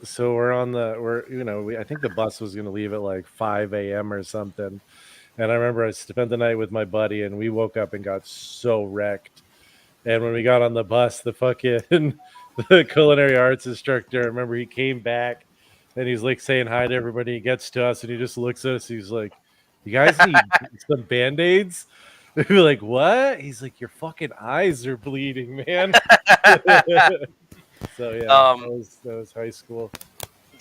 So I think the bus was gonna leave at like 5 a.m. or something. And I remember I spent the night with my buddy, and we woke up and got so wrecked. And when we got on the bus, the fucking the culinary arts instructor, I remember he came back and he's like saying hi to everybody. He gets to us and he just looks at us. He's like, "You guys need some band-aids?" We're like, "What?" He's like, "Your fucking eyes are bleeding, man." So yeah, Um, that was high school.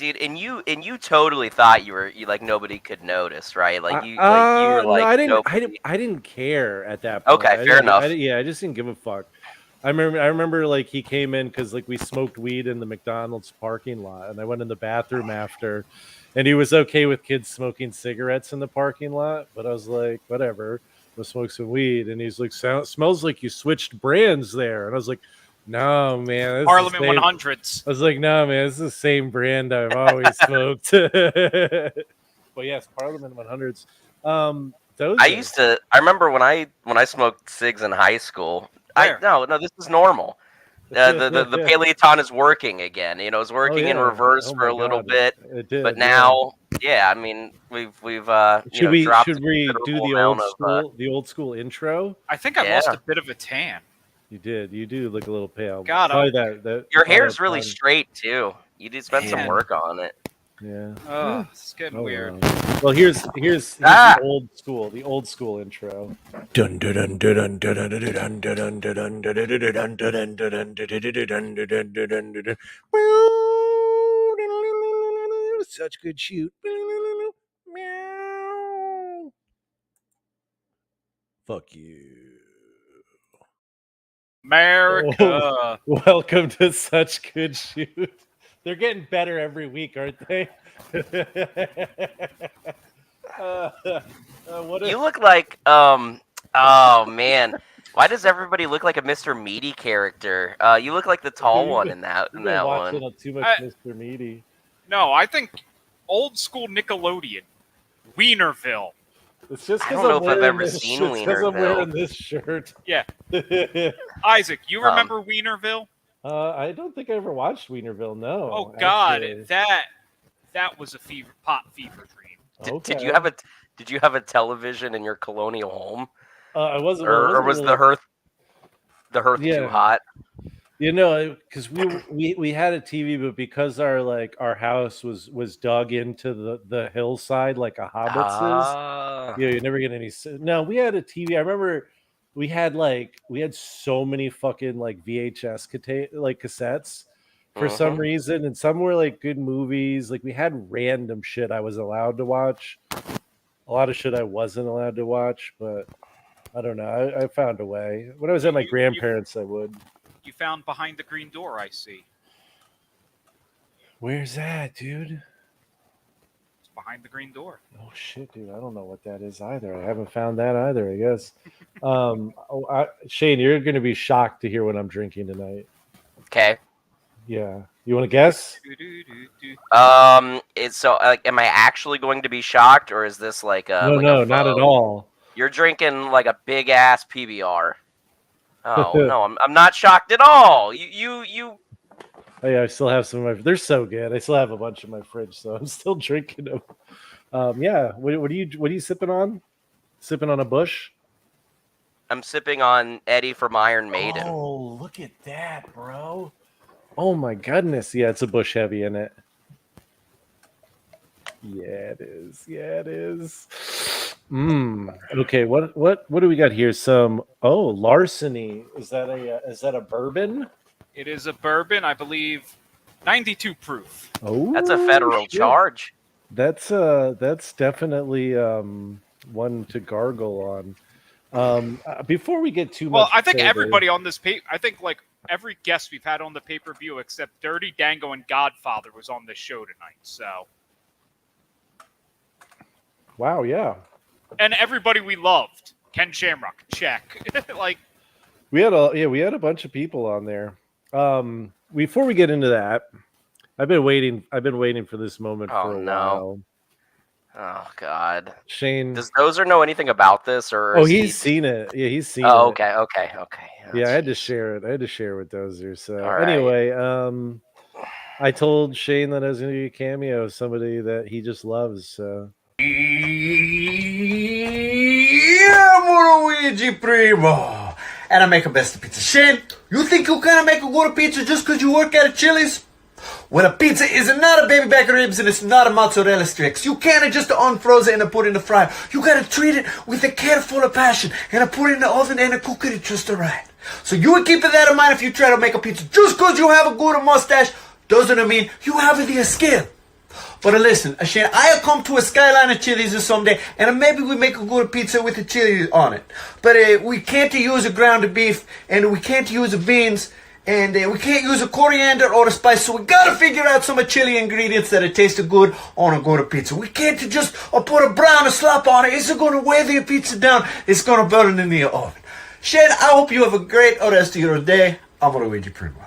dude, and you totally thought you like nobody could notice, right? Like you were No, like nobody. I didn't care at that point. Okay, fair enough. Yeah, I just didn't give a fuck. I remember like he came in because like we smoked weed in the McDonald's parking lot, and I went in the bathroom after, and he was okay with kids smoking cigarettes in the parking lot, but I was like, whatever, we'll smoke some weed, and he's like, smells like you switched brands there, and I was like, no, man, this is the Parliament same. 100s. I was like, no, man, it's the same brand I've always smoked. But yes, Parliament 100s. Those I remember when I smoked cigs in high school. Where? No, this is normal. The Paleoton is working again. You know, it's working in reverse for a little bit. It did, but now, yeah, I mean, we've should we dropped do the old school intro? I think I lost a bit of a tan. You did. You do look a little pale. God, that your hair's really straight too. You did spend some work on it. Yeah. Oh, it's getting weird. Well, here's the old school intro. Dun dun dun dun dun dun dun dun dun dun dun dun dun. Such good shoot. Fuck you. America. Welcome to Such Good Shoot. They're getting better every week, aren't they? You look like oh man, why does everybody look like a Mr. Meaty character? You look like the tall one in that one. Too much Mr. Meaty. No, I think old school Nickelodeon, Wienerville. It's just I don't know if I've ever seen Wienerville. Because I'm wearing this shirt. Yeah. Isaac, you remember Wienerville? I don't think I ever watched Wienerville. No. Oh God, that was a fever dream. Did you have a television in your colonial home? I wasn't. Or was the hearth too hot? You know, because we had a TV, but because our house was dug into the hillside like a hobbit's is. Yeah, you never get any. No, we had a TV. I remember we had so many fucking like VHS cassettes for some reason, and some were like good movies. Like we had random shit I was allowed to watch, a lot of shit I wasn't allowed to watch, but I don't know. I found a way. When I was at my grandparents', I would. You found Behind the Green Door, I see. Where's that, dude? It's Behind the Green Door. Oh shit, dude! I don't know what that is either. I haven't found that either. I guess. Shane, you're going to be shocked to hear what I'm drinking tonight. Okay. Yeah. You want to guess? It's so like, am I actually going to be shocked, or is this like a no, not at all. You're drinking like a big ass PBR. Oh no, I'm not shocked at all. You. Oh, yeah, I still have some of my. They're so good. I still have a bunch in my fridge, so I'm still drinking them. Yeah. What are you sipping on? Sipping on a Bush? I'm sipping on Eddie from Iron Maiden. Oh, look at that, bro! Oh my goodness, yeah, it's a Bush Heavy in it. Yeah, it is. Yeah, it is. Okay, what do we got here? Some larceny. Is that a bourbon? It is a bourbon, I believe, 92 proof. Oh, that's a federal charge. That's definitely one to gargle on. Before we get too much. Well, I think everybody on this I think like every guest we've had on the pay-per-view except Dirty Dango and Godfather was on this show tonight. So. Wow, yeah. And everybody we loved. Ken Shamrock, check. Like we had a bunch of people on there. Before we get into that, I've been waiting for this moment for a while. Oh God, Shane. Does Dozer know anything about this, or? He's seen it. Yeah, he's seen it. Okay. Yeah, I had to share it. I had to share it with Dozer. So right. anyway, I told Shane that I was going to do a cameo of somebody that he just loves. So. Yeah, Luigi Primo. And I make a best pizza. Shane, you think you can't make a good pizza just because you work at a Chili's? Well, a pizza is not a baby back ribs and it's not a mozzarella sticks. You can't just unfroze it and put it in the fryer. You gotta treat it with a careful of passion and put it in the oven and cook it just right. So you would keep that in mind if you try to make a pizza. Just because you have a good mustache doesn't mean you have the skill. But listen, Shane, I'll come to a Skyline of Chili's someday, and maybe we make a good pizza with the chili on it. But we can't use a ground beef, and we can't use beans, and we can't use a coriander or a spice. So we gotta figure out some chili ingredients that taste good on a good pizza. We can't just put a brown slop on it. It's gonna weigh the pizza down. It's gonna burn in the oven. Shane, I hope you have a great rest of your day. I'm Luigi Primo.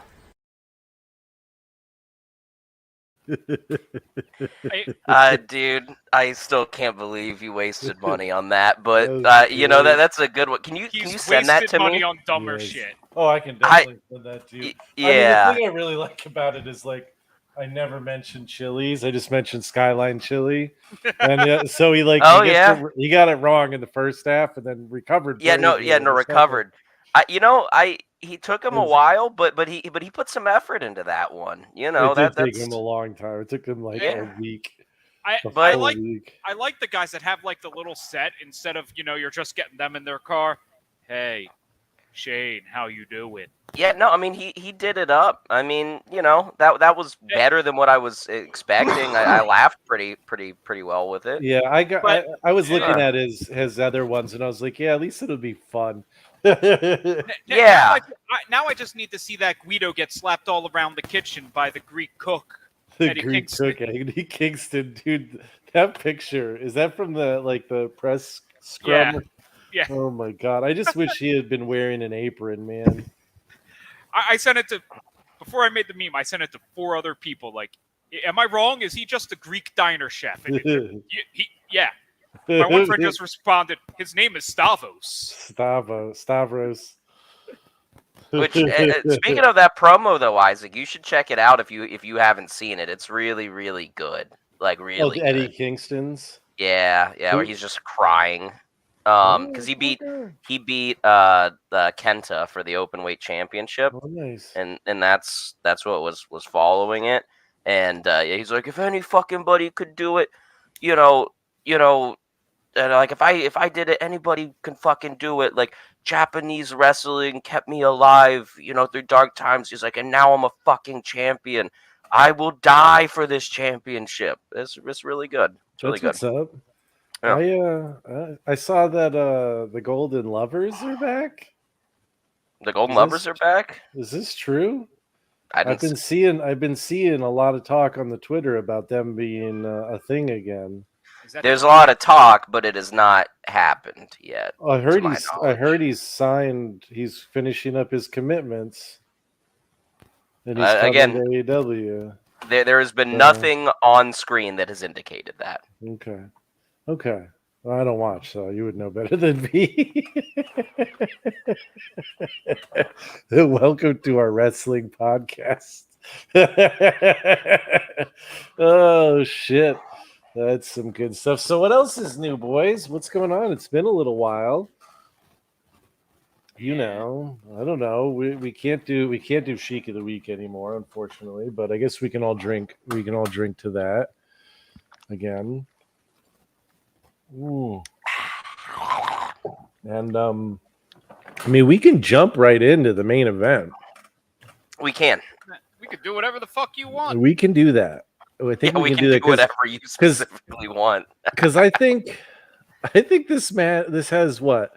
Dude, I still can't believe you wasted money on that. But you know that's a good one. Can you send that to money me? on dumber shit. Oh, I can definitely send that to you. Yeah. I mean, the thing I really like about it is like I never mentioned Chili's. I just mentioned Skyline Chili, and so he like he got it wrong in the first half and then recovered. Recovered. He took him a while, but he put some effort into that one. You know, it did take him a long time. It took him like a week. I like the guys that have like the little set instead of you're just getting them in their car. Hey, Shane, how you doing? Yeah, no, I mean he did it up. I mean, that was better than what I was expecting. I laughed pretty well with it. Yeah, I was looking at his other ones and I was like, yeah, at least it'll be fun. Yeah. Now I just need to see that Guido get slapped all around the kitchen by the Greek cook. Eddie Kingston, dude. That picture, is that from the press scrum? Yeah. Oh my god. I just wish he had been wearing an apron, man. I sent it to, before I made the meme, I sent it to 4 other people. Like, am I wrong? Is he just a Greek diner chef? And yeah. My one friend just responded, his name is Stavros. Stavros. Which, speaking of that promo though, Isaac, you should check it out if you haven't seen it. It's really, really good. Like really. Eddie Kingston's. Yeah, where he's just crying. Because he beat the Kenta for the openweight championship. Oh, nice. And that's what was following it. And he's like, if any fucking buddy could do it, and like if I did it, anybody can fucking do it. Like Japanese wrestling kept me alive, through dark times. He's like, and now I'm a fucking champion. I will die for this championship. It's really good. It's really good. What's up? Yeah. I saw that the Golden Lovers are back. The Golden Lovers are back? Is this true? I've been seeing a lot of talk on the Twitter about them being a thing again. There's a lot of talk, but it has not happened yet. I heard he's signed. He's finishing up his commitments. And he's coming to AEW. There has been nothing on screen that has indicated that. Okay. Well, I don't watch, so you would know better than me. Welcome to our wrestling podcast. Oh, shit. That's some good stuff. So what else is new, boys? What's going on? It's been a little while. I don't know. We can't do Chic of the Week anymore, unfortunately, but I guess we can all drink to that again. Ooh. And I mean, we can jump right into the main event. We can. We could do whatever the fuck you want. We can do that. I think we can do that whatever you specifically want. Because I think this has what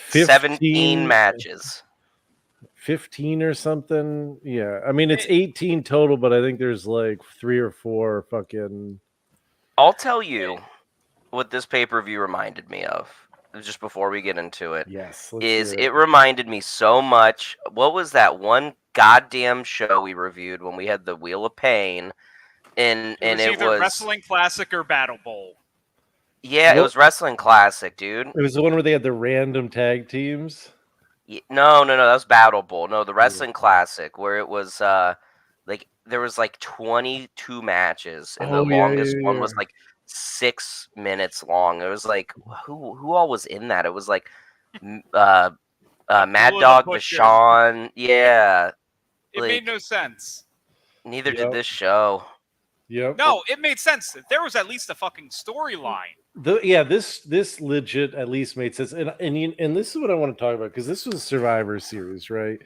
17 matches. 15 or something. Yeah. I mean, it's 18 total, but I think there's like 3 or 4 fucking. I'll tell you what this pay-per-view reminded me of, just before we get into it. Yes. It reminded me so much. What was that one goddamn show we reviewed when we had the Wheel of Pain? And it was either Wrestling Classic or Battle Bowl. Yeah, it was Wrestling Classic, dude. It was the one where they had the random tag teams. No, that was Battle Bowl. No, the Wrestling Classic, where it was like there was like 22 matches, and the Oh, yeah, longest yeah, one yeah. was like 6 minutes long. It was like who all was in that? It was like Mad Abdullah the Dog, Butcher. Vashon, yeah. It made no sense. Neither did Yep. this show. Yep. No, it made sense. There was at least a fucking storyline. This legit at least made sense, and this is what I want to talk about, because this was a Survivor Series, right?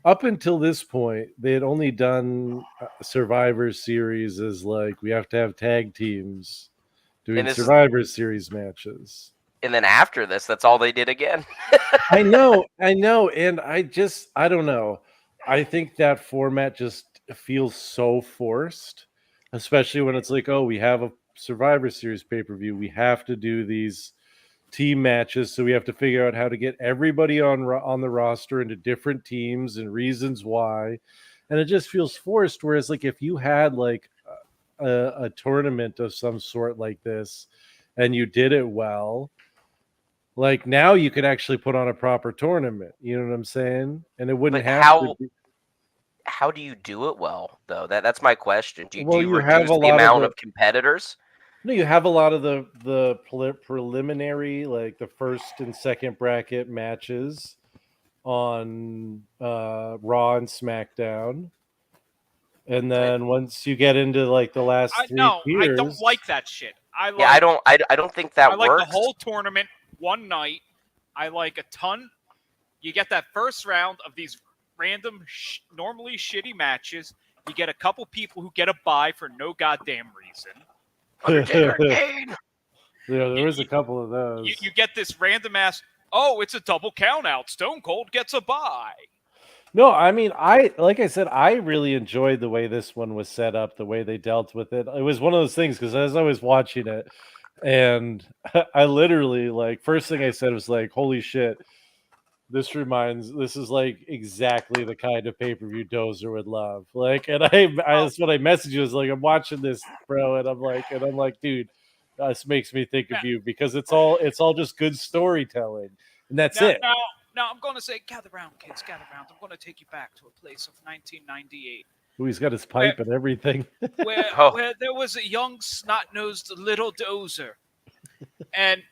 Up until this point, they had only done Survivor Series as like, we have to have tag teams doing Survivor Series matches. And then after this, that's all they did again. I know, and I don't know. I think that format just feels so forced, especially when it's like, oh, we have a Survivor Series pay-per-view. We have to do these team matches, so we have to figure out how to get everybody on the roster into different teams and reasons why, and it just feels forced. Whereas, like, if you had like a tournament of some sort like this, and you did it well, like, now you could actually put on a proper tournament. You know what I'm saying? And it wouldn't have to be. How do you do it well, though? That's my question. Do you You have reduce a the lot amount of competitors? No, you have a lot of the preliminary, like the first and second bracket matches on Raw and SmackDown, and then once you get into like the last three tiers, I don't like that shit. I don't think that I like works. the whole tournament one night. I like a ton. You get that first round of these random, normally shitty matches. You get a couple people who get a bye for no goddamn reason. Undertaker and Kane. Yeah, there was a couple of those. You get this random ass, oh, it's a double count out. Stone Cold gets a bye. No, I mean, like I said, I really enjoyed the way this one was set up, the way they dealt with it. It was one of those things, because as I was watching it, and I literally, like, first thing I said was like, holy shit, this is like exactly the kind of pay-per-view Dozer would love. Like, and that's what I messaged you, was like, I'm watching this, bro, and I'm like, dude, this makes me think of you, because it's all just good storytelling, and that's it. Now I'm going to say, gather round, kids, gather round. I'm going to take you back to a place of 1998. Ooh, he's got his pipe and everything. where there was a young, snot-nosed little Dozer, and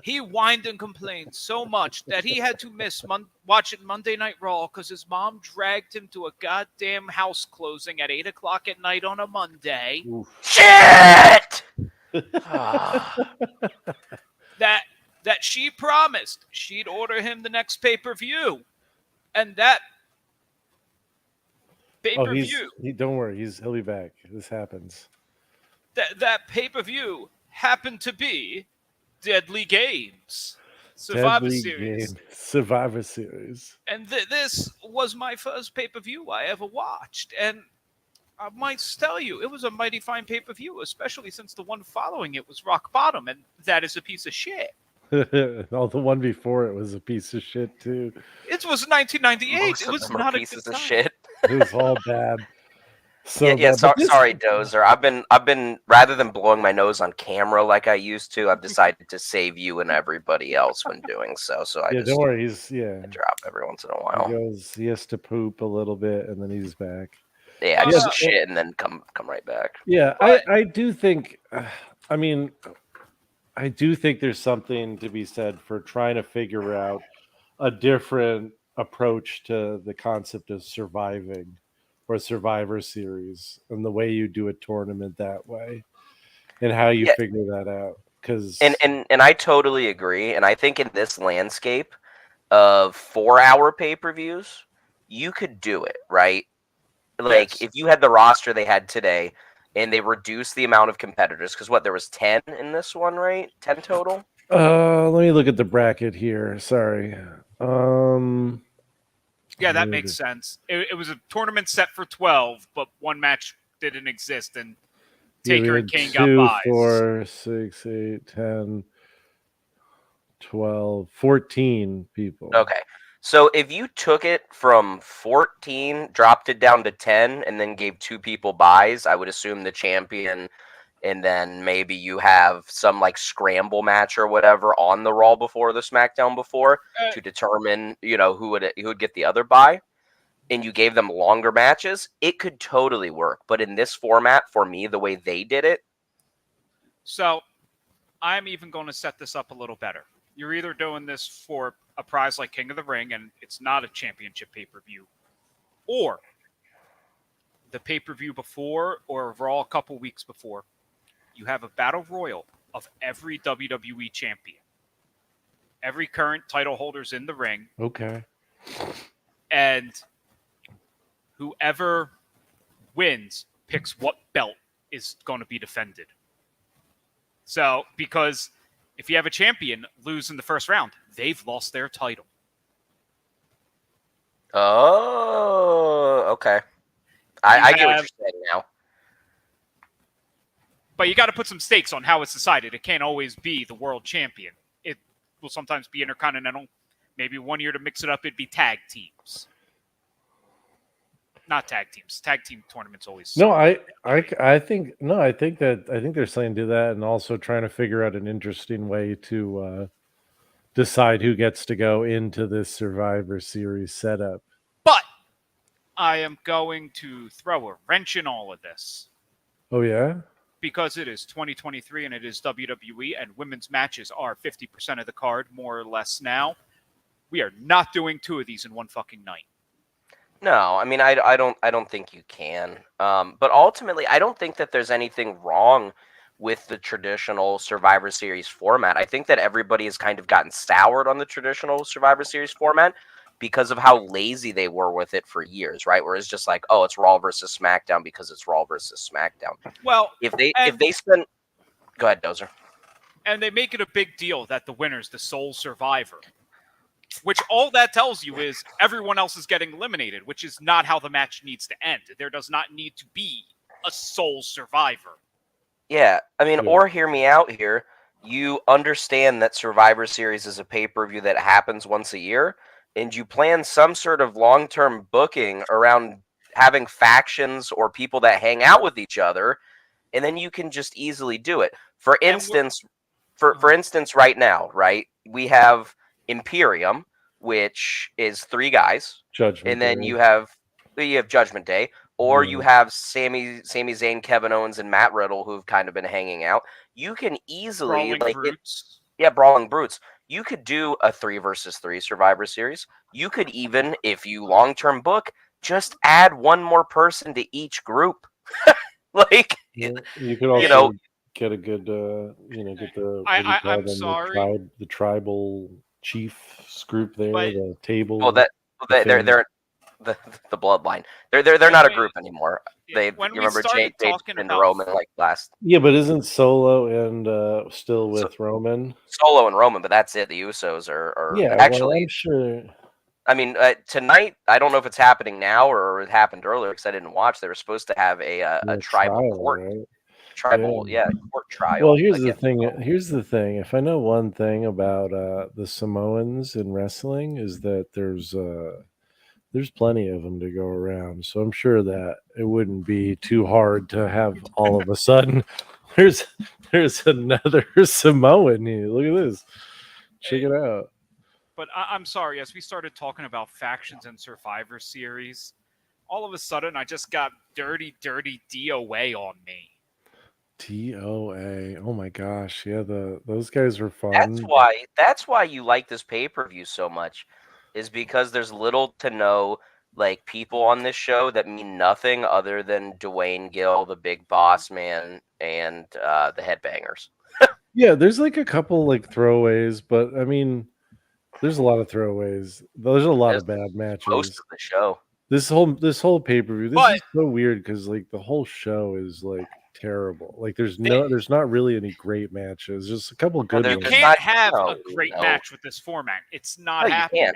he whined and complained so much that he had to miss watching Monday Night Raw because his mom dragged him to a goddamn house closing at 8 o'clock at night on a Monday. Oof. Shit! that she promised she'd order him the next pay-per-view. And that pay-per-view... don't worry, he'll be back. This happens. That pay-per-view happened to be Deadly Games. Survivor Series. And this was my first pay-per-view I ever watched. And I might tell you, it was a mighty fine pay-per-view, especially since the one following it was Rock Bottom, and that is a piece of shit. The one before it was a piece of shit too. It was 1998. Most it was of them not are a pieces good of time. shit. It was all bad. Sorry, Dozer. I've been rather than blowing my nose on camera like I used to, I've decided to save you and everybody else when doing so. So I don't worry. I drop every once in a while. He has to poop a little bit and then he's back. Yeah, just shit and then come right back. Yeah, I do think. I do think there's something to be said for trying to figure out a different approach to the concept of surviving, or Survivor Series, and the way you do a tournament that way, and how you figure that out. Because and I totally agree. And I think in this landscape of 4-hour pay-per-views, you could do it, right? Like, if you had the roster they had today, and they reduced the amount of competitors, because there was 10 in this one, right? 10 total? Let me look at the bracket here. Sorry. Yeah, that makes sense. It was a tournament set for 12, but one match didn't exist, and Taker and Kane got buys. 2, 4, 6, 8, 10, 12, 14 people. Okay. So if you took it from 14, dropped it down to 10, and then gave 2 people buys, I would assume the champion, and then maybe you have some like scramble match or whatever on the Raw before, the SmackDown before, to determine, who would get the other buy. and you gave them longer matches, it could totally work. But in this format, for me, the way they did it. So I'm even going to set this up a little better. You're either doing this for a prize like King of the Ring, and it's not a championship pay-per-view, or the pay-per-view before or Raw a couple weeks before, you have a battle royal of every WWE champion. Every current title holder's in the ring. Okay. And whoever wins picks what belt is going to be defended. So, because if you have a champion lose in the first round, they've lost their title. Oh, okay. I get what you're saying now. But you got to put some stakes on how it's decided. It can't always be the world champion. It will sometimes be intercontinental. Maybe 1 year to mix it up, it'd be tag teams. Not tag teams. Tag team tournaments always. No, I think they're saying do that, and also trying to figure out an interesting way to decide who gets to go into this Survivor Series setup. But I am going to throw a wrench in all of this. Oh yeah? Because it is 2023 and it is WWE, and women's matches are 50% of the card, more or less now. We are not doing 2 of these in one fucking night. No, I mean, I don't think you can. But ultimately, I don't think that there's anything wrong with the traditional Survivor Series format. I think that everybody has kind of gotten soured on the traditional Survivor Series format because of how lazy they were with it for years, right? Where it's just like, oh, it's Raw versus SmackDown because it's Raw versus SmackDown. Well, if they spend, go ahead, Dozer. And they make it a big deal that the winner's the sole survivor, which all that tells you is everyone else is getting eliminated, which is not how the match needs to end. There does not need to be a sole survivor. Yeah, I mean, or hear me out here. You understand that Survivor Series is a pay-per-view that happens once a year, and you plan some sort of long-term booking around having factions or people that hang out with each other, and then you can just easily do it. For instance, right now, right, we have Imperium, which is 3 guys, Judgment and then Day. you have Judgment Day, or you have Sami Zayn, Kevin Owens, and Matt Riddle, who've kind of been hanging out. You can easily Brawling Brutes. You could do a 3 versus 3 Survivor Series. You could even, if you long-term book, just add 1 more person to each group. You could also get a good, get the the tribal chiefs group there, the table. Well, they're the bloodline. They're not a group anymore. You remember Jade and Roman last. Yeah, but isn't Solo and still with Roman? Solo and Roman, but that's it. The Usos are actually. I'm sure. I mean, tonight, I don't know if it's happening now or it happened earlier because I didn't watch. They were supposed to have a tribal court. Right? Court trial. Well, here's the thing. If I know one thing about the Samoans in wrestling is that there's plenty of them to go around. So I'm sure that it wouldn't be too hard to have all of a sudden there's another Samoan here. Look at this. Check it out. But I'm sorry, as we started talking about factions and Survivor Series, all of a sudden I just got dirty DOA on me. DOA. Oh my gosh. Yeah, those guys were fun. That's why you like this pay-per-view so much, is because there's little to no people on this show that mean nothing other than Dwayne Gill, the Big Boss Man, and the Headbangers. Yeah, there's a couple throwaways, but I mean, there's a lot of throwaways. There's a lot of bad matches. Most of the show. This whole pay-per-view. This is so weird because the whole show is terrible. There's not really any great matches. Just a couple of good ones. You can't have a great match with this format. It's not happening.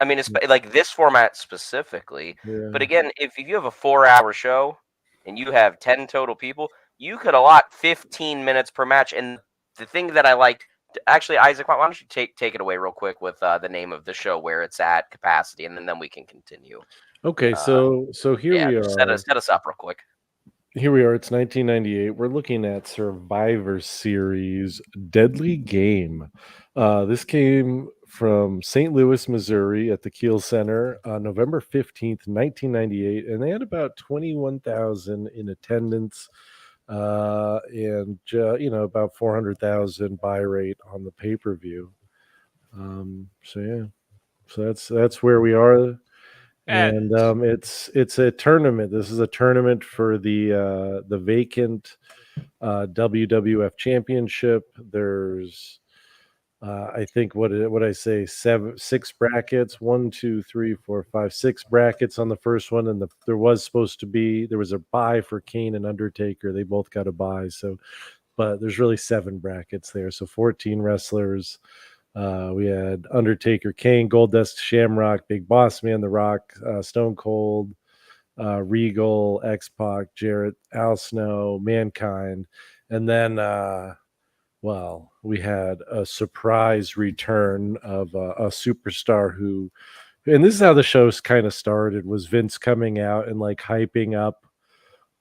I mean, it's this format specifically. Yeah. But again, if you have a 4-hour show and you have 10 total people, you could allot 15 minutes per match. And the thing that I liked, actually, Isaac, why don't you take it away real quick with the name of the show, where it's at, capacity, and then we can continue. Okay, so here we are. Set us up real quick. here we are. It's 1998. We're looking at Survivor Series Deadly Game. This came from St. Louis, Missouri at the Kiel Center on November 15th, 1998. And they had about 21,000 in attendance and, about 400,000 buy rate on the pay-per-view. So that's where we are. And it's a tournament. This is a tournament for the vacant WWF Championship. There's I think what I say 6 brackets, 1, 2, 3, 4, 5, 6 brackets on the first one, and there was a bye for Kane and Undertaker. They both got a bye, so but there's really 7 brackets there, so 14 wrestlers. We had Undertaker, Kane, Goldust, Shamrock, Big Boss Man, The Rock, Stone Cold, Regal, X-Pac, Jarrett, Al Snow, Mankind. And then, we had a surprise return of a superstar and this is how the show's kind of started, was Vince coming out and like hyping up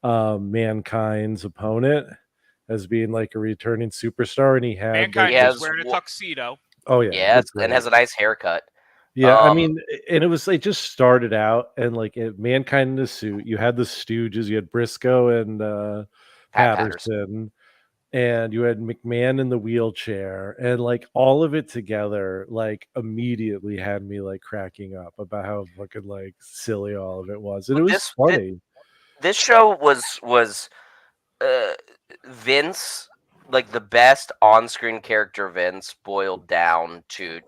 Mankind's opponent as being like a returning superstar. And he had Mankind He was has wearing a tuxedo. Oh yeah, Yes, and has a nice haircut. yeah. I mean, and it just started out and like Mankind in a suit. You had the Stooges, you had Briscoe and Patterson, and you had McMahon in the wheelchair, and like all of it together, like immediately had me like cracking up about how fucking like silly all of it was, and it was funny. This show was Vince, like the best on-screen character Vince boiled down to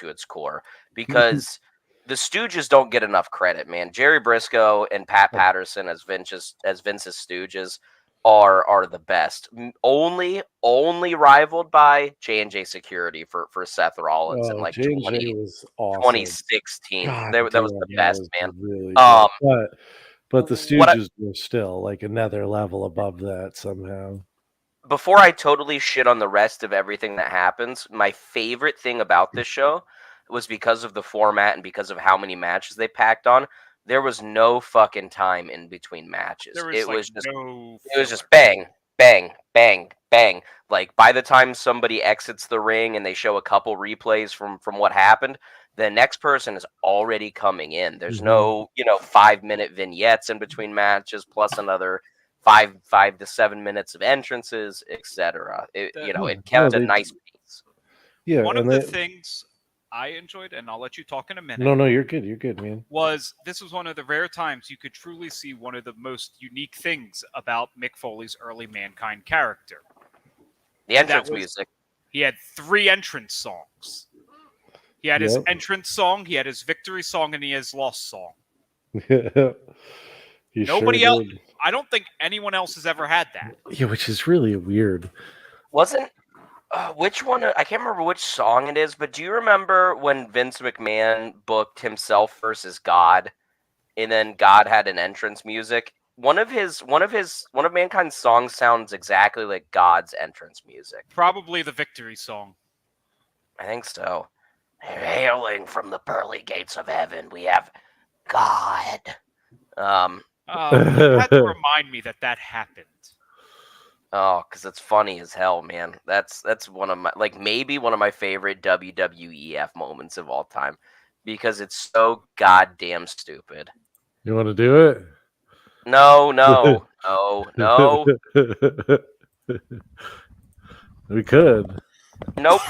its core, because the Stooges don't get enough credit, man. Jerry Briscoe and Pat Patterson as Vince's Stooges are the best. Only rivaled by J&J Security for Seth Rollins in like J&J was awesome. 2016. That was the best, man. Really but the Stooges were still like another level above that somehow. Before I totally shit on the rest of everything that happens, my favorite thing about this show was because of the format and because of how many matches they packed on. There was no fucking time in between matches. It was just bang, bang, bang, bang. Like by the time somebody exits the ring and they show a couple replays from what happened, the next person is already coming in. There's no 5-minute vignettes in between matches, plus another 5 to 7 minutes of entrances, etc. It kept a nice pace. Yeah, one of the things I enjoyed, and I'll let you talk in a minute. No, you're good, man. This was one of the rare times you could truly see one of the most unique things about Mick Foley's early Mankind character. The entrance music. He had 3 entrance songs. He had his entrance song, he had his victory song, and he has lost song. Nobody else. I don't think anyone else has ever had that. Yeah, which is really weird. Wasn't which one? I can't remember which song it is, but do you remember when Vince McMahon booked himself versus God, and then God had an entrance music? One of Mankind's songs sounds exactly like God's entrance music. Probably the victory song. I think so. Hailing from the pearly gates of heaven, we have God. You had to remind me that happened. Oh, because it's funny as hell, man. That's one of my maybe one of my favorite WWEF moments of all time, because it's so goddamn stupid. You want to do it? No. We could. Nope.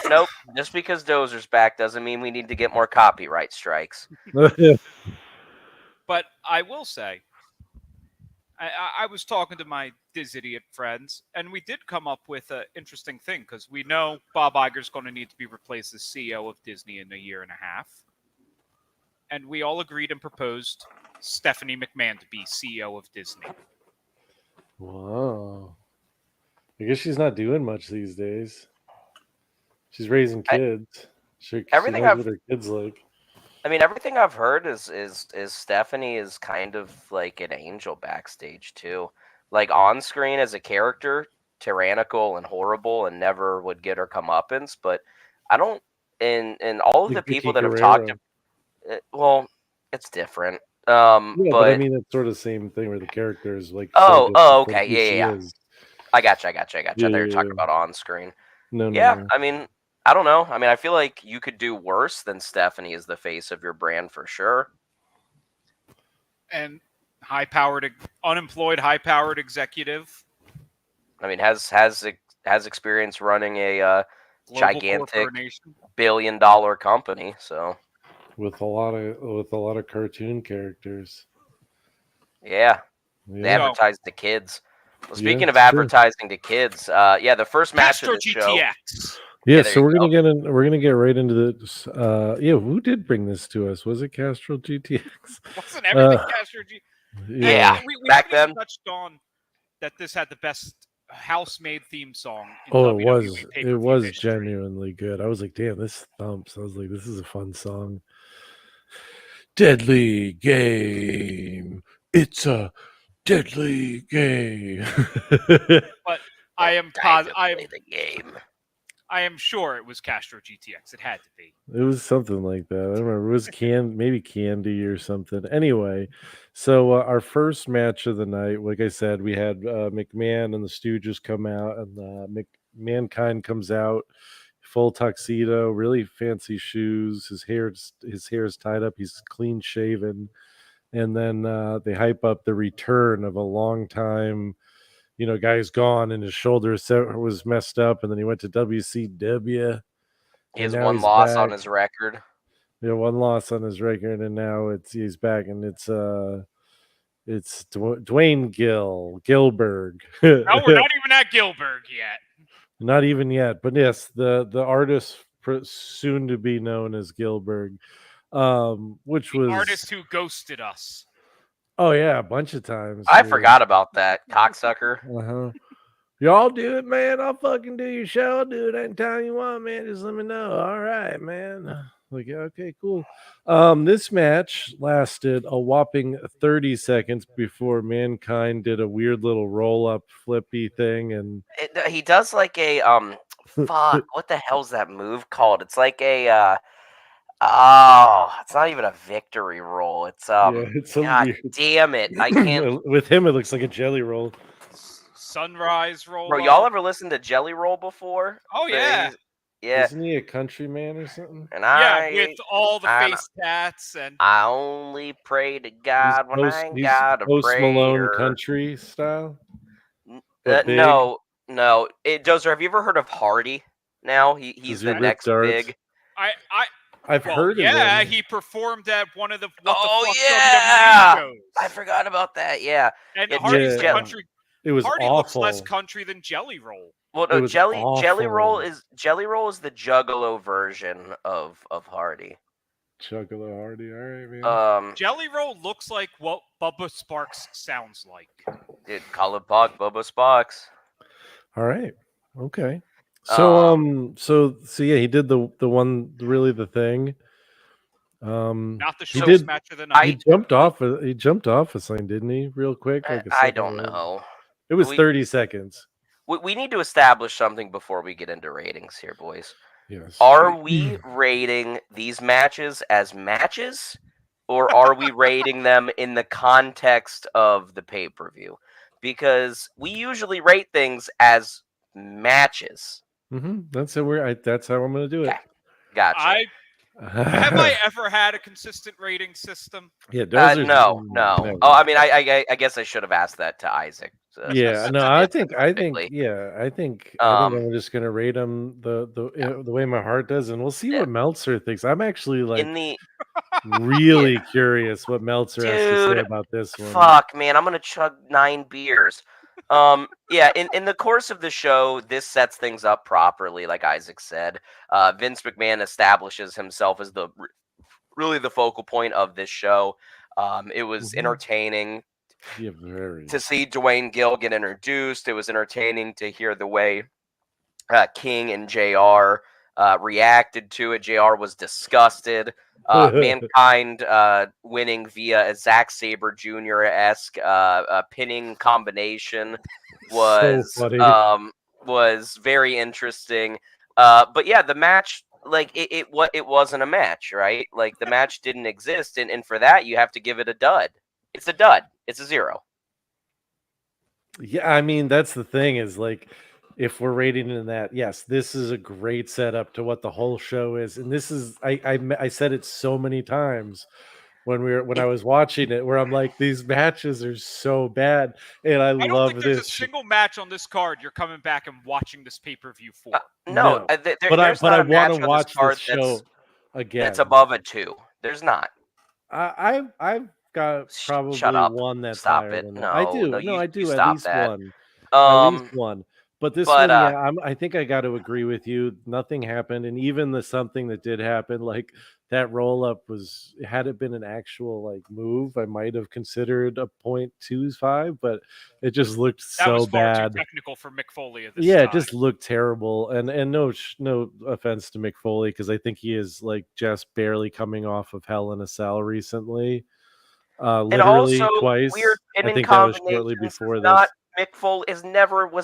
Just because Dozer's back doesn't mean we need to get more copyright strikes. But I will say, I was talking to my Diz Idiot friends, and we did come up with an interesting thing, because we know Bob Iger's going to need to be replaced as CEO of Disney in a year and a half. And we all agreed and proposed Stephanie McMahon to be CEO of Disney. Wow. I guess she's not doing much these days. She's raising kids. Everything what her kids like. I mean, everything I've heard is Stephanie is kind of like an angel backstage too. Like on screen as a character, tyrannical and horrible, and never would get her comeuppance. But I don't. In all of the people that have talked, well, it's different. But I mean, it's sort of the same thing where the character is like. oh, so oh, different okay, from who she yeah. is. I got you. I Yeah, thought you were talking yeah. about on screen. No, Yeah, no. I mean, I don't know. I mean, I feel like you could do worse than Stephanie as the face of your brand for sure. And unemployed, high-powered executive. I mean, has experience running a Global gigantic corporation. billion-dollar company. So With a lot of cartoon characters. yeah, they Yeah, advertise to kids. Well, Yeah, speaking of it's true. advertising to kids, yeah, the first match of Castro this show. GTX. Yeah, there so you we're go. gonna get right into this. Yeah, who did bring this to us? Was it Castrol GTX? Wasn't everything Uh, Castro G? Yeah, And we back haven't even then. touched on that this had the best house-made theme song in Oh, WWE it pay-per-view was history. genuinely good. I was like, damn, this thumps. I was like, this is a fun song. Deadly game. It's a deadly game. But I am Time to I play the game. am sure it was Castro GTX. It had to be. It was something like that. I don't remember. It was maybe Candy or something. Anyway, so our first match of the night, like I said, we had McMahon and the Stooges come out, and Mankind comes out, full tuxedo, really fancy shoes. His hair is tied up. He's clean shaven, and then they hype up the return of a long time. Guy's gone, and his shoulder was messed up, and then he went to WCW. He has And now one he's loss on back. his record. Yeah, one loss on his record, and now he's back, and it's Dwayne Gilbert. No, we're not even at Gilbert yet. Not even yet, but yes, the artist soon to be known as Gilbert, which The was artist who ghosted us. Oh yeah, a bunch of times. I dude. forgot about that, cocksucker. Uh-huh. Y'all do it, man. I'll fucking do your show. I'll do it anytime you want, man. Just let me know. All right, man. Like, yeah, okay, cool. This match lasted a whopping 30 seconds before Mankind did a weird little roll-up flippy thing, and He does like a fuck. What the hell's that move called? It's like a it's not even a victory roll. It's it's a God weird. damn it! I can't. With him, it looks like a jelly roll. Sunrise roll. Bro, y'all ever listened to Jelly Roll before? Oh yeah. Yeah. Isn't he a country man or something? And with all the face tats and I only pray to God when I ain't got a Post prayer. Malone country style. No. Dozer, have you ever heard of Hardy? Now he's the next big. I've heard of him. Yeah, he performed at one of the yeah, WWE shows. I forgot about that. Yeah, and Hardy's the country. It was Hardy awful. looks less country than Jelly Roll. Well, no, Jelly Roll is the Juggalo version of Hardy. Juggalo Hardy, all right, man. Jelly Roll looks like what Bubba Sparks sounds like. Dude, call it Bubba Sparks. All right, okay. So so yeah, he did the thing. Not the show's match of the night. He jumped off a thing, didn't he? Real quick, like I don't know. It was 30 seconds. We need to establish something before we get into ratings here, boys. Yes. Are we rating these matches as matches, or are we rating them in the context of the pay-per-view? Because we usually rate things as matches. That's how I'm going to do it. Okay. Gotcha. Have I ever had a consistent rating system? Yeah, no. Oh, I mean, I guess I should have asked that to Isaac. So I think I'm just gonna rate them the way my heart does, and we'll see what Meltzer thinks. I'm actually really curious what Meltzer has to say about this one. Fuck, man, I'm gonna chug 9 beers. In the course of the show, this sets things up properly, like Isaac said. Vince McMahon establishes himself as really the focal point of this show. It was entertaining to see Dwayne Gill get introduced. It was entertaining to hear the way King and JR reacted to it. JR was disgusted. Mankind winning via a Zack Sabre Jr.-esque pinning combination was very interesting. But yeah, the match like it wasn't a match, right? Like the match didn't exist, and for that you have to give it a dud. It's a dud. It's a 0. Yeah, I mean that's the thing is like if we're rating in that, yes, this is a great setup to what the whole show is, and this is I said it so many times when I was watching it, where I'm like, these matches are so bad, and I I don't think love there's a this. single match on this card you're coming back and watching this pay-per-view for. No, but there's I not a want match to on watch card this show again. that's above a 2. There's not. I've got Shut probably up. one that's Stop higher it. than that. I No, do. No, you I do. At stop least that. one. At least Um, one. But this but one, yeah, I think I got to agree with you. Nothing happened, and even the something that did happen, like that roll up was, had it been an actual like move, I might have considered a 0.25, but it just looked That was so far bad. too technical for Mick Foley at this Yeah, time. it just looked terrible, and no offense to Mick Foley, because I think he is like just barely coming off of Hell in a Cell recently. and Literally also twice. weird I pinning think that was shortly combinations before is not this. Mick Foley was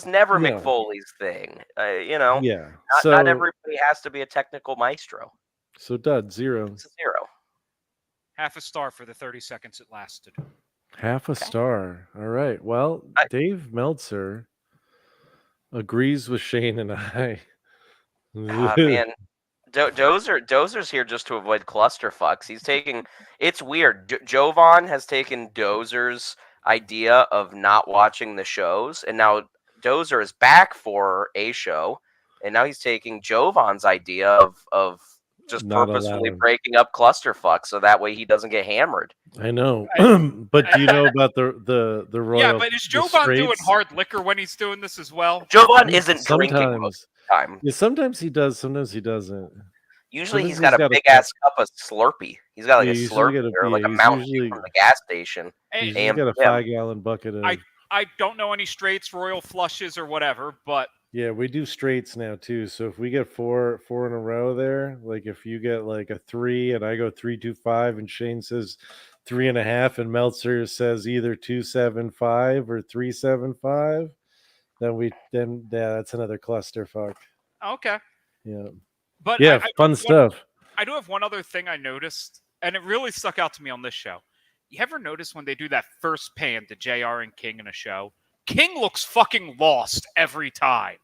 never Mick No. Foley's thing. You know, Yeah. not So everybody has to be a technical maestro. so dud 0. It's a 0. Half a star for the 30 seconds it lasted. Half a star. All right. Well, Dave Meltzer agrees with Shane and I. Man, Dozer's here just to avoid clusterfucks. He's taking. It's weird. Jovan has taken Dozer's idea of not watching the shows, and now Dozer is back for a show, and now he's taking Jovan's idea of just Not purposefully allowing. breaking up clusterfucks so that way he doesn't get hammered. I know, but do you know about the royal? Yeah, but is the Jovan doing straights? hard liquor when he's doing this as well? Jovan isn't drinking most Sometimes. of the time. Yeah, sometimes he does. Sometimes he doesn't. Usually Sometimes he's got a big ass cup of Slurpee. He's got like Yeah, a usually Slurpee or like a he's Mountain Dew usually- from the gas station. He's Hey, just got a AM. 5-gallon bucket of. I don't know any straights, royal flushes, or whatever, but Yeah, we do straights now too. So if we get four in a row there, like if you get like a 3 and I go 3-2-5 and Shane says 3.5 and Meltzer says either 2-7-5 or 3-7-5, then that's another clusterfuck. okay. Yeah. But Yeah, fun stuff. I do have one other thing I noticed, and it really stuck out to me on this show. You ever notice when they do that first pan to JR and King in a show? King looks fucking lost every time.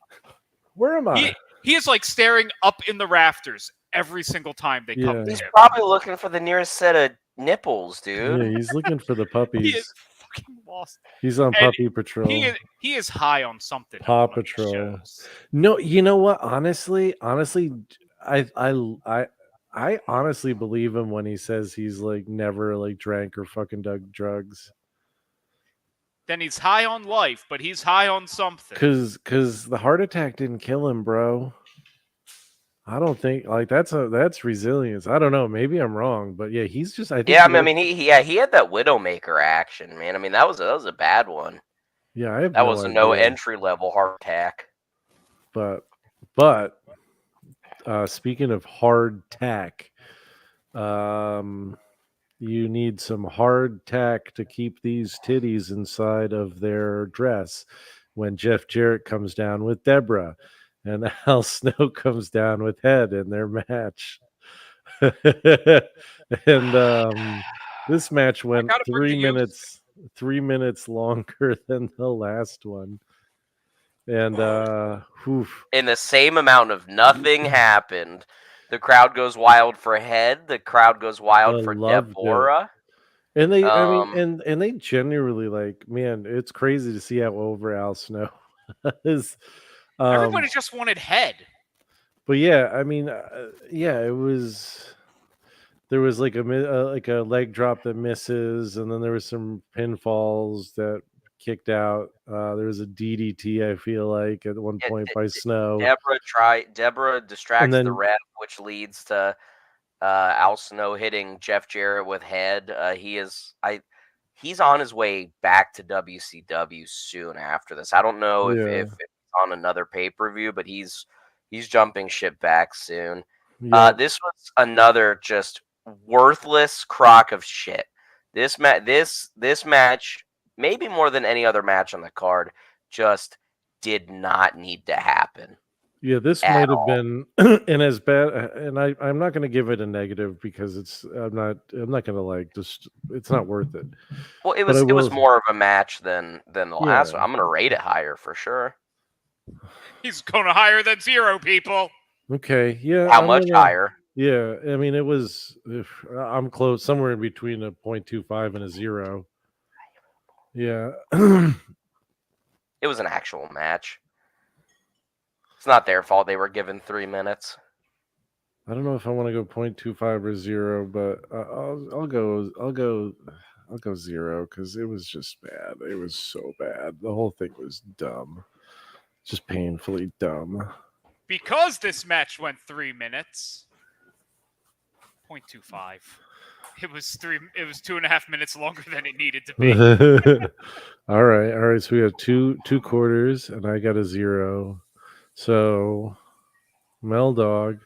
Where am I? He is like staring up in the rafters every single time they come to He's him. probably looking for the nearest set of nipples, dude. Yeah, he's looking for the He puppies. is fucking lost. He's on And puppy patrol. He is high on something. Paw on one of these Patrol. shows. No, you know what? Honestly, I honestly believe him when he says he's like never like drank or fucking dug drugs. Then he's high on life, but he's high on something. Cause the heart attack didn't kill him, bro. I don't think like that's resilience. I don't know. Maybe I'm wrong, but yeah, he's just. I think. Yeah, I mean, he had that Widowmaker action, man. I mean, that was a bad one. Yeah, I have That was a no idea. entry level heart attack. But speaking of hard tack, you need some hard tack to keep these titties inside of their dress when Jeff Jarrett comes down with Deborah and Al Snow comes down with Head in their match. And this match went gotta bring 3 the minutes 3 minutes longer than the last one. And In the same amount of nothing happened. The crowd goes wild for Head. The crowd goes wild for loved it. Deborah. And they, I mean, and they genuinely like, man, it's crazy to see how over Al Snow is. Everybody just wanted Head. But yeah, I mean, yeah, it was. There was like a leg drop that misses, and then there was some pinfalls that kicked out. There was a DDT, I feel like, at one point by Snow. Deborah distracts then- the ref, which leads to Al Snow hitting Jeff Jarrett with Head. He's on his way back to WCW soon after this. I don't know if it's on another pay-per-view, but he's jumping ship back soon. Yeah. This was another just worthless crock of shit. This match, maybe more than any other match on the card, just did not need to happen. Yeah, this At might have all. been and as bad. And I'm not going to give it a negative because I'm not going to like just. It's not worth it. Well, it But I was will. more of a match than the last Yeah. one. I'm gonna rate it higher for sure. He's going to higher than 0, people. Okay. Yeah. How much higher? Yeah. I mean, it was. I'm close, somewhere in between a 0.25 and a 0. Yeah. It was an actual match. It's not their fault they were given 3 minutes. I don't know if I want to go 0.25 or 0, but I'll go 0 because it was just bad. It was so bad. The whole thing was dumb, just painfully dumb. Because this match went 3 minutes. 0.25. It was 2.5 minutes longer than it needed to be. all right. So we have two quarters, and I got a 0. So Mel Dog,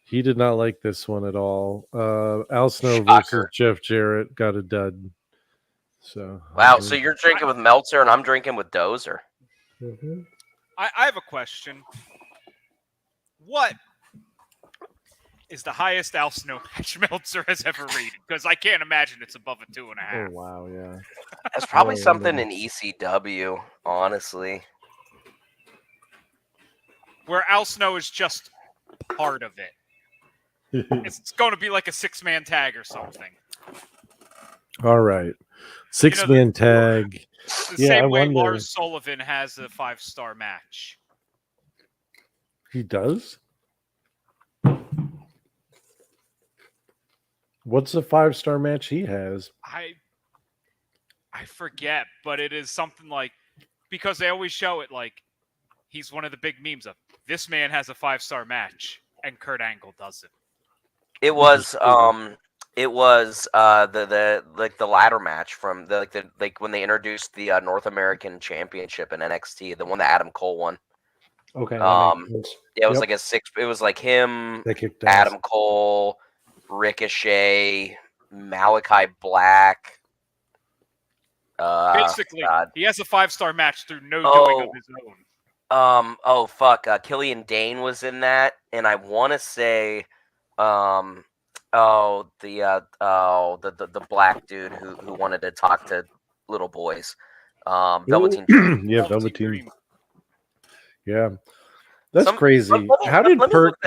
he did not like this one at all. Al Snow versus Shocker. Jeff Jarrett got a dud. So Wow, so you're drinking with Meltzer and I'm drinking with Dozer. Mm-hmm. I have a question. What is the highest Al Snow match Meltzer has ever rated? Because I can't imagine it's above a 2.5. Oh wow, yeah. That's probably Oh, something no. in ECW, honestly. Where Al Snow is just part of it. It's going to be like a 6-man tag or something. All right, 6-man tag. The Yeah, same I way wonder. Lars Sullivan has a 5-star match. He does. What's the 5-star match he has? I forget, but it is something like, because they always show it like he's one of the big memes of this man has a 5-star match and Kurt Angle doesn't. It was the ladder match from the when they introduced the North American Championship in NXT, the one that Adam Cole won. Okay. Yeah, it was like it was like him, Adam Cole, Ricochet, Malachi Black. Basically, he has a 5-star match through no doing of his own. Killian Dane was in that, and I want to say, the black dude who wanted to talk to little boys, Velveteen Dream. Yeah, Velveteen. Yeah, that's crazy. How did Perk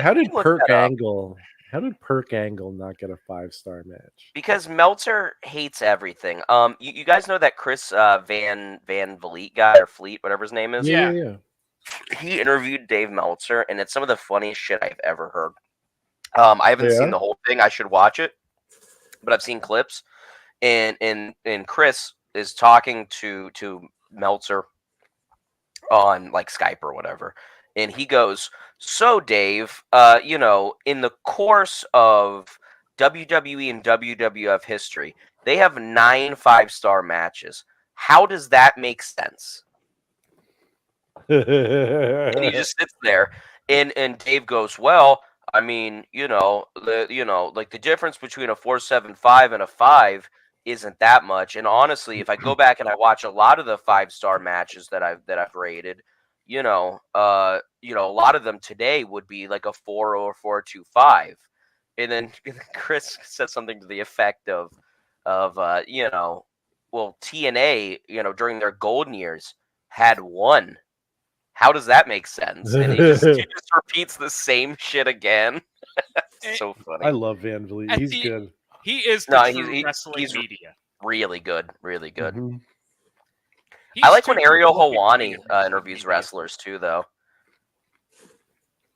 Angle not get a 5-star match? Because Meltzer hates everything. You guys know that Chris Van Vliet guy, or Fleet, whatever his name is? Yeah. He interviewed Dave Meltzer, and it's some of the funniest shit I've ever heard. I haven't seen the whole thing. I should watch it, but I've seen clips. And Chris is talking to Meltzer on like Skype or whatever, and he goes, "So Dave, in the course of WWE and WWF history, they have 9 5-star matches. How does that make sense?" And he just sits there, and Dave goes, "Well, I mean, like the difference between a 4.75 and a 5 isn't that much. And honestly, if I go back and I watch a lot of the 5-star matches that I've rated, a lot of them today would be like a 4 or 4.25." And then Chris said something to the effect of TNA, during their golden years had 1. How does that make sense? And he just repeats the same shit again. So funny. I love Van Vliet. He's good. He is the wrestling media. Really good. Really good. Mm-hmm. I like when Ariel Helwani interviews wrestlers too, though.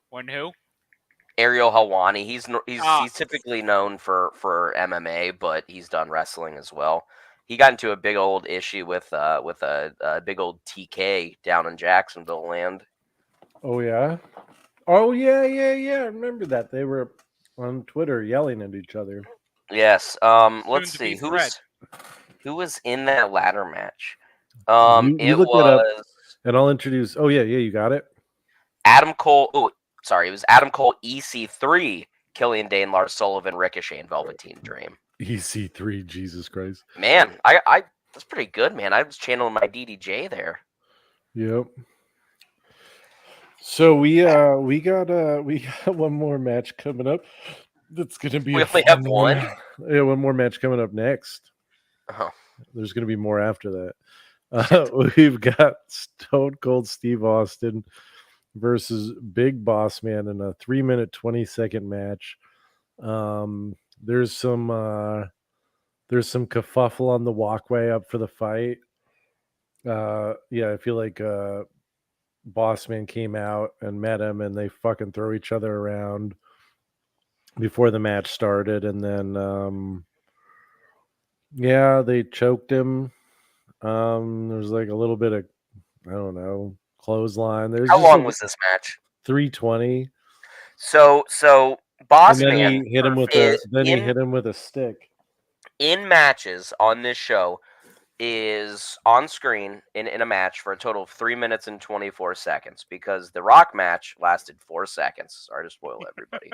When who? Ariel Helwani. He's typically known for MMA, but he's done wrestling as well. He got into a big old issue with a big old TK down in Jacksonville land. Oh yeah. Oh yeah. I remember that. They were on Twitter yelling at each other. Yes. Let's see. Who was in that ladder match? You look it up, and I'll introduce. Oh yeah. You got it. Adam Cole. Oh, sorry. It was Adam Cole, EC3, Killian Dane, Lars Sullivan, Ricochet, and Velveteen Dream. EC3, Jesus Christ. Man, I that's pretty good, man. I was channeling my DDJ there. Yep. So we got one more match coming up. That's gonna be We a only fun have one. one? Yeah, one more match coming up next. Oh, There's gonna be more after that. We've got Stone Cold Steve Austin versus Big Boss Man in a 3-minute 20-second match. There's some kerfuffle on the walkway up for the fight. Yeah, I feel like Boss Man came out and met him, and they fucking throw each other around before the match started, and then yeah, they choked him. There's like a little bit of, I don't know, clothesline. There's how just long like was this match? 320, So and Boss then Man he hit him with is a stick. in matches on this show is on screen in a match for a total of 3 minutes and 24 seconds because the Rock match lasted 4 seconds. Sorry to spoil everybody.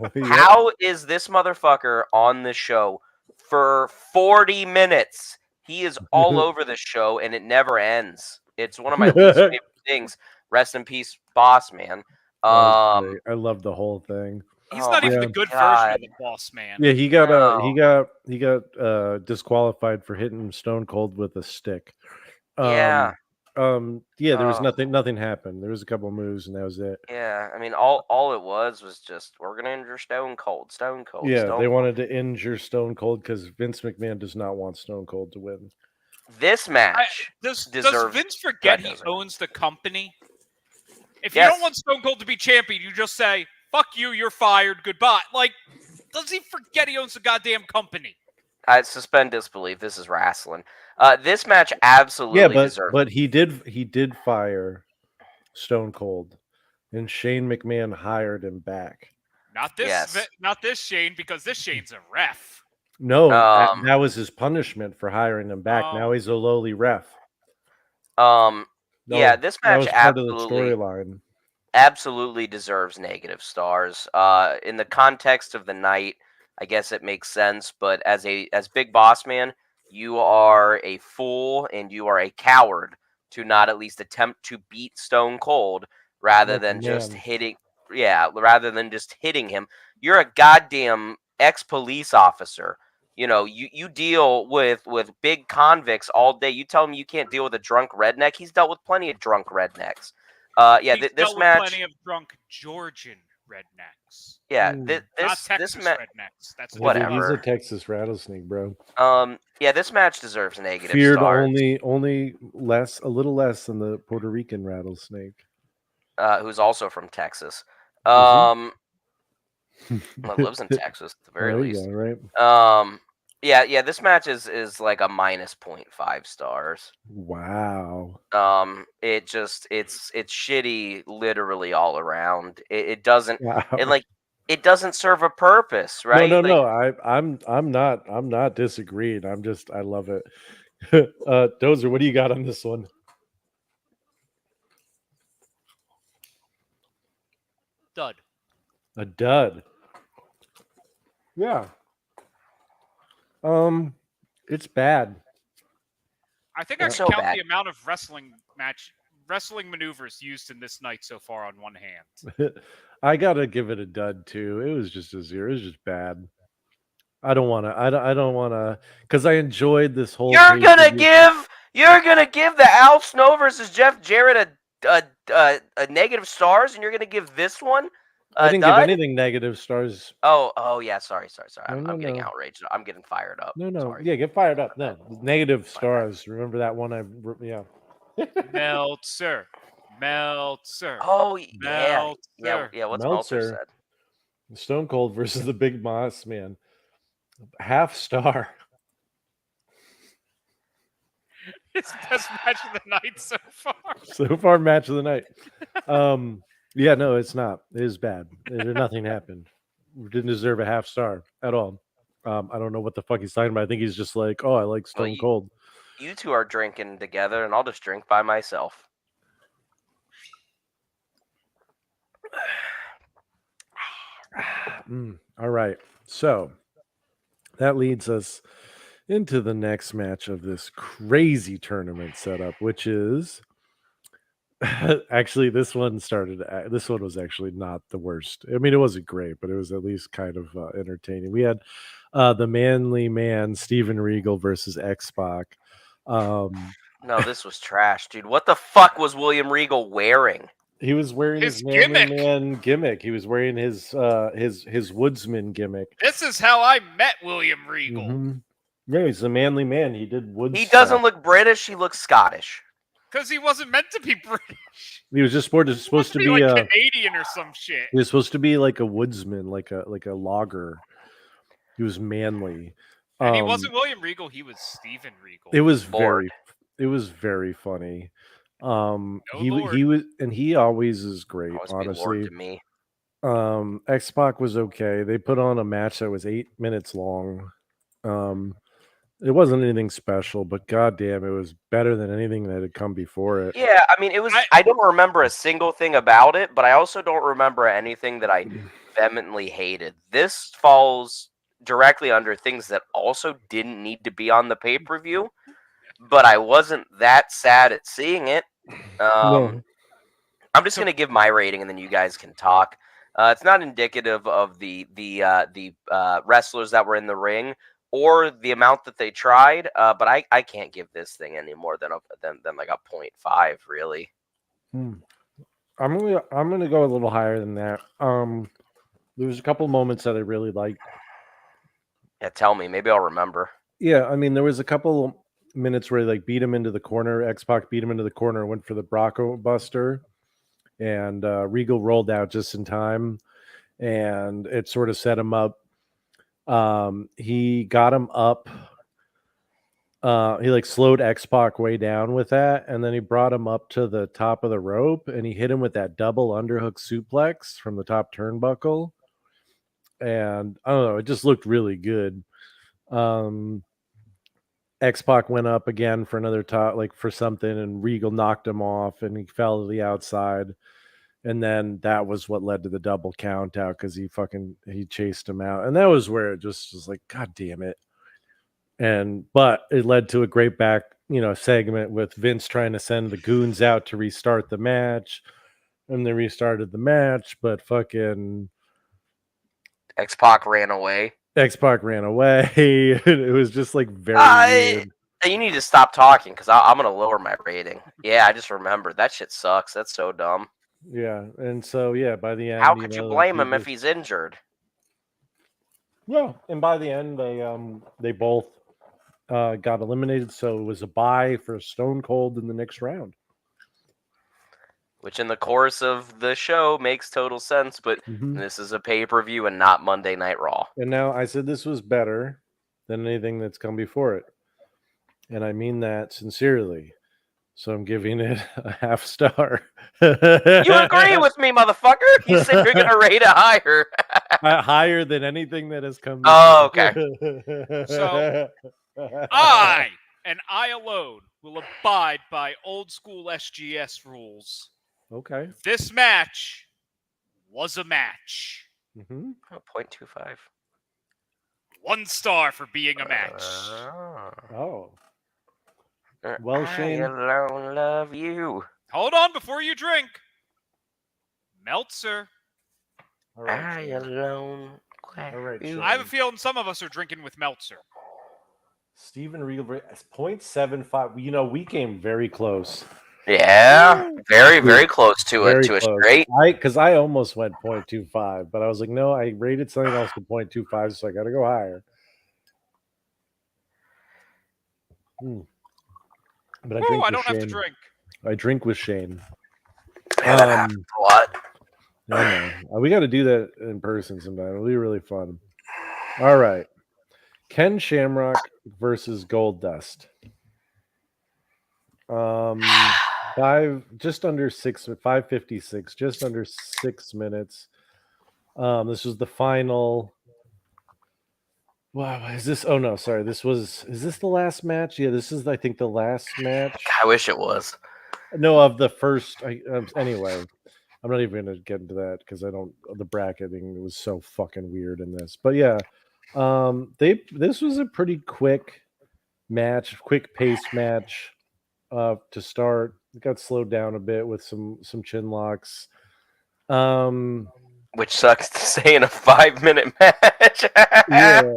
Oh, yeah. How is this motherfucker on this show for 40 minutes? He is all over the show and it never ends. It's one of my least favorite things. Rest in peace, Boss Man. That was great. I love the whole thing. He's Oh not my even yeah. the good version God. of the Boss Man. Yeah, he got No. he got disqualified for hitting Stone Cold with a stick. Yeah. Yeah, there was Oh. nothing happened. There was a couple moves and that was it. Yeah, I mean, all it was just we're gonna injure Stone Cold, Stone Cold, Yeah, Stone they Cold. wanted to injure Stone Cold because Vince McMahon does not want Stone Cold to win. This match Does deserves. Vince forget he doesn't. owns the company? If you Yes. don't want Stone Cold to be champion, you just say, fuck you, you're fired, goodbye. Like, does he forget he owns the goddamn company? I suspend disbelief. This is wrestling. This match absolutely Yeah, deserves. but he did fire Stone Cold, and Shane McMahon hired him back. Not this, Yes. not this Shane, because this Shane's a ref. No, Um, that was his punishment for hiring him back. Oh. Now he's a lowly ref. Yeah, this that match was part of the absolutely storyline. absolutely deserves negative stars. In the context of the night, I guess it makes sense, but as Big Boss Man, you are a fool and you are a coward to not at least attempt to beat Stone Cold rather Like a than just man. hitting. Yeah, rather than just hitting him. You're a goddamn ex-police officer. You know, you deal with big convicts all day. You tell him you can't deal with a drunk redneck. He's dealt with plenty of drunk rednecks. Yeah, He's this dealt with match. plenty of drunk Georgian rednecks. Yeah, Mm. Not this Texas match. rednecks. That's Yeah, dude, Whatever. he's a Texas rattlesnake, bro. Yeah, this match deserves negative Feared stars. only a little less than the Puerto Rican rattlesnake. Who's also from Texas. Is Well, lives in Texas at the very There you least. go, right? Yeah. This match is like a minus 0.5 stars. Wow. It's shitty, literally all around. It doesn't. Wow. It doesn't serve a purpose, right? No. I'm not disagreeing. I love it. Dozer, what do you got on this one? Dud. A dud. Yeah. It's bad. I think I It's could so count bad. the amount of wrestling maneuvers used in this night so far on one hand. I gotta give it a dud too. It was just a 0. It was just bad. I don't want to, because I enjoyed this whole. You're gonna give the Al Snow versus Jeff Jarrett a negative stars, and you're gonna give this one I didn't dud? give anything negative stars. Oh yeah, sorry. No, I'm getting no. outraged. I'm getting fired up. No, Sorry. yeah, get fired up. No, negative stars. Remember that one? Yeah. Meltzer. Oh yeah. Meltzer. Yeah. What's Meltzer Meltzer. said? Stone Cold versus the Big Boss Man. Half star. It's best match of the night so far. So far, match of the night. Yeah, no, it's not. It is bad. Nothing happened. We didn't deserve a half star at all. I don't know what the fuck he's talking about. I think he's just like, oh, I like Stone Cold. You two are drinking together, and I'll just drink by myself. All right. So that leads us into the next match of this crazy tournament setup, which is Actually, this one was actually not the worst. I mean, it wasn't great, but it was at least kind of entertaining. We had the manly man Steven Regal versus X-Pac. No, this was trash, dude. What the fuck was William Regal wearing? He was wearing His his manly gimmick. man gimmick. He was wearing his woodsman gimmick. This is how I met William Regal. Mhm. Yeah, he's a manly man. He did wood. He stuff. doesn't look British. He looks Scottish. Because he wasn't meant to be British. He was just supposed to be like Canadian or some shit. He was supposed to be like a woodsman, like a logger. He was manly. And he wasn't William Regal. He was Steven Regal. It was Lord. very funny. Lord. He was, and he always is great. Always be honestly, Lord to me. X-Pac was okay. They put on a match that was 8 minutes long. It wasn't anything special, but goddamn, it was better than anything that had come before it. Yeah, I mean, it was. I don't remember a single thing about it, but I also don't remember anything that I vehemently hated. This falls directly under things that also didn't need to be on the pay-per-view, but I wasn't that sad at seeing it. No. I'm just gonna give my rating, and then you guys can talk. It's not indicative of the wrestlers that were in the ring or the amount that they tried, but I can't give this thing any more than like a 0.5, really. I'm gonna go a little higher than that. There was a couple moments that I really liked. Yeah, tell me, maybe I'll remember. Yeah, I mean, there was a couple minutes where they beat him into the corner. X-Pac beat him into the corner and went for the Bronco Buster, and Regal rolled out just in time, and it sort of set him up. He got him up. He like slowed X-Pac way down with that, and then he brought him up to the top of the rope, and he hit him with that double underhook suplex from the top turnbuckle. And I don't know, it just looked really good. X-Pac went up again for another top, like for something, and Regal knocked him off, and he fell to the outside. And then that was what led to the double count out because he chased him out. And that was where it just was like, God damn it. But it led to a great segment with Vince trying to send the goons out to restart the match. And they restarted the match, but fucking X-Pac ran away. It was just like very weird. You need to stop talking because I'm going to lower my rating. Yeah, I just remembered. That shit sucks. That's so dumb. Yeah, and so by the end, how could you blame him if he's injured? Yeah, and by the end, they both got eliminated, so it was a bye for Stone Cold in the next round. Which, in the course of the show, makes total sense. But this is a pay-per-view and not Monday Night Raw. And now I said this was better than anything that's come before it, and I mean that sincerely. So I'm giving it a half star. You agree with me, motherfucker? You said you're going to rate it higher. Higher than anything that has come before. Oh, okay. So I, and I alone, will abide by old school SGS rules. Okay. This match was a match. 0.25. 1 star for being a match. Oh. Well, Shane. I alone love you. Hold on before you drink. Meltzer. All right, I alone. All right, you. I have a feeling some of us are drinking with Meltzer. Steven Regal, 0.75. You know, we came very close. Yeah, very, very close to Very it, to close. a straight. Because I almost went 0.25, but I was like, no, I rated something else to 0.25, so I got to go higher. But I don't have to drink. I drink with Shane. Yeah, that happens a lot. I know. We got to do that in person sometime. It'll be really fun. All right. Ken Shamrock versus Goldust. Just under 5:56, just under 6 minutes. This was the final. Wow, is this? Oh no, sorry. Is this the last match? Yeah, this is, I think, the last match. I wish it was. No, of the first. Anyway, I'm not even gonna get into that because the bracketing was so fucking weird in this. But yeah, this was a pretty quick match, quick paced match. to start. It got slowed down a bit with some chin locks. Which sucks to say in a 5-minute match. Yeah.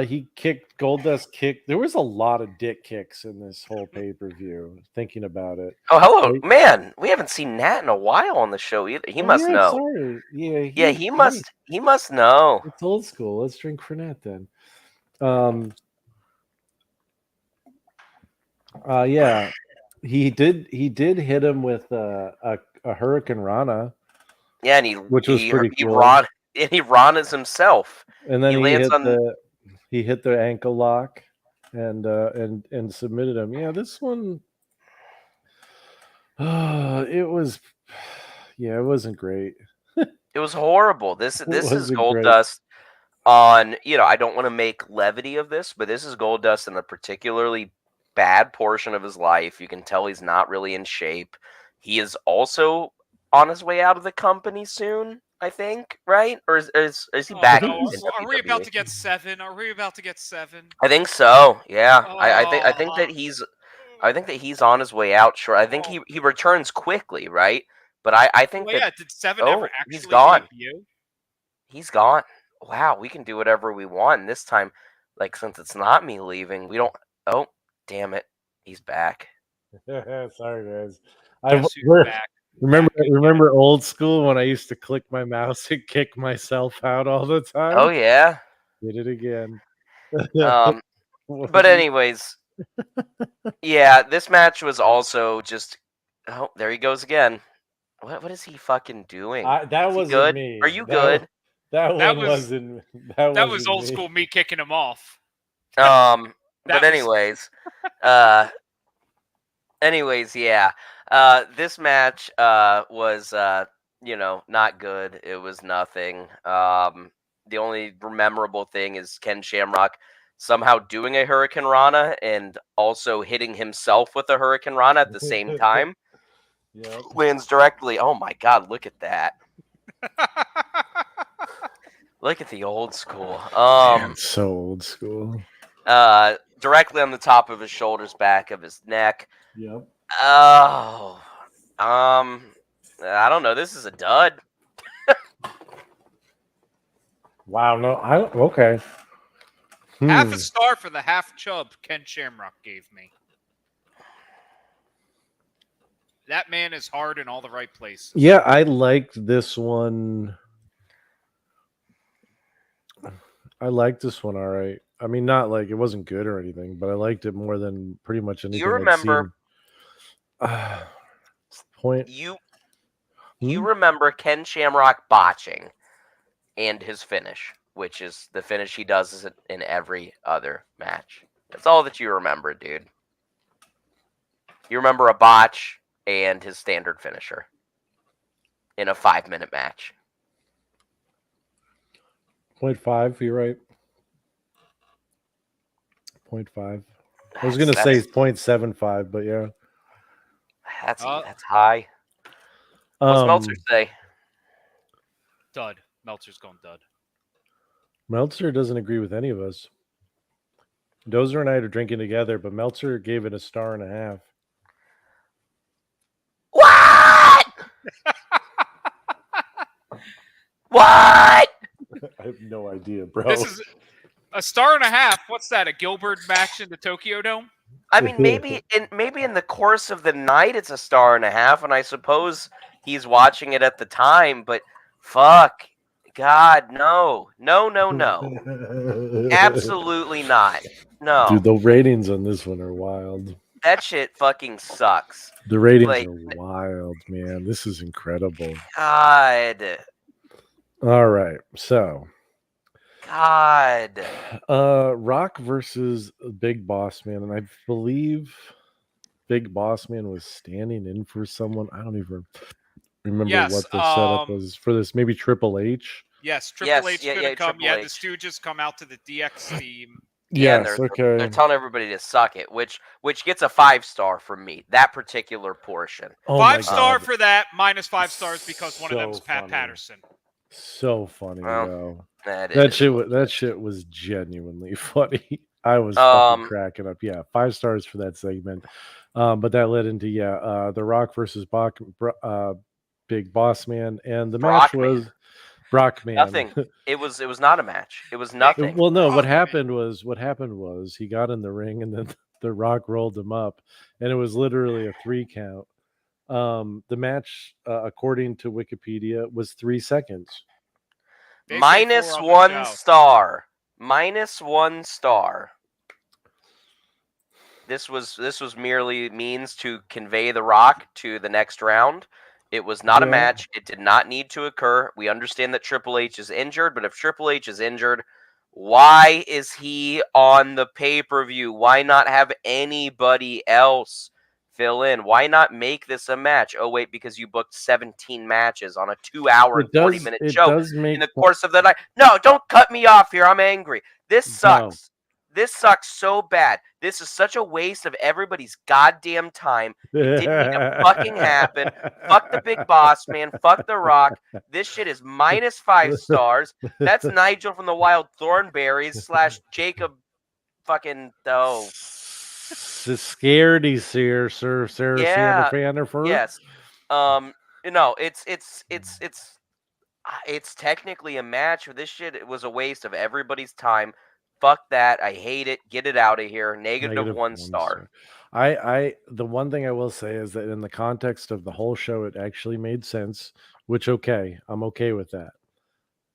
He kicked Goldust kicked. There was a lot of dick kicks in this whole pay-per-view, thinking about it. Oh, hello, man. We haven't seen Nat in a while on the show either. He must know. Sorry. Yeah, he must know. It's old school. Let's drink for Nat then. Yeah. He did hit him with a Hurricane Rana. Yeah, and which was pretty cool. He Ranas himself. And then he hit the ankle lock and submitted him. Yeah, this one it wasn't great. It was horrible. This is great. Goldust on, I don't want to make levity of this, but this is Goldust in a particularly bad portion of his life. You can tell he's not really in shape. He is also on his way out of the company soon, I think, right? Or is he back? No. Are we about to get 7? I think so. Yeah. I think that he's on his way out. Sure. I think he returns quickly, right? But I think did 7 ever actually he's gone. debut? He's gone. Wow, we can do whatever we want. And this time, since it's not me leaving, we don't. Oh, damn it, he's back. Sorry, guys. Back. Remember old school when I used to click my mouse and kick myself out all the time? Oh yeah. Did it again. But anyways, yeah, this match was also just. Oh, there he goes again. What is he fucking doing? That wasn't good? Me. Are you good? That was old school me kicking him off. But anyways, yeah. This match was not good. It was nothing. The only memorable thing is Ken Shamrock somehow doing a Hurricane Rana and also hitting himself with a Hurricane Rana at the same time. Yep. Lands directly. Oh my God, look at that. Look at the old school. So old school. Directly on the top of his shoulders, back of his neck. Yep. Oh. I don't know. This is a dud. Wow, no, okay. Half a star for the half chub Ken Shamrock gave me. That man is hard in all the right places. Yeah, I liked this one. All right. I mean, not like it wasn't good or anything, but I liked it more than pretty much anything. You remember? Point. You remember Ken Shamrock botching and his finish, which is the finish he does in every other match. That's all that you remember, dude. You remember a botch and his standard finisher in a 5-minute match. 0.5, you're right. 0.5. I was going to say 0.75, but yeah. That's high. What's Meltzer say? Dud. Meltzer's going dud. Meltzer doesn't agree with any of us. Dozer and I are drinking together, but Meltzer gave it a 1.5 stars. What? What? I have no idea, bro. This is a 1.5 stars. What's that? A Gilbert match in the Tokyo Dome? I mean, maybe in the course of the night it's a 1.5 stars, and I suppose he's watching it at the time. But fuck, God, no, absolutely not. No, dude, the ratings on this one are wild. That shit fucking sucks. The ratings are wild, man. This is incredible. God. All right, so. God. Rock versus Big Boss Man, and I believe Big Boss Man was standing in for someone. I don't even remember what the setup was for this. Maybe Triple H. Yes, Triple H could have come. Yeah, the Stooges come out to the DX team. Yeah, they're telling everybody to suck it, which gets a 5-star from me. That particular portion. 5-star for that, -5 stars because one of them is Pat Patterson. So funny, though. That shit was genuinely funny. I was fucking cracking up. Yeah, 5 stars for that segment. But that led into The Rock versus Big Boss Man, and the match was Brockman. Nothing. It was not a match. It was nothing. Well, no. What Brockman. happened was he got in the ring, and then The Rock rolled him up, and it was literally a 3 count. The match, according to Wikipedia, was 3 seconds. They say Minus 4 on the 1 show. star. Minus 1 star. This was merely means to convey The Rock to the next round. It was not a match. It did not need to occur. We understand that Triple H is injured, but if Triple H is injured, why is he on the pay-per-view? Why not have anybody else fill in? Why not make this a match? Oh, wait, because you booked 17 matches on a 2-hour and 40-minute show in the course of the night. No, don't cut me off here. I'm angry. This sucks. This sucks so bad. This is such a waste of everybody's goddamn time. It didn't need to fucking happen. Fuck the Big Boss Man. Fuck The Rock. This shit is minus 5 stars. That's Nigel from the Wild Thornberries / Jacob fucking Scaredy Sir Sarah Yeah. Fanderfer. Yes. It's technically a match. This shit was a waste of everybody's time. Fuck that. I hate it. Get it out of here. Negative 1 star. The one thing I will say is that in the context of the whole show, it actually made sense, which I'm okay with that.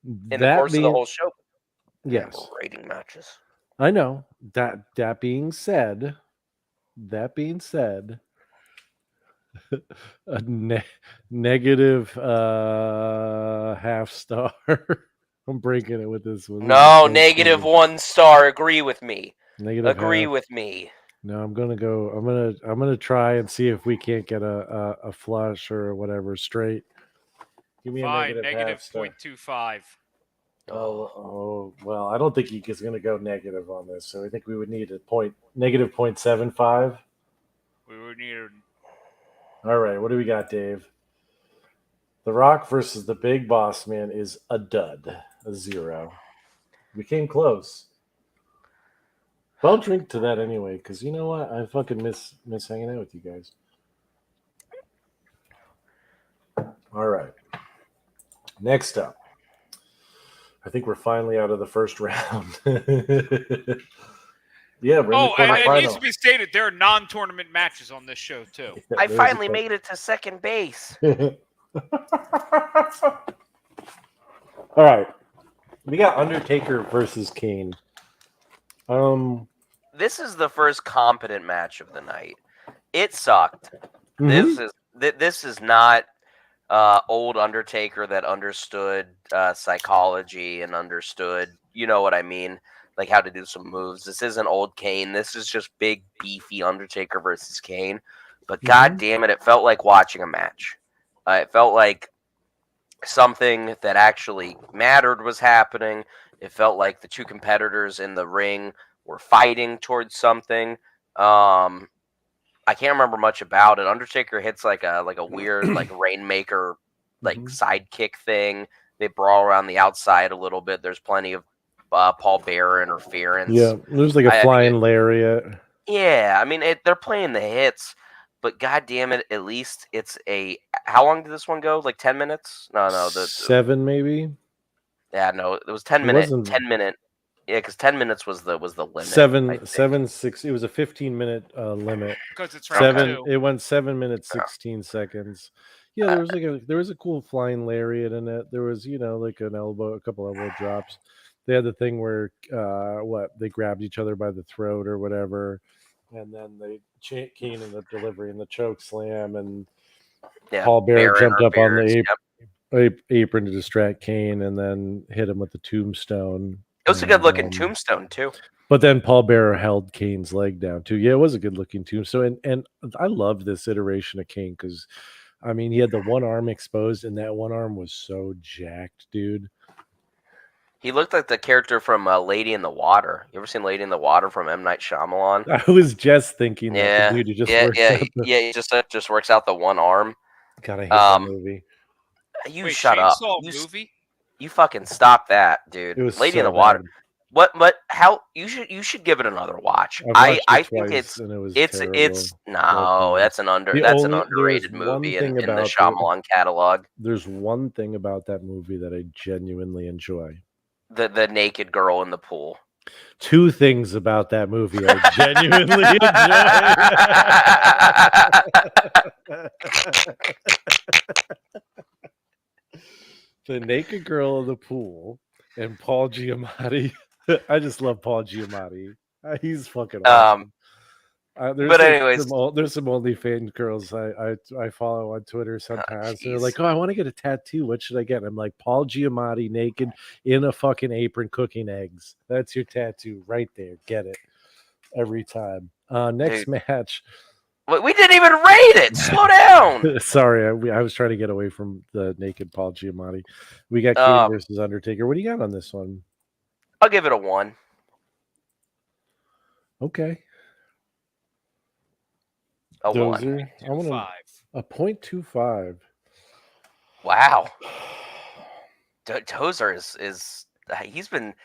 In the course of the whole show. Yes. Rating matches. I know. That being said, a negative half star. I'm breaking it with this one. No, negative 1 star. Agree with me. Agree with me. No, I'm gonna try and see if we can't get a flush or whatever straight. Give me a negative 0.25. Oh, well, I don't think he's gonna go negative on this, so I think we would need negative 0.75. We would need. All right, what do we got, Dave? The Rock versus the Big Boss Man is a dud, a 0. We came close. But I'll drink to that anyway, because you know what? I fucking miss hanging out with you guys. All right. Next up. I think we're finally out of the first round. Yeah, we're in the and it needs to be stated, there are non-tournament matches on this show, too. Yeah, I finally made it to second base. All right. We got Undertaker versus Kane. This is the first competent match of the night. It sucked. Mm-hmm. This is not old Undertaker that understood psychology and understood, you know what I mean, like how to do some moves. This isn't old Kane. This is just big, beefy Undertaker versus Kane. But god damn it felt like watching a match. It felt like something that actually mattered was happening. It felt like the two competitors in the ring were fighting towards something. I can't remember much about it. Undertaker hits like a weird Rainmaker sidekick thing. They brawl around the outside a little bit. There's plenty of Paul Bearer interference. Yeah, there's like a flying lariat. Yeah, I mean they're playing the hits, but god damn it, at least it's a. How long did this one go? Like 10 minutes? No, 7 maybe. Yeah, no, it was 10 minute. 10 minute. Yeah, because 10 minutes was the limit. 7 6. It was a 15-minute limit. Because it's round 7. 2. It went 7 minutes 16 seconds. Yeah, there was a cool flying lariat in it. There was like a couple elbow drops. They had the thing where they grabbed each other by the throat or whatever, and then Kane in the delivery and the choke slam, and Paul Bearer jumped up on the apron to distract Kane, and then hit him with the tombstone. It was a good looking tombstone too. But then Paul Bearer held Kane's leg down too. Yeah, it was a good looking tombstone, and I loved this iteration of Kane because, I mean, he had the one arm exposed, and that one arm was so jacked, dude. He looked like the character from Lady in the Water. You ever seen Lady in the Water from M. Night Shyamalan? I was just thinking that. Dude, he just works out the one arm. God, I hate that movie. You shut up. Movie? You fucking stop that, dude. It was Lady in the bad. Water. What? How you should give it another watch. I've watched I it think twice, and it was it's terrible. no, that's an There's underrated one movie thing in the about Shyamalan catalog. There's one thing about that movie that I genuinely enjoy. The naked girl in the pool. Two things about that movie I genuinely enjoy. The naked girl in the pool and Paul Giamatti. I just love Paul Giamatti. He's fucking awesome. But anyways, there's some OnlyFans girls I follow on Twitter sometimes. They're like, "Oh, I want to get a tattoo. What should I get?" And I'm like, "Paul Giamatti naked in a fucking apron cooking eggs. That's your tattoo right there. Get it every time." Next match. We didn't even rate it. Slow down. Sorry, I was trying to get away from the naked Paul Giamatti. We got Kane versus Undertaker. What do you got on this one? I'll give it a 1. Okay. A 1. I want a 0.25. Wow. Dozer is he's been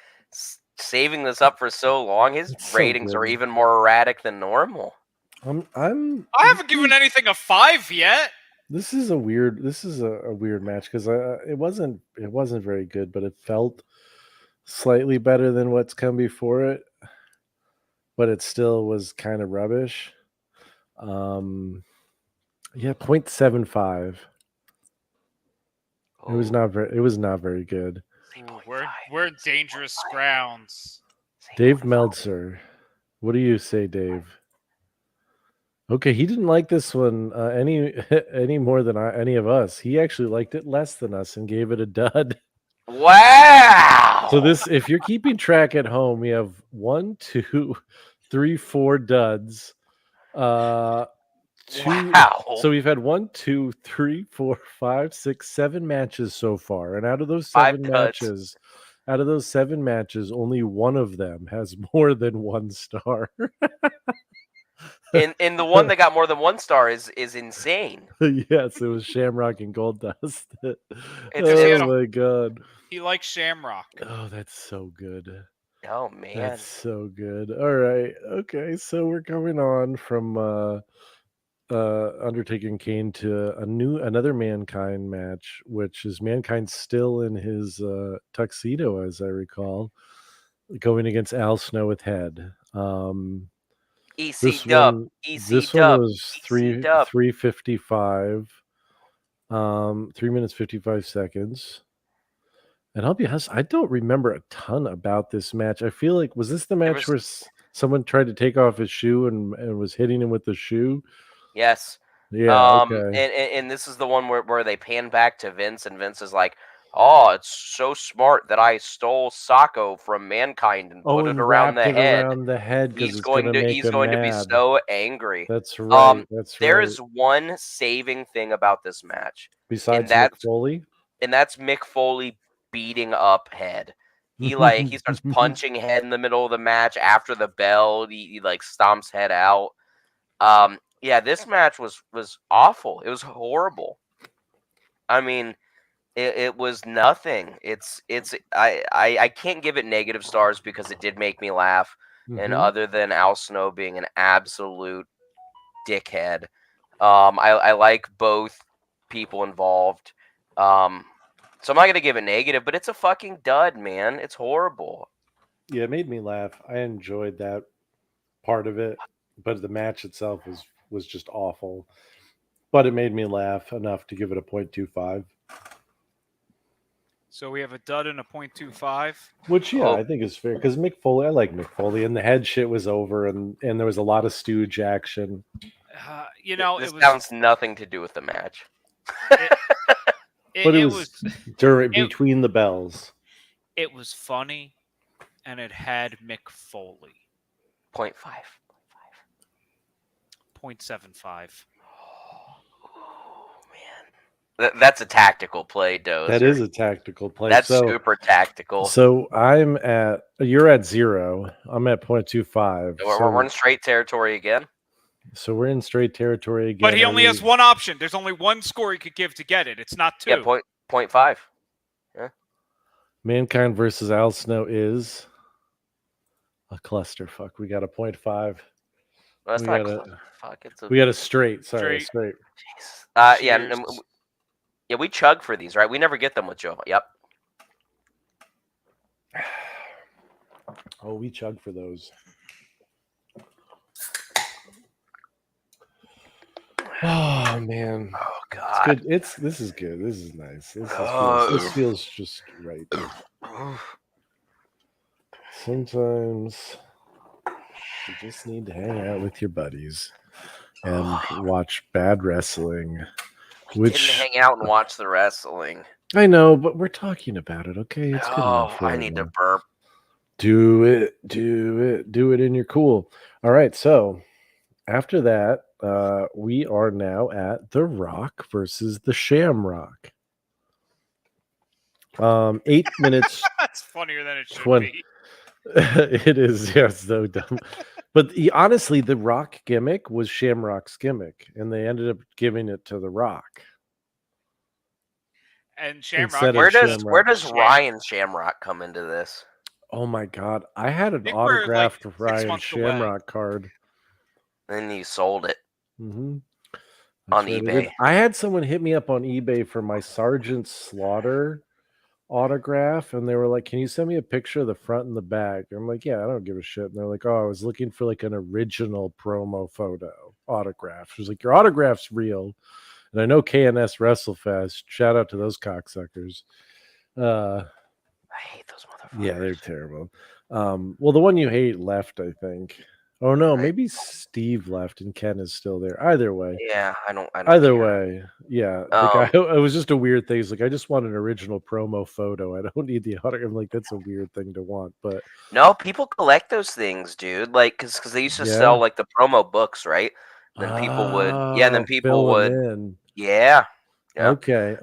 saving this up for so long. His ratings are even more erratic than normal. I haven't given anything a 5 yet. This is a weird match because it wasn't very good, but it felt slightly better than what's come before it, but it still was kind of rubbish. 0.75. It was not very good. We're in dangerous grounds. Dave Meltzer, what do you say, Dave? Okay, he didn't like this one any more than any of us. He actually liked it less than us and gave it a dud. Wow. So if you're keeping track at home, we have 1, 2, 3, 4 duds. Wow. So we've had 1, 2, 3, 4, 5, 6, 7 matches so far, and out of those 7 matches, only one of them has more than 1 star. In the one that got more than 1 star is insane. Yes, it was Shamrock and Goldust. Oh my god. He likes Shamrock. Oh, that's so good. Oh man. That's so good. All right. Okay, so we're going on from Undertaker and Kane to another Mankind match, which is Mankind still in his tuxedo, as I recall, going against Al Snow with Head. This one was 3:55, 3 minutes 55 seconds. And I'll be honest, I don't remember a ton about this match. I feel like, was this the match where someone tried to take off his shoe and was hitting him with the shoe? Yes. Yeah. Okay. And this is the one where they pan back to Vince, and Vince is like, "Oh, it's so smart that I stole Sacco from Mankind and put it around the head. Around the head. He's going to be so angry." That's right. There is one saving thing about this match. Besides Mick Foley? And that's Mick Foley beating up Head. He starts punching Head in the middle of the match after the bell. He stomps Head out. Yeah, this match was awful. It was horrible. I mean, it was nothing. I can't give it negative stars because it did make me laugh. Mm-hmm. And other than Al Snow being an absolute dickhead, I like both people involved. So I'm not gonna give it negative, but it's a fucking dud, man. It's horrible. Yeah, it made me laugh. I enjoyed that part of it, but the match itself was just awful. But it made me laugh enough to give it a 0.25. So we have a dud and a 0.25. Which, I think is fair, because Mick Foley, I like Mick Foley, and the head shit was over, and there was a lot of stooge action. This sounds nothing to do with the match. But it was between the bells. It was funny, and it had Mick Foley. 0.5. 0.75. Oh, man. That's a tactical play, Dozer. That is a tactical play. That's super tactical. So you're at 0. I'm at 0.25. We're in straight territory again. So we're in straight territory again. But he only has one option. There's only one score he could give to get it. It's not 2. Yeah, 0.5. Yeah. Mankind versus Al Snow is A clusterfuck. We got a 0.5. Well, that's We not got a fuck. It's a we got a straight. Sorry, a Straight. straight. yeah. Cheers. Yeah, we chug for these, right? We never get them with Joe. Yep. Oh, we chug for those. Oh man. Oh It's God. good. This is good. This is nice. This feels just right. Sometimes you just need to hang out with your buddies and watch bad wrestling. Which Didn't hang out and watch the wrestling. I know, but we're talking about it, okay? It's good Oh, enough. Right I need now. to burp. Do it, and you're cool. All right, so after that, we are now at The Rock versus the Shamrock. 8 minutes. That's funnier than it should 20. be. It is, yeah, it's so dumb. But honestly, the Rock gimmick was Shamrock's gimmick, and they ended up giving it to The Rock. And Shamrock. Instead of Where Shamrock. does Ryan Shamrock come into this? Oh my God, I had an They were, like, autographed 6 Ryan months away. Shamrock card. Then you sold it Mm-hmm. on eBay. I had someone hit me up on eBay for my Sergeant Slaughter autograph, and they were like, "Can you send me a picture of the front and the back?" I'm like, "Yeah, I don't give a shit." And they're like, "Oh, I was looking for like an original promo photo autograph." She was like, "Your autograph's real," and I know KNS WrestleFest. Shout out to those cocksuckers. I hate those motherfuckers. Yeah, they're terrible. Well, the one you hate left, I think. Oh no, maybe Steve left and Ken is still there. Either way. Yeah, I don't Either care. way, yeah. The guy, it was just a weird thing. He's like, I just want an original promo photo. I don't need the autograph. I'm like, that's a weird thing to want, but No, people collect those things, dude. Like, because they used to sell like the promo books, right? Then people would, and then people fill 'em would, in. yeah. Okay.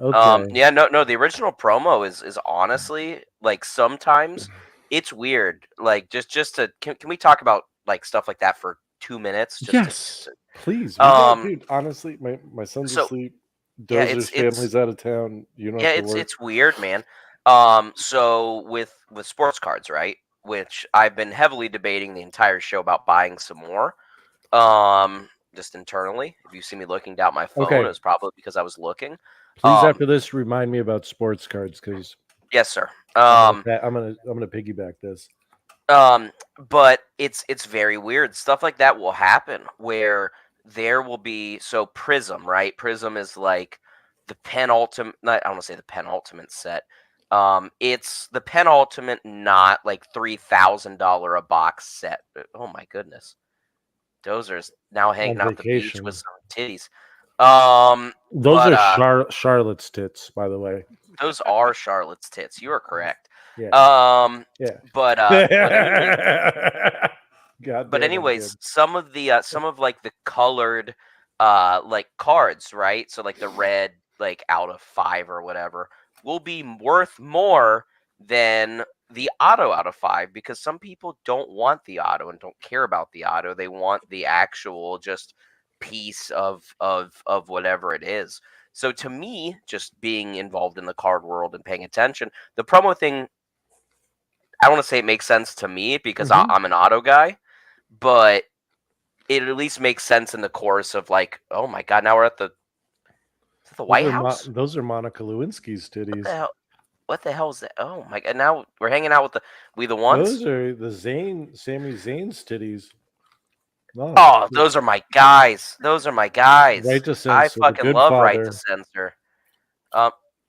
Yeah, no, the original promo is honestly like sometimes it's weird. Like just to can we talk about like stuff like that for 2 minutes? Yes, please. Dude, honestly, my son's asleep. Dozer's family's out of town. You know, it's weird, man. So with sports cards, right? Which I've been heavily debating the entire show about buying some more. Just internally. If you see me looking down my phone, it was probably because I was looking. Please, after this, remind me about sports cards, because yes, sir. I'm gonna piggyback this. But it's very weird. Stuff like that will happen where there will be Prism, right? Prism is like the penultimate. I don't want to say the penultimate set. It's the penultimate, not like $3,000 a box set. Oh my goodness. Dozer's now hanging out the beach with some titties. Those are Charlotte's tits, by the way. Those are Charlotte's tits. You are correct. Yeah. Yeah. But anyways, some of like the colored like cards, right? So like the red like out of 5 or whatever will be worth more than the auto out of 5, because some people don't want the auto and don't care about the auto. They want the actual just piece of whatever it is. So to me, just being involved in the card world and paying attention, the promo thing, I don't want to say it makes sense to me because I'm an auto guy, but it at least makes sense in the course of like, oh my God, now we're at the White House. Those are Monica Lewinsky's titties. What the hell is that? Oh my God! Now we're hanging out with the ones. Those are the Sami Zayn's titties. Oh, those are my guys. Those are my guys. Right to censor. I fucking love Right to Censor.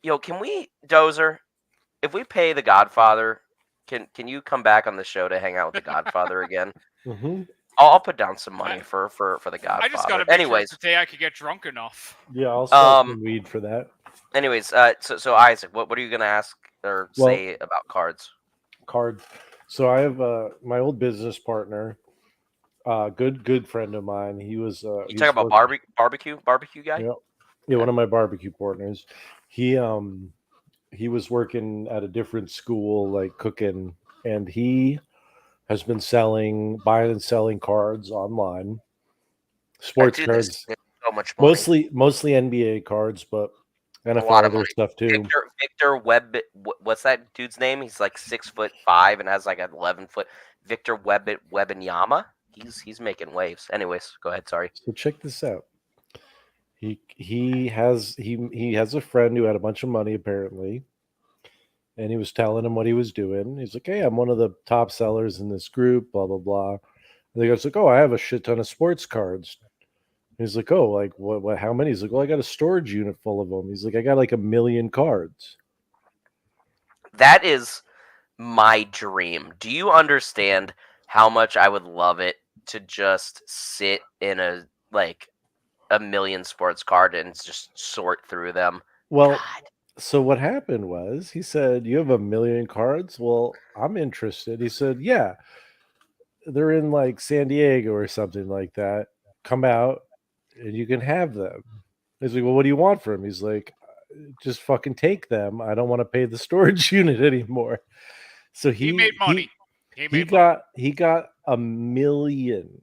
Yo, can we, Dozer? If we pay the Godfather, can you come back on the show to hang out with the Godfather again? Mm-hmm. I'll put down some money for the Godfather. I just got to make sure today I could get drunk enough. Yeah, I'll sell some weed for that. Anyways, so Isaac, what are you gonna ask or say about cards? So I have my old business partner, good friend of mine. He was you talking about barbecue guy? Yeah, one of my barbecue partners. He was working at a different school, like cooking, and he has been buying and selling cards online. Sports cards. So much money. Mostly NBA cards, but NFL a lot of other money. stuff too. Victor Webb, what's that dude's name? He's like 6'5" and has like an 11-foot. Victor Wembanyama. He's making waves. Anyways, go ahead. Sorry. So check this out. He has a friend who had a bunch of money apparently, and he was telling him what he was doing. He's like, "Hey, I'm one of the top sellers in this group." Blah blah blah. And the guy's like, "Oh, I have a shit ton of sports cards." He's like, "Oh, like what? How many?" He's like, "Well, I got a storage unit full of them." He's like, "I got like 1 million cards." That is my dream. Do you understand how much I would love it to just sit in a 1 million sports card and just sort through them? Well, God. so what happened was he said, "You have 1 million cards? Well, I'm interested." He said, "Yeah, they're in like San Diego or something like that. Come out and you can have them." He's like, "Well, what do you want for them?" He's like, "Just fucking take them. I don't want to pay the storage unit anymore." So He made money. He got 1 million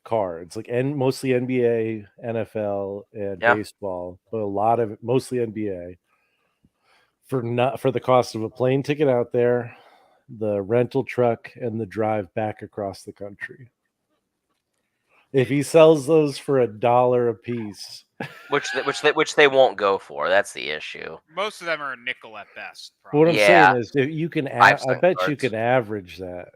cards, like mostly NBA, NFL, and Yeah. baseball, but a lot of it, mostly NBA, for the cost of a plane ticket out there, the rental truck, and the drive back across the country. If he sells those for $1 a piece, Which they won't go for. That's the issue. Most of them are a nickel at best. what I'm Yeah. saying is, if you can, I 5-cent bet you cards. can average that.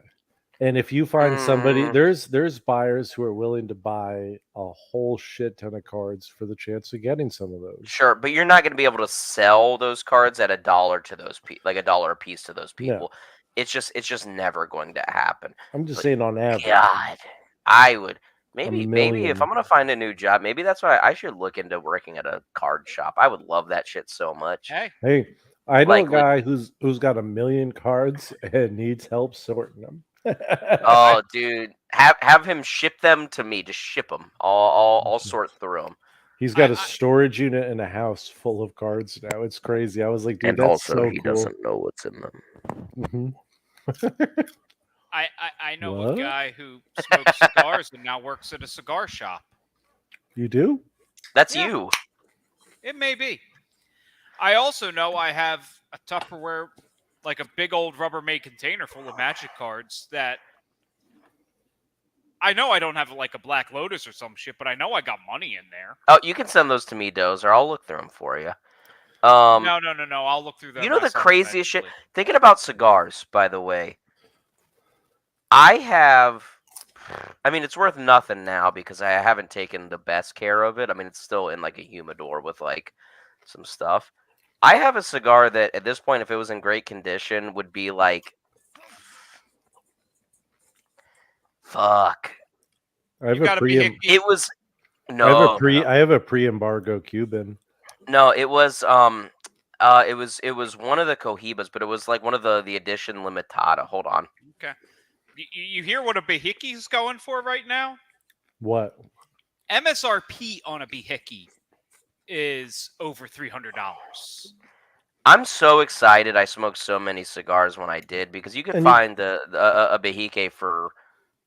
And if you find somebody, there's buyers who are willing to buy a whole shit ton of cards for the chance of getting some of those. Sure, but you're not going to be able to sell those cards at $1 to those like $1 a piece to those people. No. It's just never going to happen. I'm just saying on average. God, I would maybe if million. I'm going to find a new job, maybe that's why I should look into working at a card shop. I would love that shit so much. Hey, I know Like, a guy who's got 1 million cards and needs help sorting them. Oh, dude, have him ship them to me. Just ship them. I'll sort through them. He's got a storage unit in a house full of cards now. It's crazy. I was like, dude, And that's also, so he cool. doesn't know what's in them. Mhm. I know What? a guy who smokes cigars and now works at a cigar shop. You do? That's Yeah. you. It may be. I also know I have a Tupperware, like a big old Rubbermaid container full of Magic cards that I know I don't have like a Black Lotus or some shit, but I know I got money in there. Oh, you can send those to me, Dozer. I'll look through them for you. No. I'll look through them. You know the myself craziest shit? eventually. Thinking about cigars, by the way. I mean, it's worth nothing now because I haven't taken the best care of it. I mean, it's still in like a humidor with like some stuff. I have a cigar that at this point, if it was in great condition, would be like, fuck. I have You a gotta be hickey. It was I have a pre-embargo Cuban. No, it was it was one of the Cohibas, but it was like one of the edition limitada. Hold on. Okay. You hear what a Behicky's going for right now? What? MSRP on a Behicke is over $300. I'm so excited. I smoked so many cigars when I did because you could find a Behike for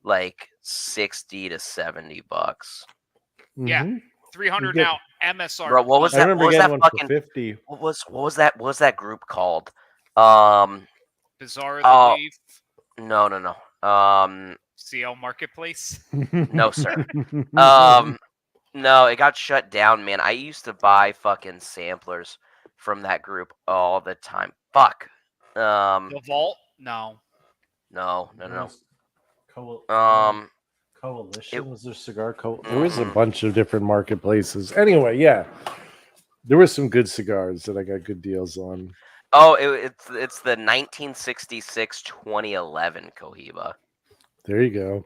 like $60 to $70. Yeah. Mhm. 300 now MSRP. Bro, what was I that? remember What was getting that one fucking? for 50. What was that group called? Bizarre the Leaf. No. CL Marketplace. No, sir. No, it got shut down, man. I used to buy fucking samplers from that group all the time. Fuck. The Vault? No. No. Coalition was there cigar there was a bunch of different marketplaces. Anyway, yeah, there were some good cigars that I got good deals on. Oh, it's the 1966 2011 Cohiba. There you go.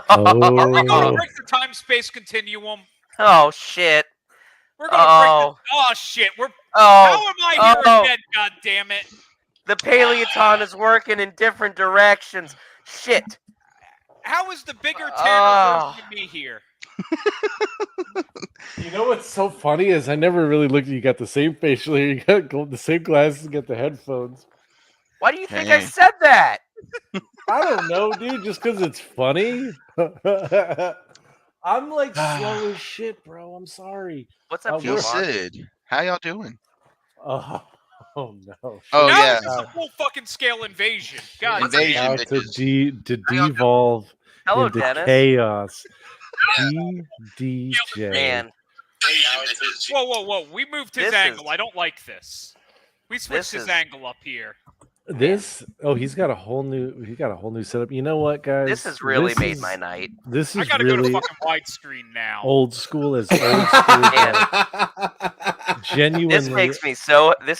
Are we going to break the time-space continuum? Oh shit! We're going to break the... Oh shit! How am I here again? God damn it! The Paleoton is working in different directions. Shit! How is the bigger Tanner version of me here? You know what's so funny is I never really looked at you. Got the same facial hair, you got the same glasses, you got the headphones. Why do you think I said that? I don't know, dude. Just because it's funny. I'm like slow as shit, bro. I'm sorry. What's up, we're- He Jovan? said, "How y'all doing?" Oh no. Oh, now yeah. this is a full fucking scale invasion. God What's up, Invasion, How Dan? bitches. to devolve Hello, into Dennis. chaos. DDJ. Man, Whoa. We moved his This angle. is- I don't like this. We switched his is- angle up here. This he's got a whole new setup. You know what, guys? this has really made my night. This I is gotta go really to fucking widescreen now. old school as old school Man. gets. Genuinely. This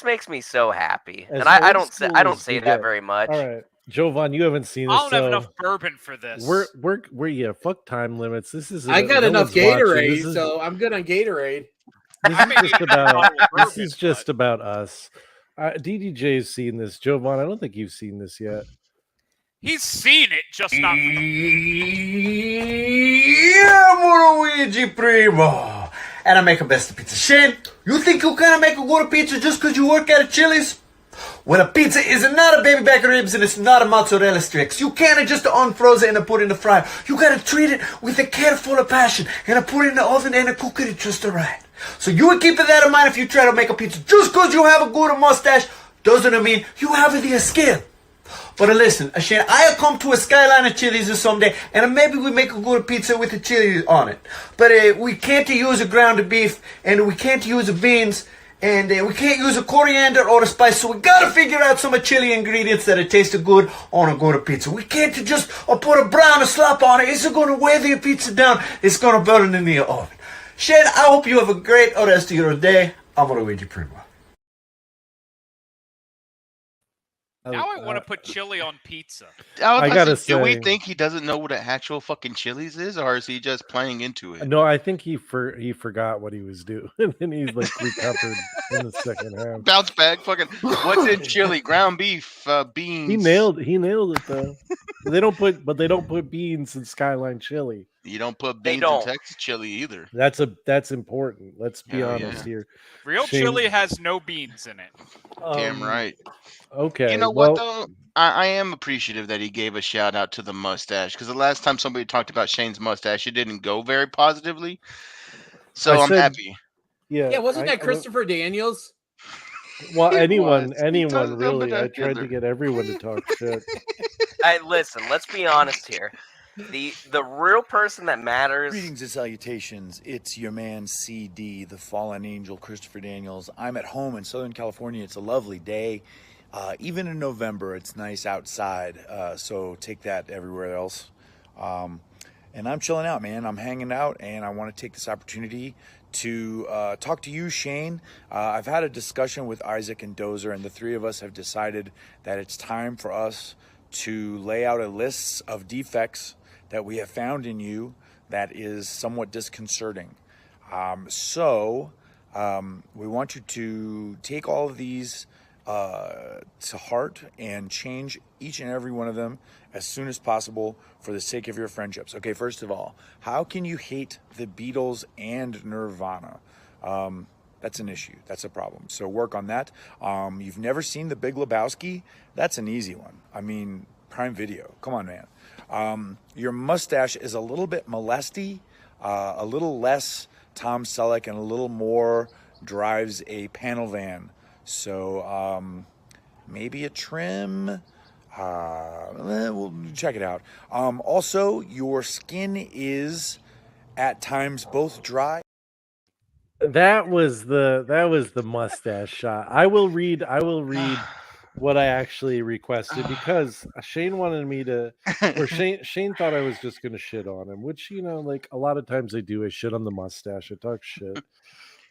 makes me so happy, As and I old don't school say as we that get. very much. All right, Jovan, you haven't seen I this. don't have enough bourbon for this. We're yeah. Fuck time limits. This is. I got no enough one's watching. Gatorade, so I'm good on Gatorade. This is just about us. DDJ's seen this. Jovan, I don't think you've seen this yet. He's seen it, just not. Yeah, Luigi Primo. And I make a best pizza. Shane, you think you can make a good pizza just because you work at a Chili's? Well, a pizza is not a baby back ribs and it's not a mozzarella sticks. You can't just unfroze it and put it in the fryer. You gotta treat it with a careful of passion and put it in the oven and cook it just right. So you would keep that in mind if you try to make a pizza. Just because you have a good mustache doesn't mean you have the skill. But listen, Shane, I'll come to a Skyline of Chili's someday, and maybe we make a good pizza with the chili on it. But we can't use a ground beef, and we can't use beans, and we can't use a coriander or a spice. So we gotta figure out some chili ingredients that taste good on a good pizza. We can't just put a brown slop on it. It's gonna weigh the pizza down. It's gonna burn in the oven. Shane, I hope you have a great rest of your day. I'm Luigi Primo. Now I want to put chili on pizza. I gotta do we say- think he doesn't know what an actual fucking Chili's is, or is he just playing into it? No, I think he forgot what he was doing, and he's like recovered in the second half. Bounce back, fucking. What's in chili? Ground beef, beans. He nailed it though. They don't put beans in Skyline chili. You don't put They beans don't. in Texas chili either. That's important. Let's be Hell honest yeah. here. Real Shane- chili has no beans in it. Damn right. Okay. You know well, what though? I am appreciative that he gave a shout out to the mustache, because the last time somebody talked about Shane's mustache, it didn't go very positively. So I I'm said- happy. Yeah, wasn't that Christopher Daniels? Well, It anyone was. He does really. dumb it I up tried to either. get everyone to talk shit. Hey, listen, let's be honest here. The real person that matters. Greetings and salutations. It's your man CD, the fallen angel, Christopher Daniels. I'm at home in Southern California. It's a lovely day. Even in November, it's nice outside. So take that everywhere else. And I'm chilling out, man. I'm hanging out, and I want to take this opportunity to talk to you, Shane. I've had a discussion with Isaac and Dozer, and the three of us have decided that it's time for us to lay out a list of defects that we have found in you that is somewhat disconcerting. So we want you to take all of these to heart and change each and every one of them as soon as possible for the sake of your friendships. Okay, first of all, how can you hate the Beatles and Nirvana? That's an issue. That's a problem. So work on that. You've never seen The Big Lebowski? That's an easy one. I mean, Prime Video. Come on, man. Your mustache is a little bit molesty, a little less Tom Selleck, and a little more drives a panel van. So maybe a trim. We'll check it out. Also, your skin is at times both dry. That was the mustache shot. I will read what I actually requested, because Shane wanted me to, or Shane thought I was just gonna shit on him, which, you know, like a lot of times I do. I shit on the mustache. I talk shit.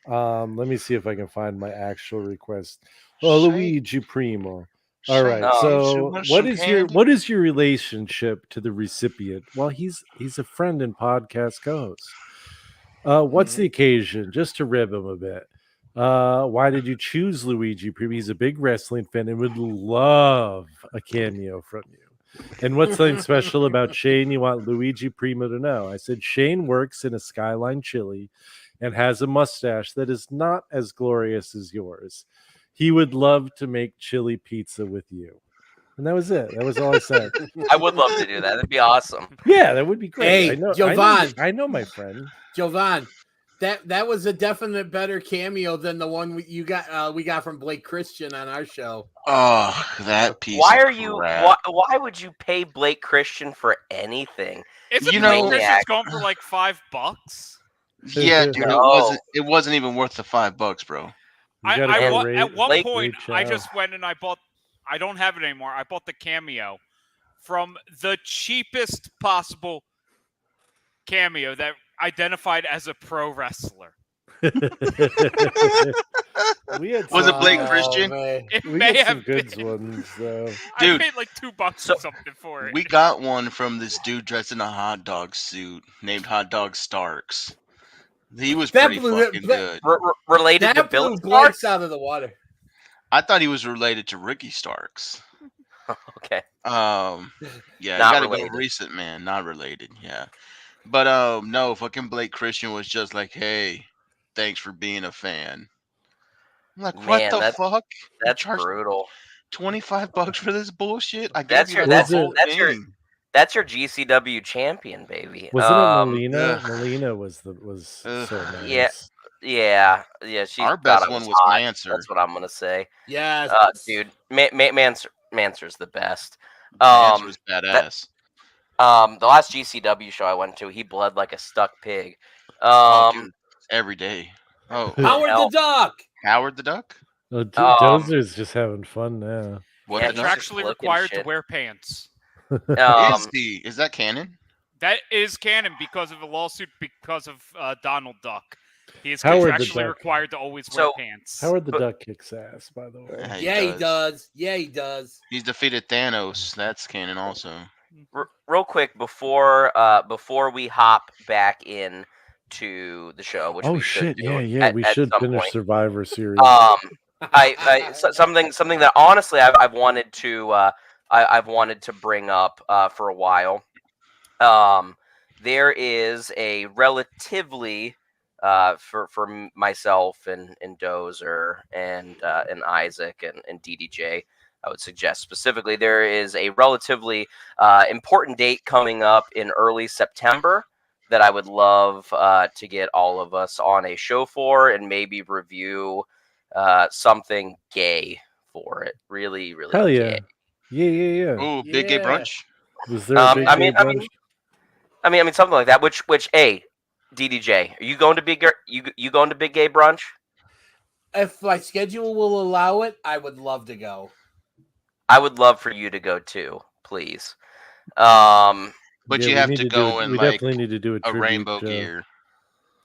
Let me see if I can find my actual request. Oh, Shane- Luigi Primo. All right. No. So Should what some is your candy? what is your relationship to the recipient? Well, he's a friend and podcast co-host. What's the occasion? Just to rib him a bit. Why did you choose Luigi Primo? He's a big wrestling fan and would love a cameo from you. And what's something special about Shane you want Luigi Primo to know? I said Shane works in a Skyline Chili and has a mustache that is not as glorious as yours. He would love to make chili pizza with you. And that was it. That was all I said. I would love to do that. That'd be awesome. Yeah, that would be great. Hey, I know, Jovan. I know my friend. Jovan, that was a definite better cameo than the one we got from Blake Christian on our show. Oh, that piece. Why of are you? crap. Why would you pay Blake Christian for anything? Isn't You Blake know- Christian's going for like $5? Yeah, dude, No. it wasn't even worth the $5, bro. You gotta at go one Ray point, I Chow. just went and I bought. I don't have it anymore. I bought the cameo from the cheapest possible cameo that identified as a pro wrestler. We had Was it some- Blake Christian? man. It We may got some have good been. ones though. I Dude. paid like $2 So- or something for it. We got one from this dude dressed in a hot dog suit named Hot Dog Starks. He was That pretty blew- fucking that- good. Related to That Billy blew Blake's Starks? out of the water. I thought he was related to Ricky Starks. Okay. Yeah, you Not gotta related. go recent, man. Not related, yeah. But no, fucking Blake Christian was just like, hey, thanks for being a fan. I'm like, what Man, the that's- fuck? You That's charged brutal. $25 for this bullshit? I That's gave your- you that's- the whole that's your- thing. That's your GCW champion, baby. Wasn't it Melina? ugh. Melina was Ugh. so nice. Yeah. She Our thought best I one was hot. Manser. That's what I'm gonna say. Yes. Dude, Manser's the best. Manser was badass. The last GCW show I went to, he bled like a stuck pig. Oh, dude, every day. Oh, Howard hell. the Duck. Howard the Duck? Oh, Um, Dozer's just having fun now. What Yeah, the he's duck? just Contractually looking required to shit. wear pants. Is he? Is that canon? That is canon because of a lawsuit because of Donald Duck. He is Howard the contractually Duck. required to always wear So- pants. Howard the But- Duck kicks ass, by the way. Yeah, He does. Yeah, he does. He's defeated Thanos. That's canon also. real quick before we hop back in to the show, which Oh we shit! should do Yeah, we at should some finish point. Survivor Series. Something that honestly I've wanted to I've wanted to bring up for a while. There is a relatively for myself and Dozer and Isaac and DDJ, I would suggest specifically there is a relatively important date coming up in early September that I would love to get all of us on a show for and maybe review something gay for it. Really, really Hell yeah. gay. Yeah. Oh, big gay Yeah. brunch. Was there a big I gay mean, brunch? something like that. Which, DDJ, are you going to you going to big gay brunch? If my schedule will allow it, I would love to go. I would love for you to go too, please. But Yeah, you we have need to do go it. in We like definitely need to do a tribute rainbow show. gear.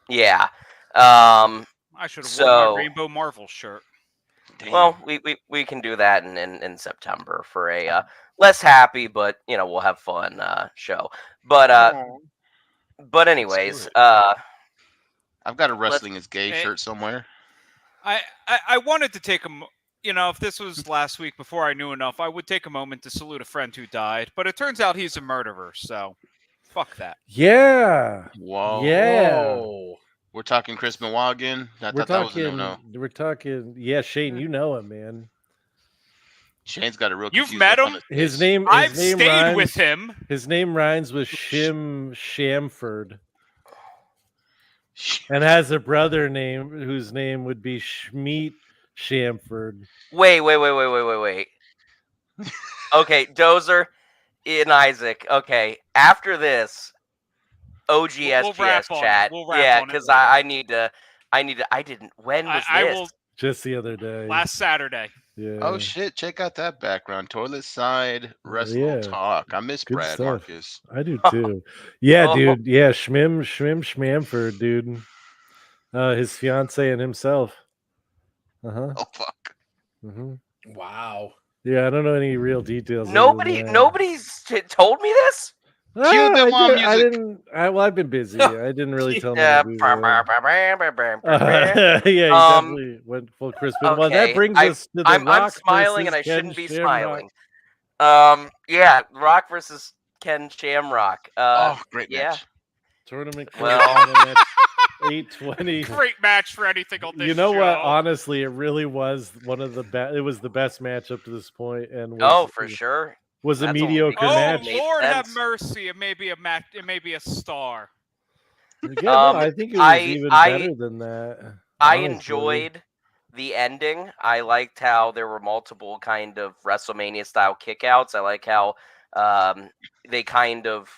Yeah. I should have worn So- my Rainbow Marvel shirt. Damn. Well, we can do that in September for a less happy, but we'll have fun show. But anyways, it. uh, I've got a wrestling is gay Eh. shirt somewhere. I wanted to take if this was last week before I knew enough, I would take a moment to salute a friend who died. But it turns out he's a murderer, so fuck that. Yeah. Whoa. Yeah. Whoa. We're talking Chris Benoit again. I We're thought that was a talking. no. We're talking. Yeah, Shane, you know him, man. Shane's got a real. You've confused met look on him? his His face. name. I've His name stayed rhymes, with him. His name rhymes with Shim Shamford, and has a brother name whose name would be Schmeat Shamford. wait. Okay, Dozer and Isaac. Okay, after this, OGSGS We'll wrap on it. chat. We'll wrap Yeah, on it because later. I need to. I didn't. When was I this? will Just the other day. last Saturday. Yeah. Oh shit! Check out that background. Toilet side wrestling Yeah. talk. I miss Good Brad stuff. Marcus. I do too. Yeah, Oh. dude. Yeah, Schmamford, dude. His fiance and himself. Uh-huh. Oh fuck! hmm Wow. Yeah, I don't know any real details. other Nobody, than that. nobody's told me this. Cue them I on I music. didn't. Well, I've been busy. I didn't really tell Yeah. him. Okay. Yeah, he definitely went full Crispin. Well, that brings us to the I'm Rock smiling and I versus Ken shouldn't be Shamrock. smiling. Yeah, Rock versus Ken Shamrock. Oh, great yeah. match. Tournament Well- quarterfinal match. 820. Great match for anything on this You know show. what? Honestly, it really was one of the best. It was the best match up to this point, and Oh, for sure. was a That's only mediocre because Oh, match. made Lord have sense. mercy! It may be a match. It may be a star. Yeah, no, I think it was even better than that. I honestly. enjoyed the ending. I liked how there were multiple kind of WrestleMania style kickouts. I like how they kind of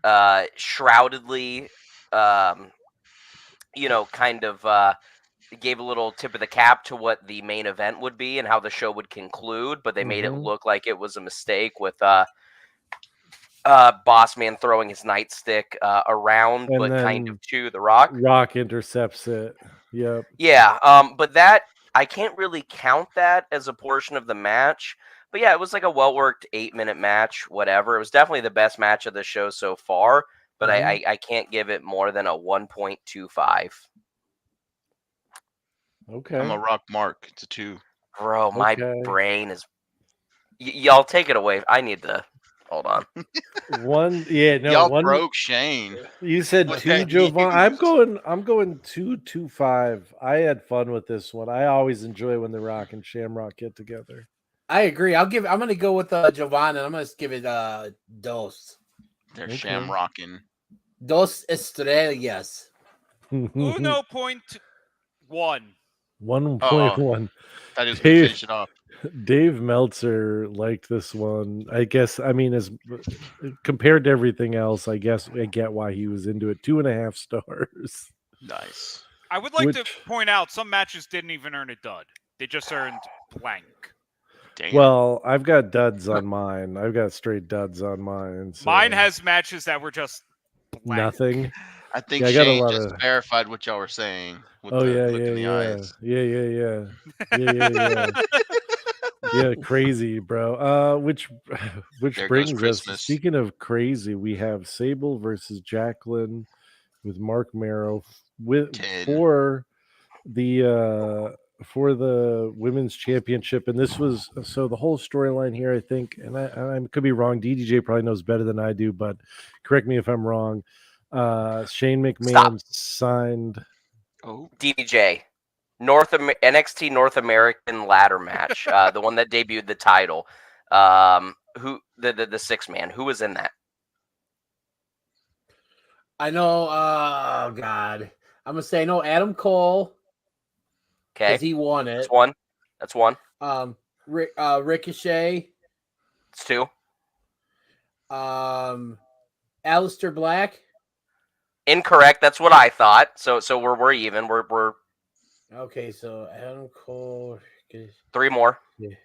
shroudedly, kind of gave a little tip of the cap to what the main event would be and how the show would conclude, but they made it look like it was a mistake with Boss Man throwing his nightstick around, And but then kind of to the Rock. Rock intercepts it. Yep. Yeah, but that I can't really count that as a portion of the match. But yeah, it was like a well-worked 8-minute match, whatever. It was definitely the best match of the show so far, but I can't give it more than a 1.25. Okay. I'm a Rock Mark. It's a 2. Bro, my brain is... y'all take it away. I need to... Hold on. Y'all broke Shane. You said With 2, that Jovan. I'm going 2.25. I had fun with this one. I always enjoy when The Rock and Shamrock get together. I agree. I'm going to go with Jovan, and I'm going to give it dos. They're shamrocking. Dos estrellas. 1.1. 1.1. That is going to finish it off. Dave Meltzer liked this one. I guess, I mean, as compared to everything else, I guess I get why he was into it. 2.5 stars. Nice. I would like to point out some matches didn't even earn a dud. They just earned blank. Damn. Well, I've got duds on mine. I've got straight duds on mine. So. Mine has matches that were just blank. Nothing. I think Shane just verified what y'all were saying with the look in the eyes. Yeah. Yeah, crazy, bro. Which There brings goes us, Christmas. speaking of crazy, we have Sable versus Jacqueline with Mark Marrow for the women's championship. And this was so the whole storyline here, I think, and I could be wrong. DDJ probably knows better than I do, but correct me if I'm wrong. Shane McMahon signed DDJ NXT North American ladder match, the one that debuted the title. Who the 6-man? Who was in that? I know. Oh God, I'm gonna say no. Adam Cole. Okay, because he won it. That's one. Ricochet. It's 2. Aleister Black. Incorrect. That's what I thought. So we're even. We're okay. So Adam Cole. 3 more. Yeah.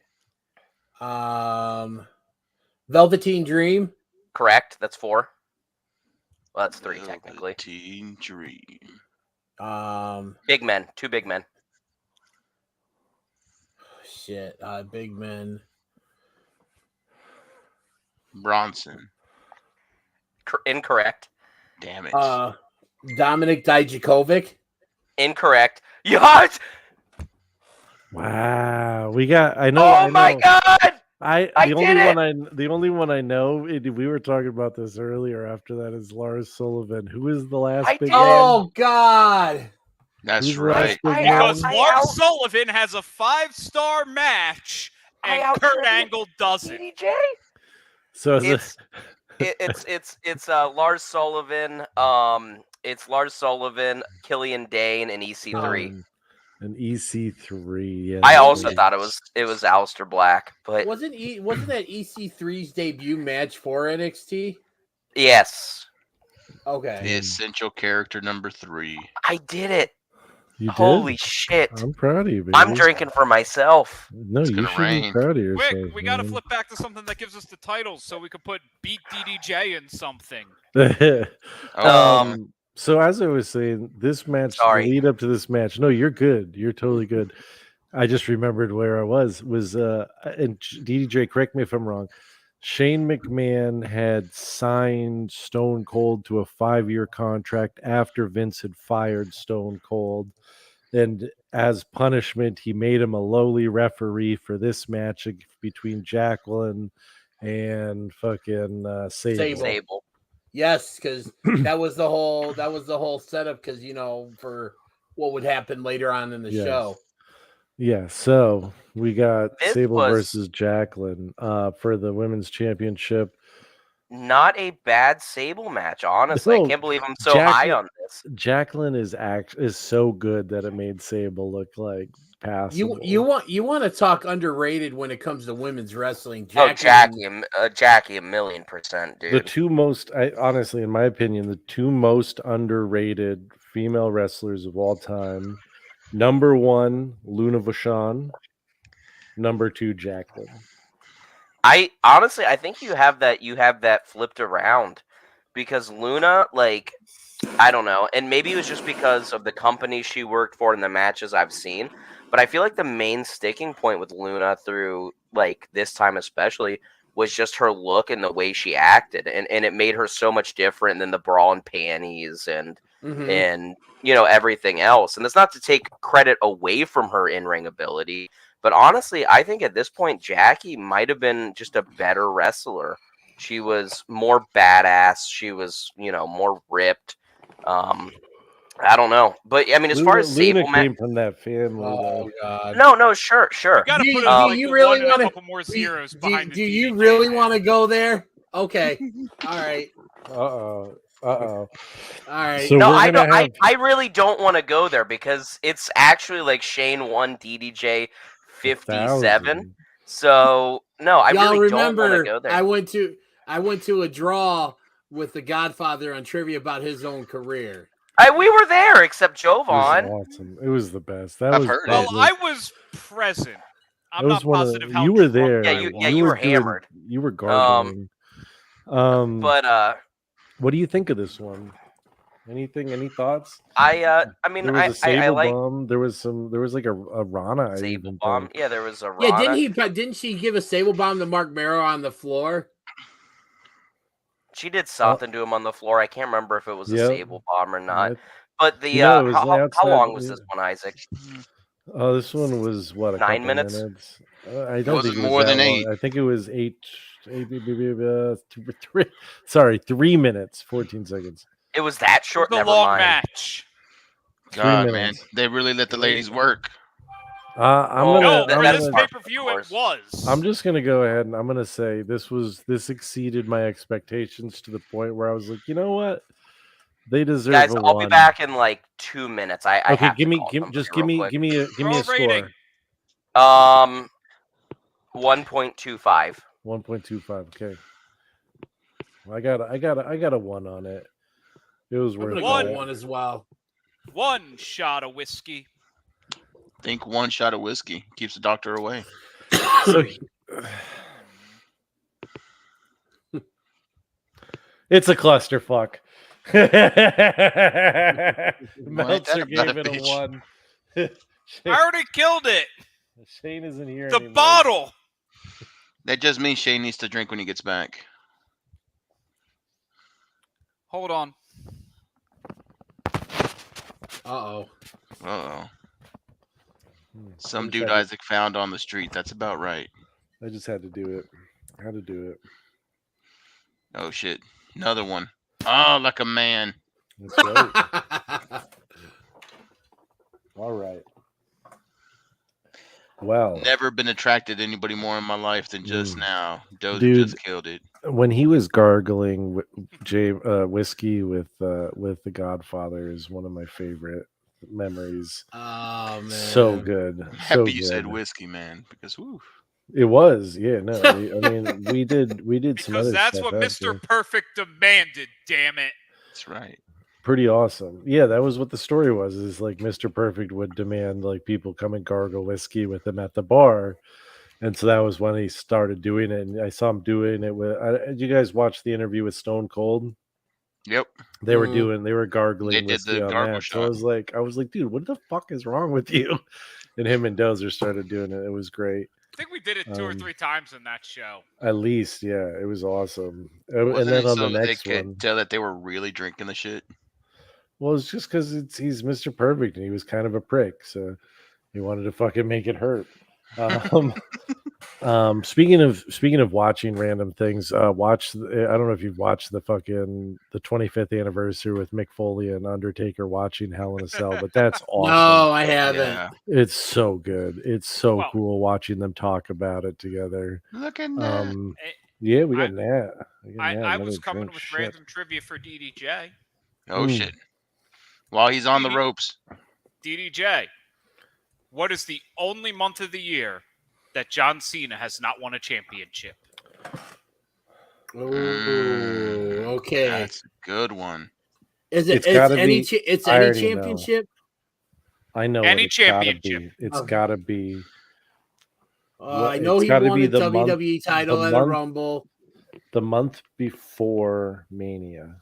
Velveteen Dream. Correct. That's 4. Well, that's 3 technically. Velveteen Dream. Big men. 2 big men. Shit. Big men. Bronson. Incorrect. Damn it. Dominic Dijakovic. Incorrect. Yes. Wow, we got. I know. Oh my God! The only one I know. We were talking about this earlier. After that is Lars Sullivan. Who is the last big man? Oh God! That's right. Because Lars Sullivan has a 5-star match, and Kurt Angle doesn't. DJ? So it's Lars Sullivan. It's Lars Sullivan, Killian Dane, and EC3. An EC3. Yeah, I also thought it was Aleister Black, but wasn't that EC3's debut match for NXT? Yes. Okay. The essential character number 3. I did it. You did? Holy shit! I'm proud of you, baby. I'm drinking for myself. No, you should be proud of yourself. Quick, we got to flip back to something that gives us the titles, so we could put Beat DDJ in something. So as I was saying, this match, the lead up to this match. No, you're good. You're totally good. I just remembered where I was and DDJ, correct me if I'm wrong. Shane McMahon had signed Stone Cold to a 5-year contract after Vince had fired Stone Cold. And as punishment, he made him a lowly referee for this match between Jacqueline and fucking Sable. Yes, because that was the whole setup. Because for what would happen later on in the Yes. show. Yeah, so we got This Sable was- versus Jacqueline for the women's championship. Not a bad Sable match, honestly. No, I can't believe I'm so high on this. Jacqueline is so good that it made Sable look like passable. You want to talk underrated when it comes to women's wrestling? Jackie, a million%, dude. The two most, honestly, in my opinion, the two most underrated female wrestlers of all time. Number 1, Luna Vachon. Number 2, Jacqueline. I think you have that flipped around, because Luna, like, I don't know, and maybe it was just because of the company she worked for and the matches I've seen, but I feel like the main sticking point with Luna through, like, this time especially, was just her look and the way she acted, and it made her so much different than the bra and panties and everything else. And that's not to take credit away from her in-ring ability, but honestly, I think at this point Jackie might have been just a better wrestler. She was more badass. She was, more ripped. I don't know, but I mean, as far as Luna Sable came from that family. Oh God! no, sure. You got to Do put you- a, do like, you a really one and wanna- a couple more zeros behind the Do you DDJ. really want to go there? Okay, all right, Uh-oh. all right. So No, we're I gonna don't. have I really don't want to go there, because it's actually like Shane won DDJ 57. 1,000. So no, I Y'all really don't want to remember? go there. I went to a draw with the Godfather on trivia about his own career. We were there, except It was Jovan. awesome. It was the best. That I've was heard Well, it. I was present. I'm that not was one of positive the, how you were drunk there. I you was. were hammered. You were gargling. But what do you think of this one? Anything? Any thoughts? I mean, There was a I Sable like bomb. There was like a Rana. I Sable even bomb. think. Yeah, there was a Yeah, Rana. didn't she give a Sable bomb to Mark Merrow on the floor? She did something to him on the floor. I can't remember if it was a Yep. Sable bomb or not. Yeah. But the it was how outside- long was this one, Isaac? Oh, this one was what, a 9 couple minutes? I don't think wasn't it was more that than long. 8. I think it was 3 minutes, 14 seconds. It was that It short. was a Never long mind. match. God, man, minutes. they really let the ladies work. I'm Well, gonna. No, I'm for this gonna- pay-per-view, course. it was. I'm just gonna go ahead and I'm gonna say this exceeded my expectations to the point where I was like, you know what, they deserve Guys, a I'll 1. be back in like 2 minutes. I Okay, have to call somebody real quick. give me a Throw a score. rating. 1.25. 1.25. Okay. Well, I got a 1 on it. It was I'm worth gonna it. go one as well. One shot of whiskey. Think one shot of whiskey keeps the doctor away. So it's a clusterfuck. Meltzer about gave a it a bitch? 1. I already killed it. Shane isn't here The anymore. bottle. That just means Shane needs to drink when he gets back. Hold on. Uh-oh. Uh-oh. Some I just dude had to- Isaac found on the street. That's about right. I just had to do it. Had to do it. Oh, shit. Another one. Oh, like a man. That's right. All right. Well, Never been attracted to anybody more in my life than just now. Dozy Dude. just killed it. when he was gargling whiskey with the Godfather is one of my favorite memories. Oh man. So good. So Happy you good. said whiskey, man, because woo. It was, yeah. No, I mean, we did some Because other that's stuff what after. Mr. Perfect demanded, damn it. That's right. Pretty awesome. Yeah, that was what the story was. Is like Mr. Perfect would demand like people come and gargle whiskey with him at the bar, and so that was when he started doing it. And I saw him doing it with. Did you guys watch the interview with Stone Cold? Yep. They were Mhm. gargling They did whiskey the on gargle that. So shot. I was like, dude, what the fuck is wrong with you? And him and Dozer started doing it. It was great. I think we did it two or Um, three times in that show. At least, yeah, it was awesome. And Wasn't then it on so the that they next could one, tell that they were really drinking the shit? well, it's just because he's Mr. Perfect and he was kind of a prick, so he wanted to fucking make it hurt. Speaking of watching random things, watch. I don't know if you've watched the 25th anniversary with Mick Foley and Undertaker watching Hell in a Cell, but that's awesome. No, I haven't. Yeah. It's so good. It's so Well- cool watching them talk about it together. Look at that. Yeah, we got I- Nat. I was coming with random trivia for DDJ. Oh shit! While he's on the ropes. DDJ, what is the only month of the year that John Cena has not won a championship? Ooh, okay. That's a good one. Is it? It's gotta any? be- It's I any already know. championship. I know Any what it's gotta championship. be. It's Okay. gotta be. I know it's he gotta won be the the month- WWE title the at a month- Rumble. The month before Mania.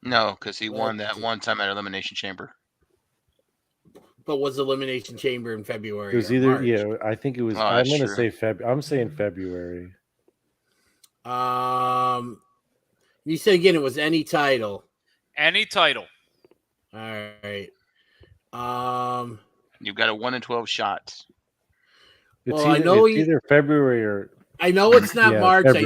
No, because he won Well, that one time at Elimination Chamber. But was Elimination Chamber in February? It was or either March? I think it was. Oh, I'm that's gonna true. say I'm saying February. You said again it was any title. Any title. All right. You've got a 1 in 12 shots. It's Well, I either, know it's either February or I know it's not Yeah, March. February.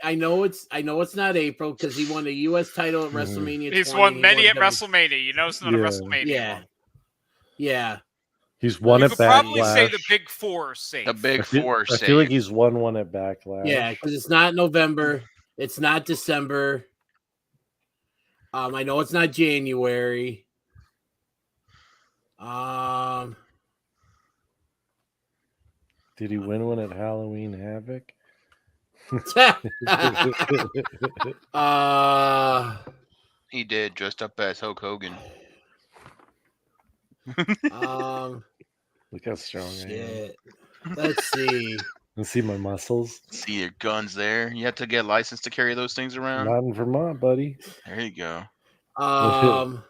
I know it's not April because he won the U.S. title at WrestleMania. He's 20, won he many at W- WrestleMania. You know it's not a Yeah. WrestleMania Yeah, month. yeah. he's won You at could probably say Backlash. the Big Four are safe. The Big I feel, Four I save. feel like he's won one at Backlash. Yeah, because it's not November. It's not December. I know it's not January. Did he win one at Halloween Havoc? He did, dressed up as Hulk Hogan. Look how strong I am. Shit. Let's see. Let's see my muscles. See your guns there. You have to get licensed to carry those things around. Not in Vermont, buddy. There you go. Come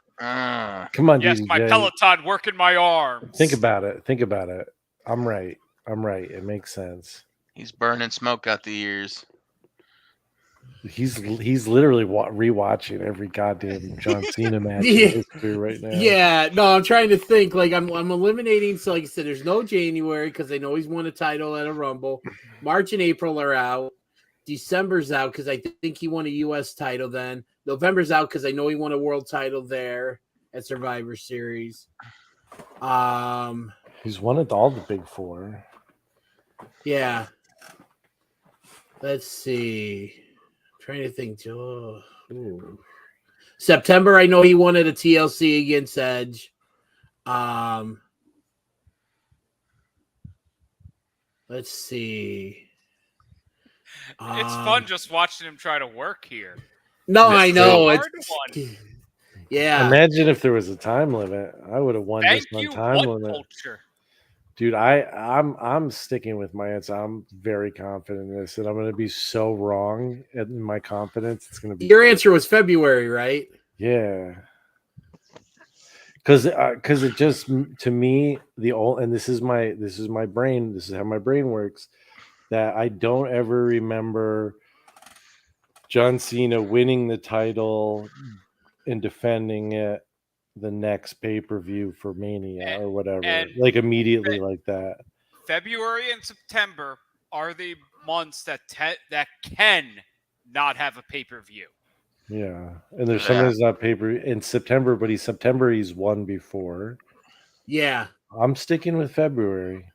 on, Yes, DDJ. my Peloton working my arms. Think about it. Think about it. I'm right. It makes sense. He's burning smoke out the ears. He's literally rewatching every goddamn John Cena match Yeah. in history right now. Yeah, no, I'm trying to think. Like I'm eliminating. So, like I said, there's no January because I know he's won a title at a Rumble. March and April are out. December's out because I think he won a U.S. title then. November's out because I know he won a world title there at Survivor Series. He's won at all the big four. Yeah. Let's see. I'm trying to think. Ooh. September, I know he won at a TLC against Edge. Let's see. It's fun just watching him try to work here. No, I know. Hard It's one. yeah. Imagine if there was a time limit. I would have won Thank this on you, time What limit. Culture. Dude, I'm sticking with my answer. I'm very confident in this, and I'm going to be so wrong in my confidence. It's going to be Your answer was February, right? yeah. Because it just to me and this is my brain. This is how my brain works. That I don't ever remember John Cena winning the title and defending it the next pay-per-view for Mania or whatever, and like immediately like that. February and September are the months that that can not have a pay-per-view. Yeah, and there's sometimes not paper in September, but he's won before. Yeah. I'm sticking with February.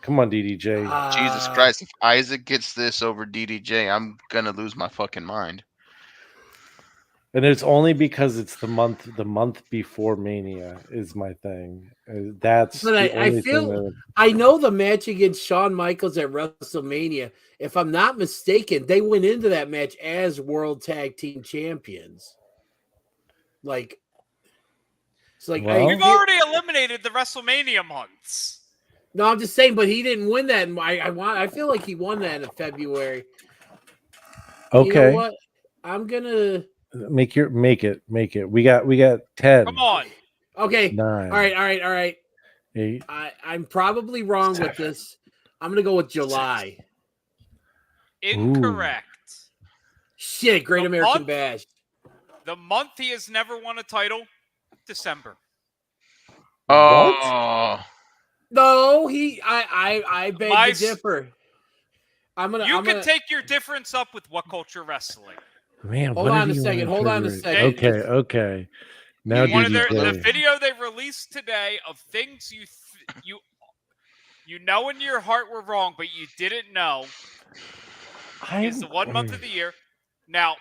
Come on, DDJ. Jesus Christ! If Isaac gets this over DDJ, I'm gonna lose my fucking mind. And it's only because it's the month before Mania is my thing. That's But the I only feel thing I know the match against Shawn Michaels at WrestleMania. If I'm not mistaken, they went into that match as World Tag Team Champions. Like, it's like Well- We've already eliminated the WrestleMania months. no, I'm just saying, but he didn't win that. I feel like he won that in February. Okay, You know what? I'm gonna make it. We got 10. Come on. okay. 9. All right. 8. I'm probably wrong with this. I'm gonna go with July. Incorrect. Shit, Great The American month? Bash. The month he has never won a title, December. Oh, No, I beg to differ. You can take your difference up with What Culture Wrestling. Man, hold on a second. Hold on a second. Okay. Now the video they released today of things you know in your heart were wrong, but you didn't know is the 1 month of the year. Now,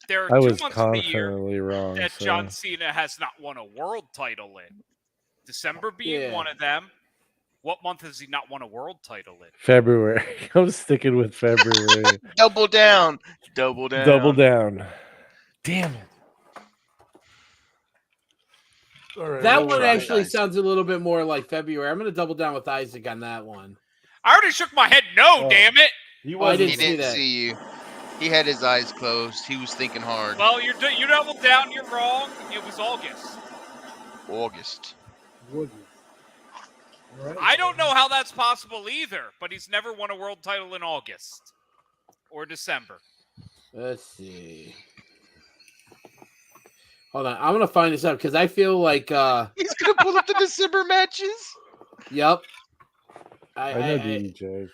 there are 2 months of the year wrong, that John Cena has not won a world title in. December being one of them. What month has he not won a world title in? February. I'm sticking with February. Double down. Double down. Double down. Damn it. Right, that one actually sounds a little bit more like February. I'm going to double down with Isaac on that one. I already shook my head. No, damn it. He didn't see you. He had his eyes closed. He was thinking hard. Well, you doubled down. You're wrong. It was August. Right. I don't know how that's possible either, but he's never won a world title in August or December. Let's see. Hold on. I'm going to find this out because I feel like... He's going to pull up the December matches? Yep. I know DJ.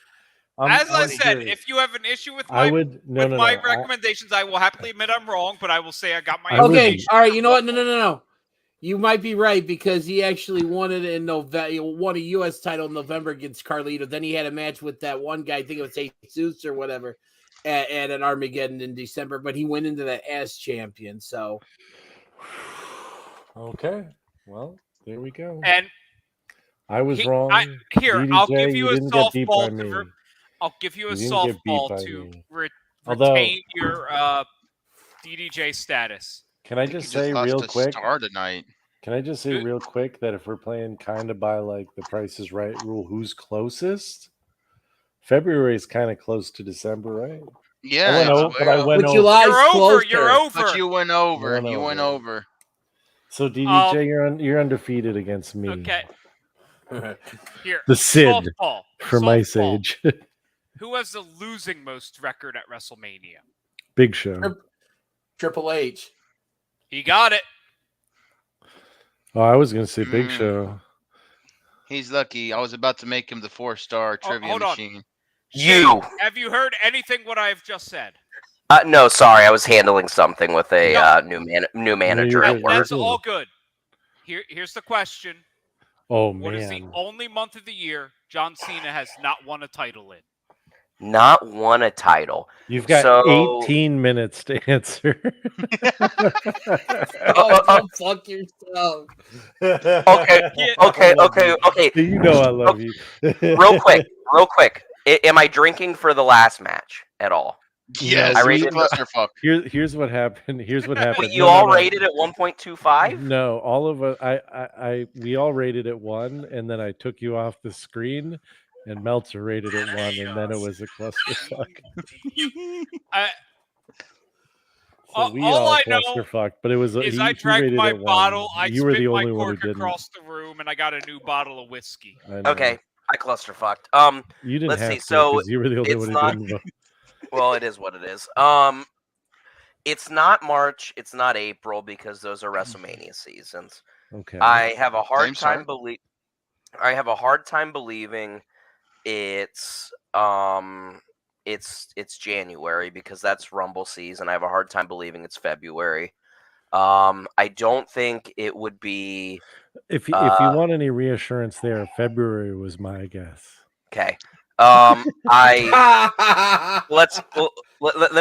As I said, if you have an issue with my recommendations, I will happily admit I'm wrong, but I will say I got my... Okay, all right. You know what? No. You might be right because he actually won it in November. He won a U.S. title in November against Carlito. Then he had a match with that one guy, I think it was Jesus or whatever, at an Armageddon in December. But he went into that as champion. So, okay, well, there we go. And I was wrong. DDJ, I'll give you a softball. I'll give you a softball to retain your DDJ status. Can I just say real quick? Tonight. Can I just say real quick that if we're playing kind of by like the Price is Right rule, who's closest? February is kind of close to December, right? Yeah, but July's closer. You're over. But you went over. You went over. So DDJ, you're undefeated against me. Okay. Here, the Sid from Ice Age. Who has the losing most record at WrestleMania? Big Show. Triple H. He got it. Oh, I was going to say Big Show. He's lucky. I was about to make him the 4-star trivia machine. Have you heard anything what I've just said? No, sorry. I was handling something with a new manager at work. That's all good. Here's the question. Oh, man. What is the only month of the year John Cena has not won a title in? Not won a title. You've got 18 minutes to answer. Fuck yourself. Okay. You know I love you. real quick. Am I drinking for the last match at all? Yes, I rated Here's what happened. Wait, you all rated at 1.25? No, all of us. We all rated at 1, and then I took you off the screen. And Meltzer rated it 1, and then it was a clusterfuck. All I know but it was. Is I drank my bottle. I spit my cork across the room, and I got a new bottle of whiskey. Okay, I clusterfucked. You didn't let's have see. To, so you were the only one who didn't. Well, it is what it is. It's not March. It's not April because those are WrestleMania seasons. Okay. I have a hard time believing it's January because that's Rumble season. I have a hard time believing it's February. I don't think it would be. If you want any reassurance there, February was my guess. Okay. Let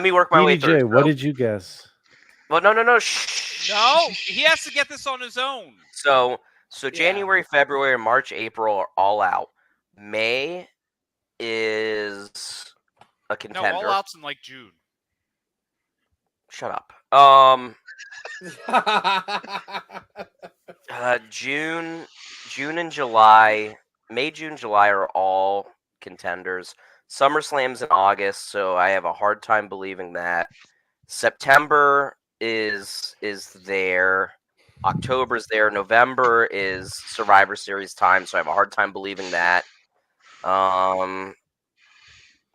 me work my way through. DJ, what did you guess? Well, no. No, he has to get this on his own. So January, February, March, April are all out. May is a contender. No, all out's in like June. Shut up. June and July, May, June, July are all contenders. SummerSlam's in August, so I have a hard time believing that. September is there. October's there. November is Survivor Series time, so I have a hard time believing that.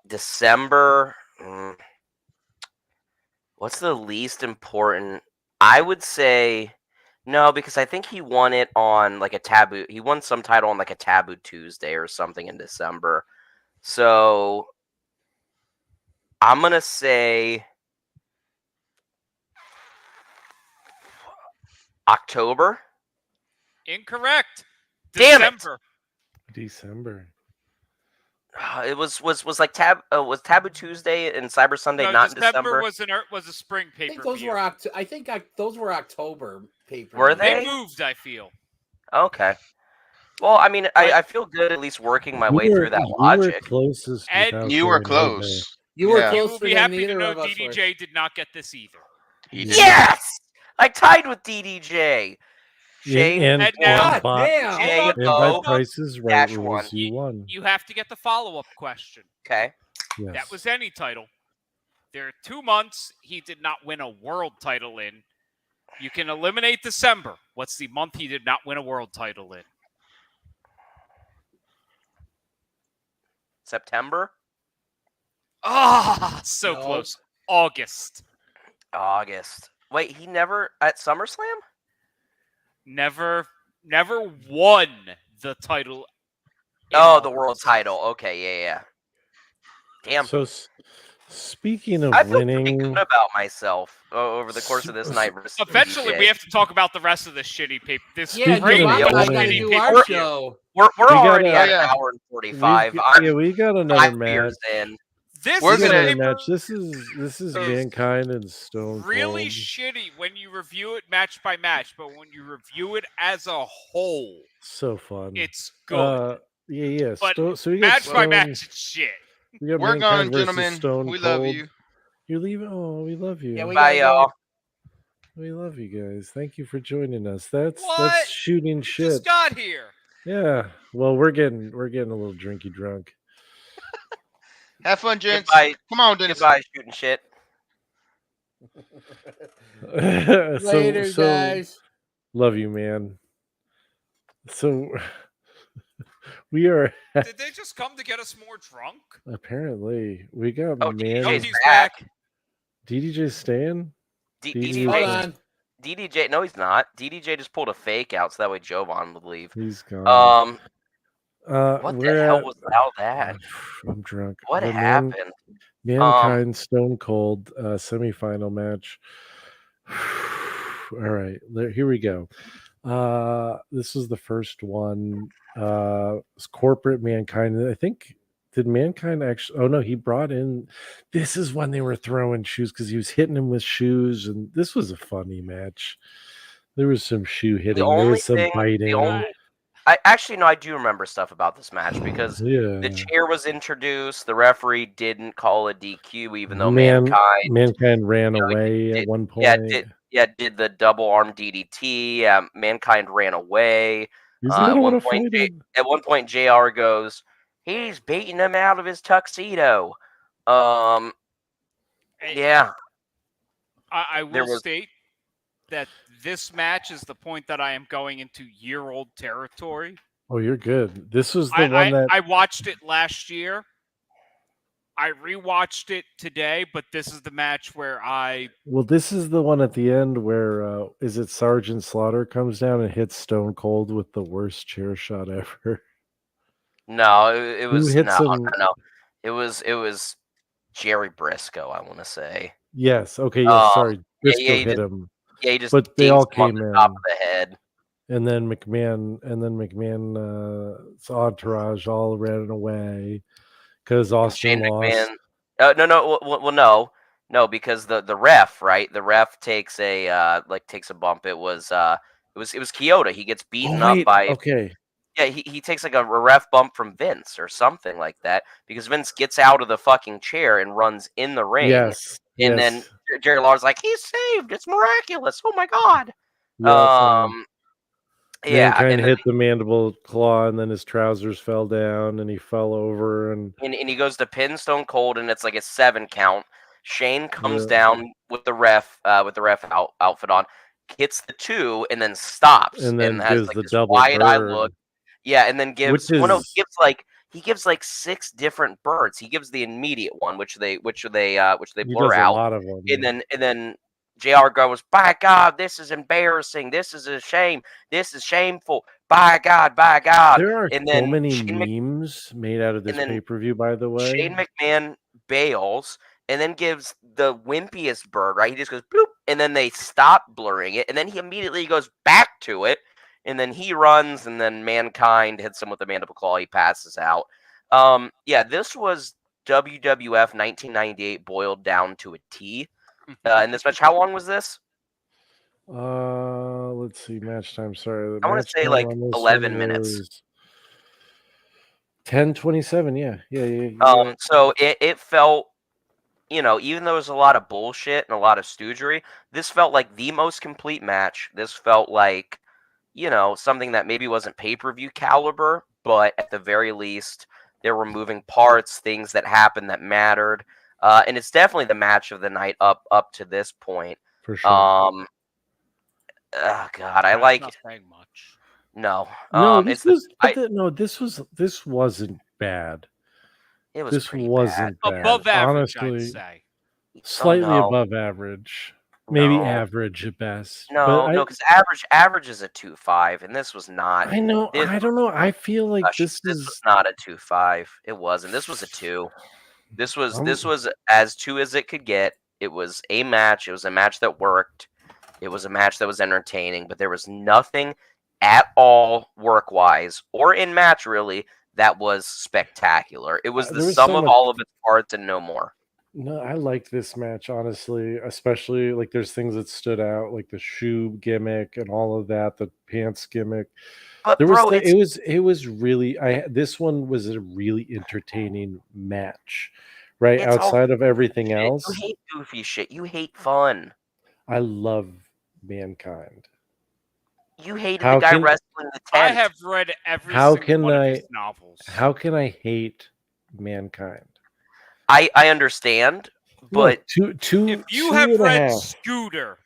December, what's the least important? I would say No, because I think he won it on like a taboo. He won some title on like a Taboo Tuesday or something in December. So I'm gonna say October. Incorrect. Damn it. December. It was like was Taboo Tuesday and Cyber Sunday No, not in December December? was a spring I pay think per those view. were those were October pay-per-views. Were They they? moved, I feel. Okay. Well, I mean, I feel good at least working my way through that You were logic. closest Ed, without You were going over. close. You were Yeah. You will closer be than happy to neither know of us were. DDJ did not get this either. He Yeah. did. Yes! I tied with DDJ. Shane And now- God damn! J and by O Price's Right dash rules, one. you won. You have to get the follow-up question. Okay. Yes. That was any title. There are 2 months he did not win a world title in. You can eliminate December. What's the month he did not win a world title in? September? Ah, so No. close. August. August. Wait, he never at SummerSlam? Never won the title. in Oh, the August. world title. Okay, yeah. Damn. So speaking of I feel pretty winning, good about myself over the course of this night. Versus Eventually, DDJ. we have to talk about the rest of this shitty paper. This Yeah, Speaking great of Dude, I winning- gotta shitty do pay-per-view. our show. We're We already gotta- at an hour and 45. I'm we got another 5 match. beers in. This We're is We got gonna- another paper- match. This is So- Mankind and Stone really Cold. shitty when you review it match by match, but when you review it as a whole, So fun. it's good. Yeah. But So we got match by Stone- match, it's shit. We got We're Mankind gone, versus gentlemen. Stone We Cold. love you. You're leaving. Oh, we love you. Yeah, we Bye, gotta go. y'all. We love you guys. Thank you for joining us. That's What? shooting You shit. just got here. Yeah. Well, we're getting a little drinky drunk. Have fun, gents. Goodbye. Come on, Dennis. Goodbye, shooting shit. Later, guys. Love you, man. So we are Did they just come to get us more drunk? apparently we got Oh, man. No, DDJ's he's back. DDJ staying. DDJ. Hold on. DDJ. No, he's not. DDJ just pulled a fake out so that way Jovan would leave. He's gone. What the we're hell at- was all that? I'm drunk. What The happened? Mankind Stone Cold semifinal match. All right, here we go. This was the first one. It's corporate Mankind. I think did Mankind actually? Oh no, he brought in. This is when they were throwing shoes because he was hitting him with shoes, and this was a funny match. There was some shoe hitting. There only was some thing- the biting. only- I actually no, I do remember stuff about this match because Yeah, the chair was introduced. The referee didn't call a DQ, even though Mankind ran you know, away did- at one point. did the double arm DDT. Mankind ran away. He's at not one want to point, fight him. At one point, JR goes, "He's beating him out of his tuxedo." Yeah, I There will was- state that this match is the point that I am going into year-old territory. Oh, you're good. This was the one that I watched it last year. I rewatched it today, but this is the match where Well, this is the one at the end where is it Sergeant Slaughter comes down and hits Stone Cold with the worst chair shot ever. no, it was hits no, him? no. It was Jerry Briscoe. I want to say. Yes. Okay. Yes. Sorry. yeah, Briscoe he hit just- him, Yeah, he just but they dinged all him on came the in, top of the head. and then McMahon's entourage all ran away because Austin Shane lost. McMahon. No, because the ref, right? The ref takes a takes a bump. It was Kyoto. He gets beaten up by Okay. yeah. He takes like a ref bump from Vince or something like that because Vince gets out of the fucking chair and runs in the ring. Yes. And then Jerry Lawler's like, he's saved. It's miraculous. Oh my god. Yeah, Mankind and then, hit the mandible claw, and then his trousers fell down, and he fell over, and and he goes to pin Stone Cold, and it's like a 7 count. Shane comes Yeah. down with the ref outfit on, hits the 2, and then stops, And then has gives like the this double wide-eye bird. look. Yeah, and then gives Which is- he gives like 6 different birds. He gives the immediate one, which they he blur does a out, lot of them. and then JR goes, by God, this is embarrassing. This is a shame. This is shameful. By God, by God. There are And so then many Shane memes made out of this then pay-per-view, by the way. Shane McMahon bails and then gives the wimpiest bird, right? He just goes bloop, and then they stop blurring it, and then he immediately goes back to it, and then he runs, and then Mankind hits him with the mandible claw. He passes out. Yeah, this was WWF 1998 boiled down to a T. In this match, how long was this? Let's see, match time. Sorry, the I want match to say time like on this 11 one minutes. was 10:27. Yeah. So it felt, you know, even though there's a lot of bullshit and a lot of stoogery, this felt like the most complete match. This felt like, you know, something that maybe wasn't pay-per-view caliber, but at the very least, there were moving parts, things that happened that mattered. And it's definitely the match of the night up to this point. For sure. Oh God, I That's like not saying much. no. No, It's this wasn't bad. it was This pretty wasn't bad. Above average, Honestly, I'd say. slightly no. above average. Maybe No. average at best. No, but no, because average is a 2.5, and this was not. I know. This, I don't know. I feel like this was not a 2.5. It wasn't. This was a 2. This was as 2 as it could get. It was a match. It was a match that worked. It was a match that was entertaining, but there was nothing at all work-wise or in match really that was spectacular. It was the sum of all of its parts and no more. No, I liked this match, honestly, especially like there's things that stood out, like the shoe gimmick and all of that, the pants gimmick. But There bro, it was really this one was a really entertaining match, right? It's all Outside of everything shit. else. You hate goofy shit. You hate fun. I love Mankind. You hated the guy wrestling the tent. I have read every single one of his novels. How can I hate Mankind? I understand, but if you have read Scooter,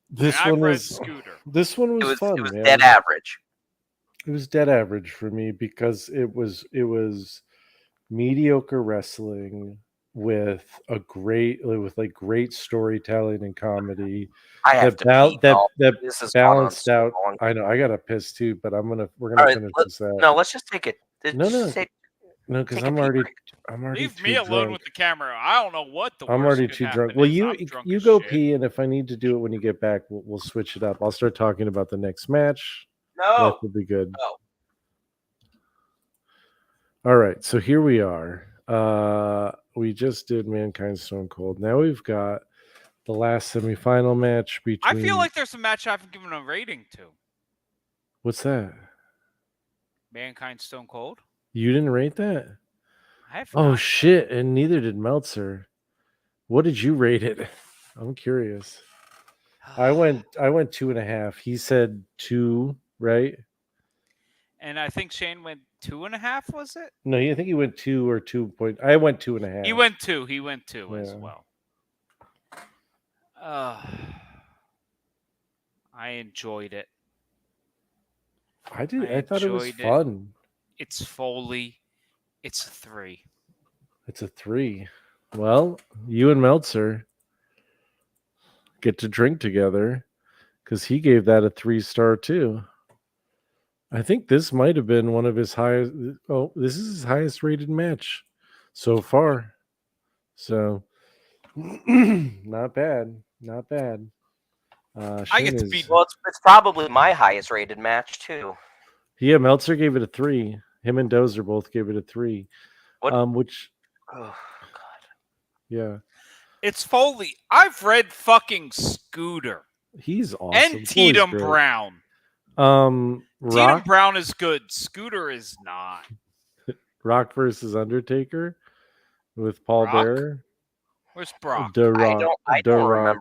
this one was fun. It was dead average. It was dead average for me because it was mediocre wrestling with great storytelling and comedy. I have that balanced out. I know I got to piss too, but we're gonna finish this out. No, let's just take it. No, because I'm already leave too me alone drunk. with the camera. I don't know what the. I'm already too drunk. Well, you go pee, and if I need to do it when you get back, we'll switch it up. I'll start talking about the next match. No, that would be good. No. All right, so here we are. We just did Mankind Stone Cold. Now we've got the last semifinal match between. I feel like there's a match I haven't given a rating to. What's that? Mankind Stone Cold. You didn't rate that? I have Oh not. shit! And neither did Meltzer. What did you rate it? I'm curious. I went 2.5. He said 2, right? And I think Shane went 2.5. Was it? No, I think he went 2 or 2 point. I went 2.5. He went 2. He went 2 as well. I enjoyed it. I did. I thought it was fun. It's Foley. It's a 3. It's a 3. Well, you and Meltzer get to drink together because he gave that a 3-star too. I think this might have been one of his highest. Oh, this is his highest rated match so far. So not bad. Not bad. I get to beat. Well, it's probably my highest rated match too. Yeah, Meltzer gave it a 3. Him and Dozer both gave it a 3. Which. Oh God. Yeah. It's Foley. I've read fucking Scooter. He's awesome. And Tatum Brown. Tatum Brown is good. Scooter is not. Rock versus Undertaker with Paul Bearer. Where's Brock? I don't remember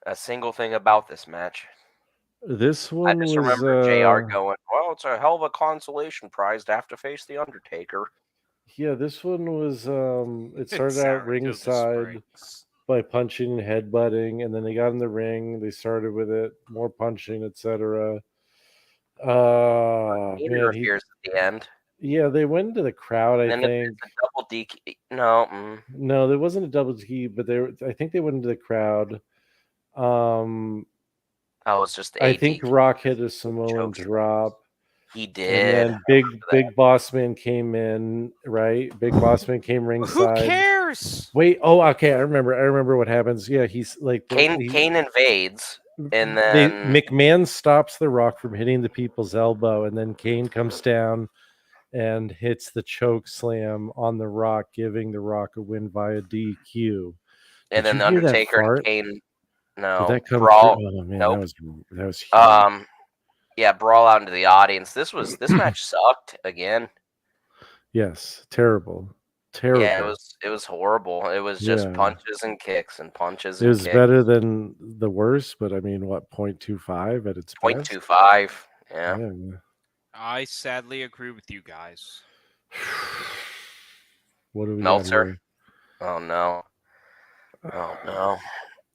a single thing about this match. This one I just remember JR going, well, it's a hell of a consolation prize to have to face the Undertaker. Yeah, this one was it started out ringside by punching and headbutting, and then they got in the ring, they started with it, more punching, etc. Interferes at the end. Yeah, they went into the crowd, I think. A double DQ. No. No, there wasn't a double DQ, but I think they went into the crowd. It's just I a think DQ. Rock hit a Samoan Jokes. drop. He did. And then Big Boss Man came in, right? Big Boss Man came Who ringside. cares? Wait, okay, I remember what happens. Yeah, he's like Kane invades, and then McMahon stops The Rock from hitting the people's elbow, and then Kane comes down and hits the choke slam on The Rock, giving The Rock a win via DQ. And then the Undertaker and Kane. No, did that come brawl. Through? Oh man, nope. that was huge. Yeah, brawl out into the audience. This match sucked again. Yes, terrible. Yeah, it was horrible. It was just punches and kicks and punches. It was better than the worst, but I mean, what 0.25 at its best? 0.25. Yeah. I sadly agree with you guys. What do we Meltzer? Oh no.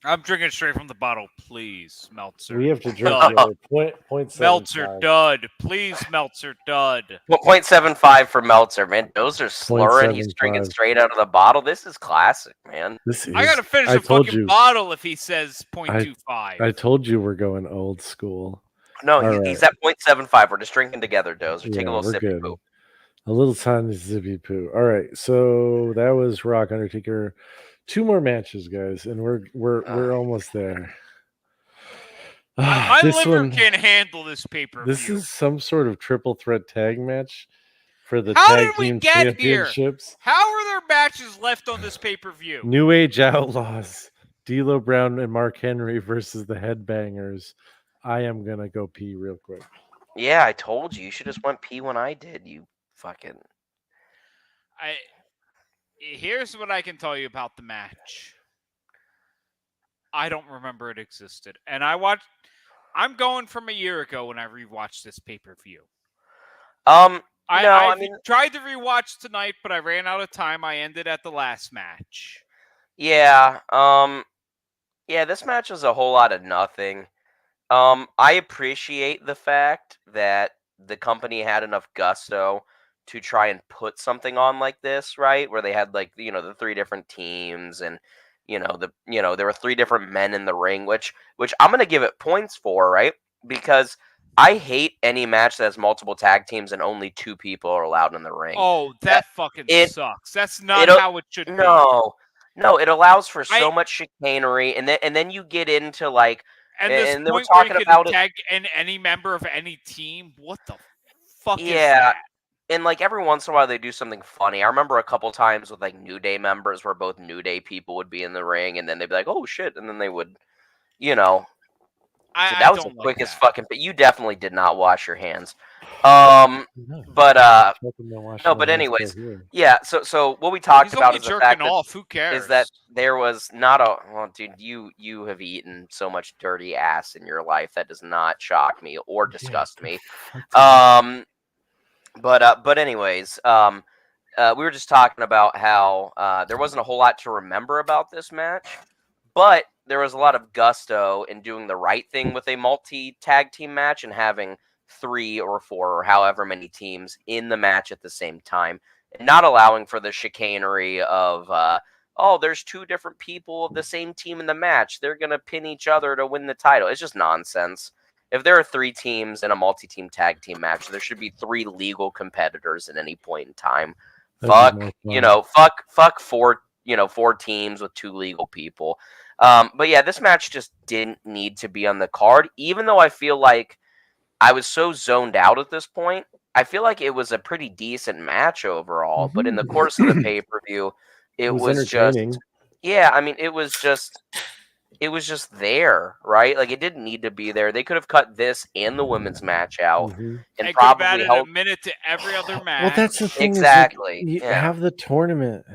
I'm drinking straight from the bottle, please, Meltzer. We have to drink the other point. Meltzer dud, please, Meltzer dud. 0.75 for Meltzer, man. Those are slurring. He's drinking straight out of the bottle. This is classic, man. I gotta finish the fucking bottle if he says 0.25. I told you we're going old school. No, he's at 0.75. We're just drinking together, Dozer. Take a little sippy poo. A little tiny sippy poo. All right, so that was Rock Undertaker. 2 more matches, guys, and we're almost there. My liver can't handle this pay-per-view. This is some sort of triple threat tag match for the How tag did we team get championships. Here? How are there matches left on this pay-per-view? New Age Outlaws, D'Lo Brown and Mark Henry versus the Headbangers. I am gonna go pee real quick. Yeah, I told you. You should just went pee when I did. You fucking. Here's what I can tell you about the match. I don't remember it existed. And I'm going from a year ago when I rewatched this pay-per-view. I tried to rewatch tonight, but I ran out of time. I ended at the last match. Yeah. This match was a whole lot of nothing. I appreciate the fact that the company had enough gusto to try and put something on like this, right? Where they had the 3 different teams, and there were 3 different men in the ring, which I'm gonna give it points for, right? Because I hate any match that has multiple tag teams and only 2 people are allowed in the ring. Oh, that fucking sucks. That's not how it should be. No, it allows for so much chicanery, and then you get into and they were talking about tag any member of any team. What the fuck is that? And every once in a while they do something funny. I remember a couple times with New Day members where both New Day people would be in the ring, and then they'd be like, "Oh shit," and then they would, So that was the quickest fucking. But you definitely did not wash your hands. But anyways, yeah. So what we talked about is the fact off. Who cares? Is that there was not a dude. You have eaten so much dirty ass in your life that does not shock me or disgust me. But anyways, we were just talking about how there wasn't a whole lot to remember about this match, but there was a lot of gusto in doing the right thing with a multi-tag team match and having 3 or 4 or however many teams in the match at the same time, and not allowing for the chicanery of, there's 2 different people of the same team in the match. They're going to pin each other to win the title. It's just nonsense. If there are 3 teams in a multi-team tag team match, there should be 3 legal competitors at any point in time. Fuck 4 teams with 2 legal people. But yeah, this match just didn't need to be on the card, even though I feel like I was so zoned out at this point. I feel like it was a pretty decent match overall, but in the course of the pay-per-view, it was just, it was just there, right? It didn't need to be there. They could have cut this and the women's match out, and probably added a minute to every other match. Well, that's the thing. Exactly. You have the tournament.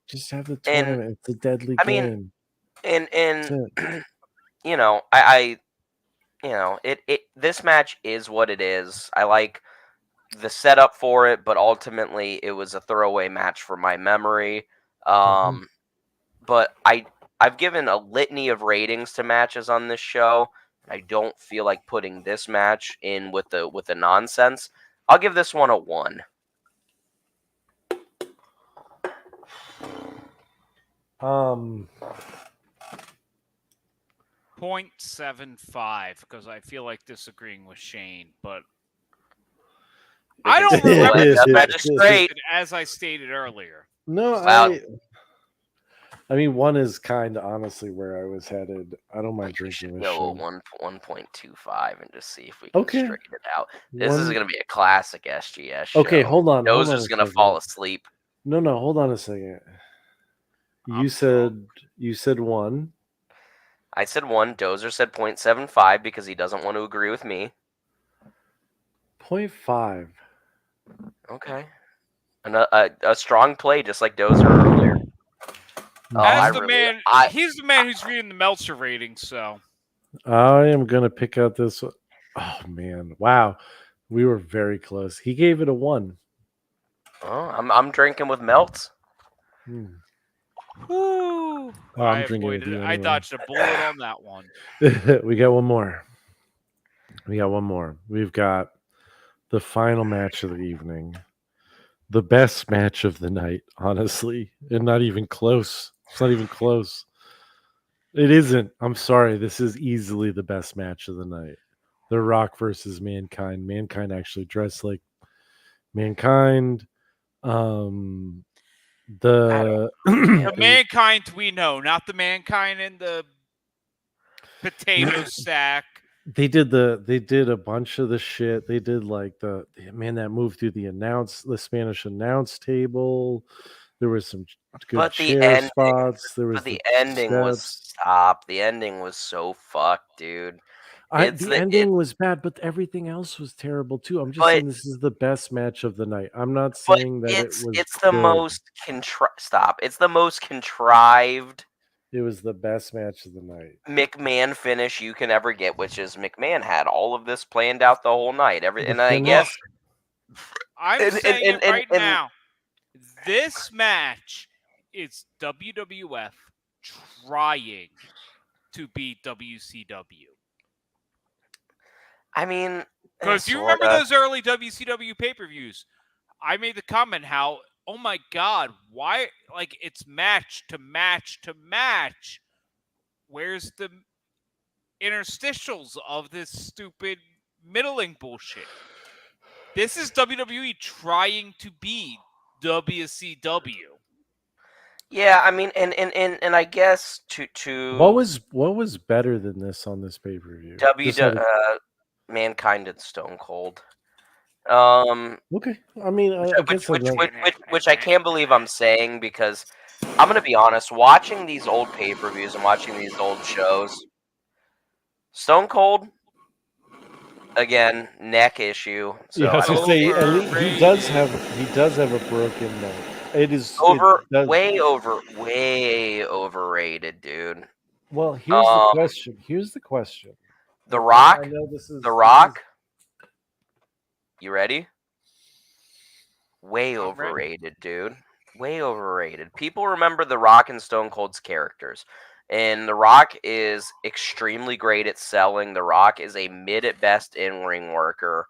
Just have the tournament. It's a deadly game. This match is what it is. I like the setup for it, but ultimately it was a throwaway match for my memory. But I've given a litany of ratings to matches on this show. I don't feel like putting this match in with the nonsense. I'll give this one a 1. .75 because I feel like disagreeing with Shane, but I don't Well, remember that's this match great. as I stated earlier. No, Wow. I mean, 1 is kind of honestly where I was headed. I don't mind Like, we drinking should this go shit. 1.25 and just see if we can Okay. straighten it out. This is One- going to be a classic SGS show. Okay, hold on. Hold on Dozer's a going to second. fall asleep. No, hold on a second. I'm You said 1. I said 1. Dozer said .75 because he doesn't want to agree with me. 0.5. Okay. A strong play, just like Dozer earlier. Oh, he's the man who's reading the Meltzer rating, so I am gonna pick out this one. Oh man, wow, we were very close. He gave it a 1. Oh, I'm drinking with Melts. Hmm. whew, Oh, I'm drinking with you I anyway. dodged a bullet on that one. We got one more. We've got the final match of the evening, the best match of the night, honestly, and not even close. It's not even close. It isn't. I'm sorry. This is easily the best match of the night. The Rock versus Mankind. Mankind actually dressed like Mankind. The The Mankind we know, not the Mankind in the potato sack. They did a bunch of the shit. They did like that move through the Spanish announce table. There was some good But the chair ending, spots. There was but the ending was stop. The ending was so fucked, dude. The ending was bad, but everything else was terrible too. I'm just saying this is the best match of the night. I'm not saying that it was. It's the most stop. It's the most contrived. It was the best match of the night. McMahon finish you can ever get, which is McMahon had all of this planned out the whole night. I guess I'm saying it right now. This match is WWF trying to beat WCW. I mean, because you remember those early WCW pay-per-views? I made the comment how, oh my god, why? Like it's match to match to match. Where's the interstitials of this stupid middling bullshit? This is WWE trying to be WCW. Yeah, I mean, and I guess to what was better than this on this pay-per-view? Mankind and Stone Cold. Okay, I mean, which I can't believe I'm saying because I'm gonna be honest. Watching these old pay-per-views and watching these old shows, Stone Cold, again, neck issue. So yeah, I was gonna say at least he does have a broken neck. It is way overrated, dude. Well, here's the question. The Rock. I know this is The Rock. You ready? Way overrated, dude. Way overrated. People remember The Rock and Stone Cold's characters. And The Rock is extremely great at selling. The Rock is a mid at best in-ring worker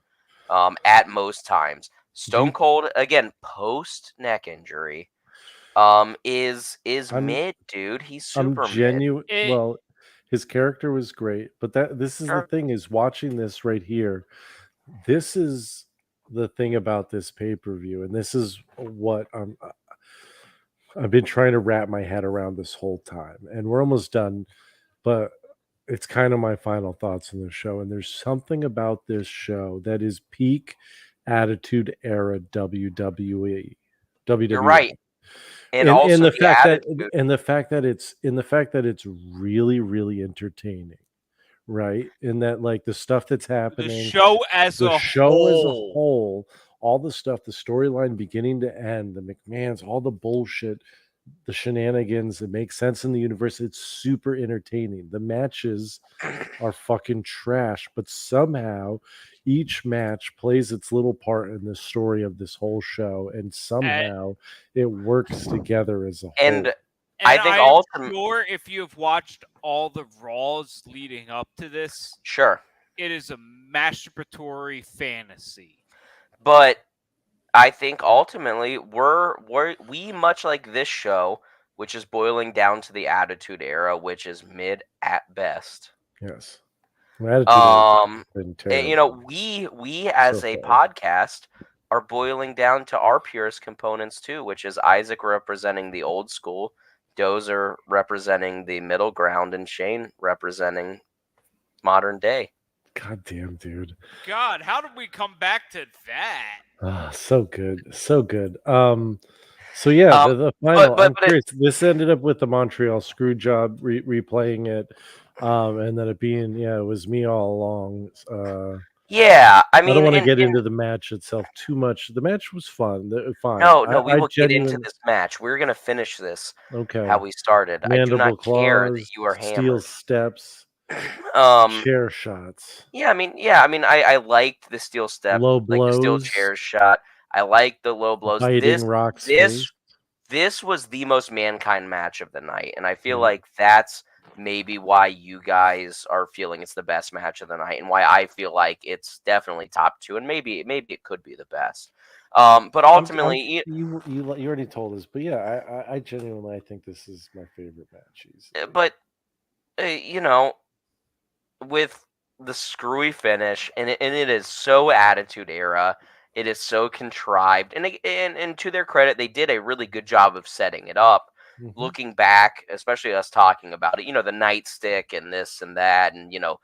at most times. Stone Cold, again, post neck injury, is mid, dude. He's super genuine. Well, his character was great, but this is the thing is watching this right here. This is the thing about this pay-per-view, and this is what I've been trying to wrap my head around this whole time, and we're almost done, but it's kind of my final thoughts on the show. And there's something about this show that is peak Attitude Era WWE. You're right. And the fact that it's really, really entertaining, right? And that like the stuff that's happening, the show as a whole, all the stuff, the storyline beginning to end, the McMahons, all the bullshit, the shenanigans that make sense in the universe. It's super entertaining. The matches are fucking trash, but somehow each match plays its little part in the story of this whole show, and somehow it works together as a whole. And I think sure if you've watched all the Raws leading up to this, sure, it is a masturbatory fantasy. But I think ultimately we much like this show which is boiling down to the Attitude Era, which is mid at best. Yes. Attitude been terrible. We as a far. podcast are boiling down to our purest components too, which is Isaac representing the old school, Dozer representing the middle ground, and Shane representing modern day. God damn, dude. God, how did we come back to that? So good. So good. So yeah, the final. I'm curious. This ended up with the Montreal screw job replaying it, and then it being it was me all along. Yeah, I don't want to mean, get into the match itself too much. The match was fun. Fine. No, we will get into this match. We're gonna finish this. Okay. How we started. Mandible I do not care that claws, you are steel hammered. steps, chair shots. Yeah, I mean, I liked the steel step, low like blows, the steel chair shot. I liked the low blows. biting Rock's face. This was the most Mankind match of the night, and I feel like that's maybe why you guys are feeling it's the best match of the night, and why I feel like it's definitely top 2, and maybe it could be the best. But ultimately, you already told us, but yeah, I genuinely think this is my favorite match. But with the screwy finish, and it is so Attitude Era. It is so contrived, and to their credit, they did a really good job of setting it up. Mm-hmm. Looking back, especially us talking about it, the nightstick and this and that, and the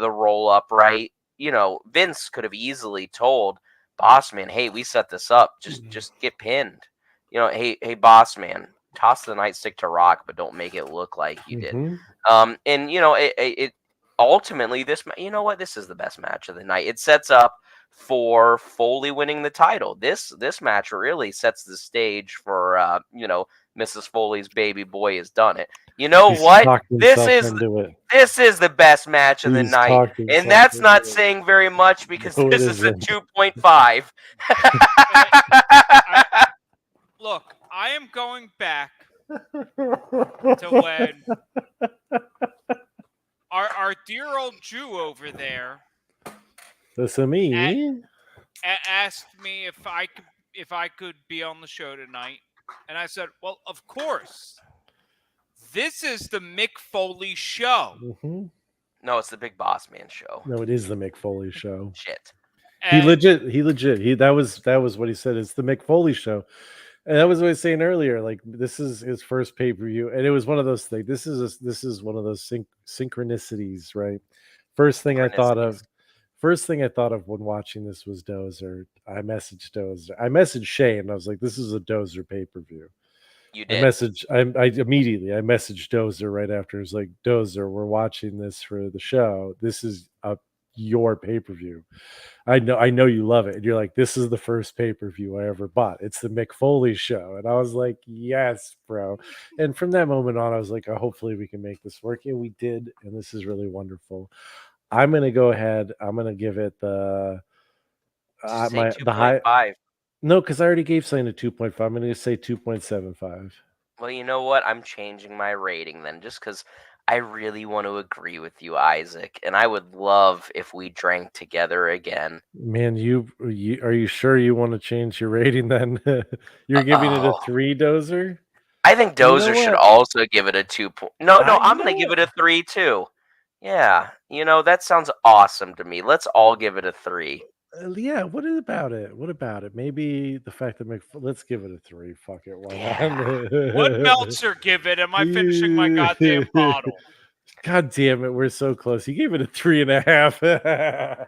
roll up, right? Vince could have easily told Boss Man, "Hey, we set this up. Just get pinned. Hey, Boss Man, toss the nightstick to Rock, but don't make it look like you did." And it ultimately this. This is the best match of the night. It sets up for Foley winning the title. This match really sets the stage for Mrs. Foley's baby boy has done it. You know what? This is the best match of the night. And that's not saying very much because this is a 2.5. Look, I am going back to when our dear old Jew over there me asked me if I could be on the show tonight, and I said, "Well, of course. This is the Mick Foley show." Mm-hmm. No, it's the Big Boss Man show. No, it is the Mick Foley show. Shit. He legit. That was what he said. It's the Mick Foley show, and that was what I was saying earlier. Like, this is his first pay-per-view, and it was one of those things. This is one of those synchronicities, right? First thing I thought of when watching this was Dozer. I messaged Dozer. I messaged Shane, and I was like, "This is a Dozer pay-per-view." You did. I immediately messaged Dozer right after. It was like, "Dozer, we're watching this for the show. This is your pay-per-view. I know you love it." And you're like, "This is the first pay-per-view I ever bought. It's the Mick Foley show." And I was like, "Yes, bro." And from that moment on, I was like, "Oh, hopefully we can make this work." And we did, and this is really wonderful. I'm gonna go ahead. I'm gonna give it the high. No, because I already gave something a 2.5. I'm gonna say 2.75. Well, you know what? I'm changing my rating then, just because I really want to agree with you, Isaac, and I would love if we drank together again. Man, you are you sure you want to change your rating then? You're giving it a 3, Dozer? I think Dozer should also give it a 2. No, I'm going to give it a 3 too. Yeah, that sounds awesome to me. Let's all give it a 3. Yeah, what about it? Maybe the fact that let's give it a 3. Fuck it. Why not? What Meltzer give it? Am I finishing my goddamn bottle? God damn it, we're so close. He gave it a 3.5.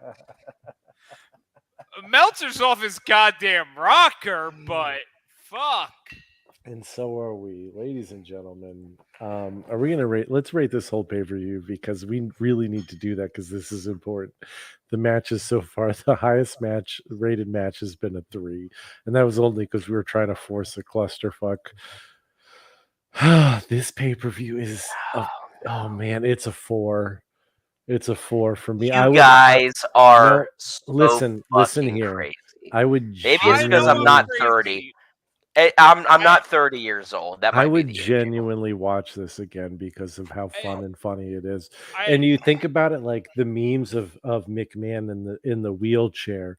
Meltzer's off his goddamn rocker, but fuck. And so are we, ladies and gentlemen. Are we gonna let's rate this whole pay-per-view, because we really need to do that, because this is important. The matches so far, the highest rated match has been a 3, and that was only because we were trying to force a clusterfuck. This pay-per-view is oh man, it's a 4. It's a 4 for me. You guys are listen here. Crazy. I would maybe it's because I'm not 30. I'm not 30 years old. That might I would be the genuinely watch this again because of how fun and funny it is. And you think about it, like the memes of McMahon in the wheelchair.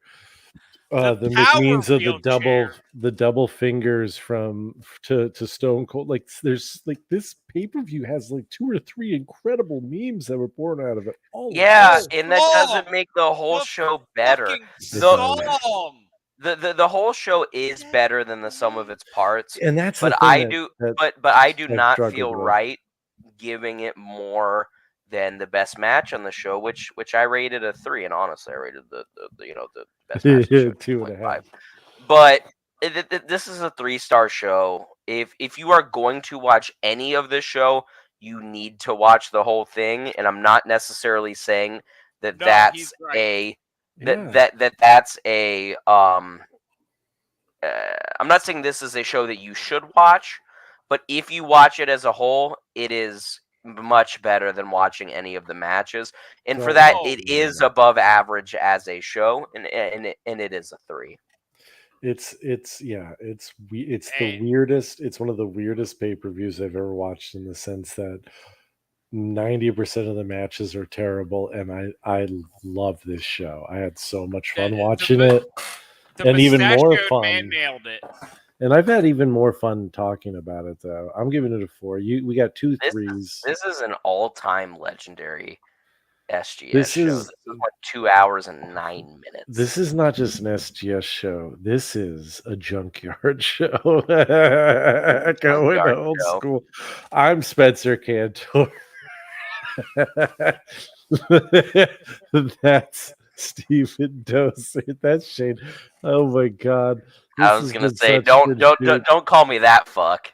The power means of wheelchair. the double fingers from to Stone Cold. Like there's like this pay-per-view has like 2 or 3 incredible memes that were born out of it. All Yeah, of and that doesn't make the whole The show better. Fucking It song. The whole show is better than the sum of its parts, and that's but the thing I that, do that but I do I've not struggled feel with. right giving it more than the best match on the show, which I rated a 3, and honestly, I rated the best match of the show 2.5. But this is a 3-star show. If you are going to watch any of this show, you need to watch the whole thing. And I'm not necessarily saying that No, that's he's right. that's a I'm not saying this is a show that you should watch, but if you watch it as a whole, it is much better than watching any of the matches. And for that, it is above average as a show, and it is a 3. It's the weirdest. It's one of the weirdest pay-per-views I've ever watched, in the sense that 90% of the matches are terrible, and I love this show. I had so much fun watching it, and even more fun. Man nailed it. And I've had even more fun talking about it, though. I'm giving it a 4. We got 2 3s. This is an all-time legendary SGS This show. is- This is like 2 hours and 9 minutes. This is not just an SGS show. This is a junkyard show. Going old school. I'm Spencer Cantor. That's Stephen Doser. That's Shane. Oh my God. I was gonna say, don't call me that fuck.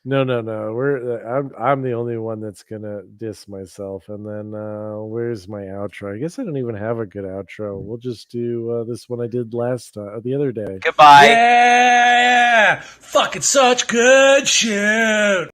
No. I'm the only one that's gonna diss myself. And then where's my outro? I guess I don't even have a good outro. We'll just do this one I did the other day. Goodbye. Yeah, fucking such good shit.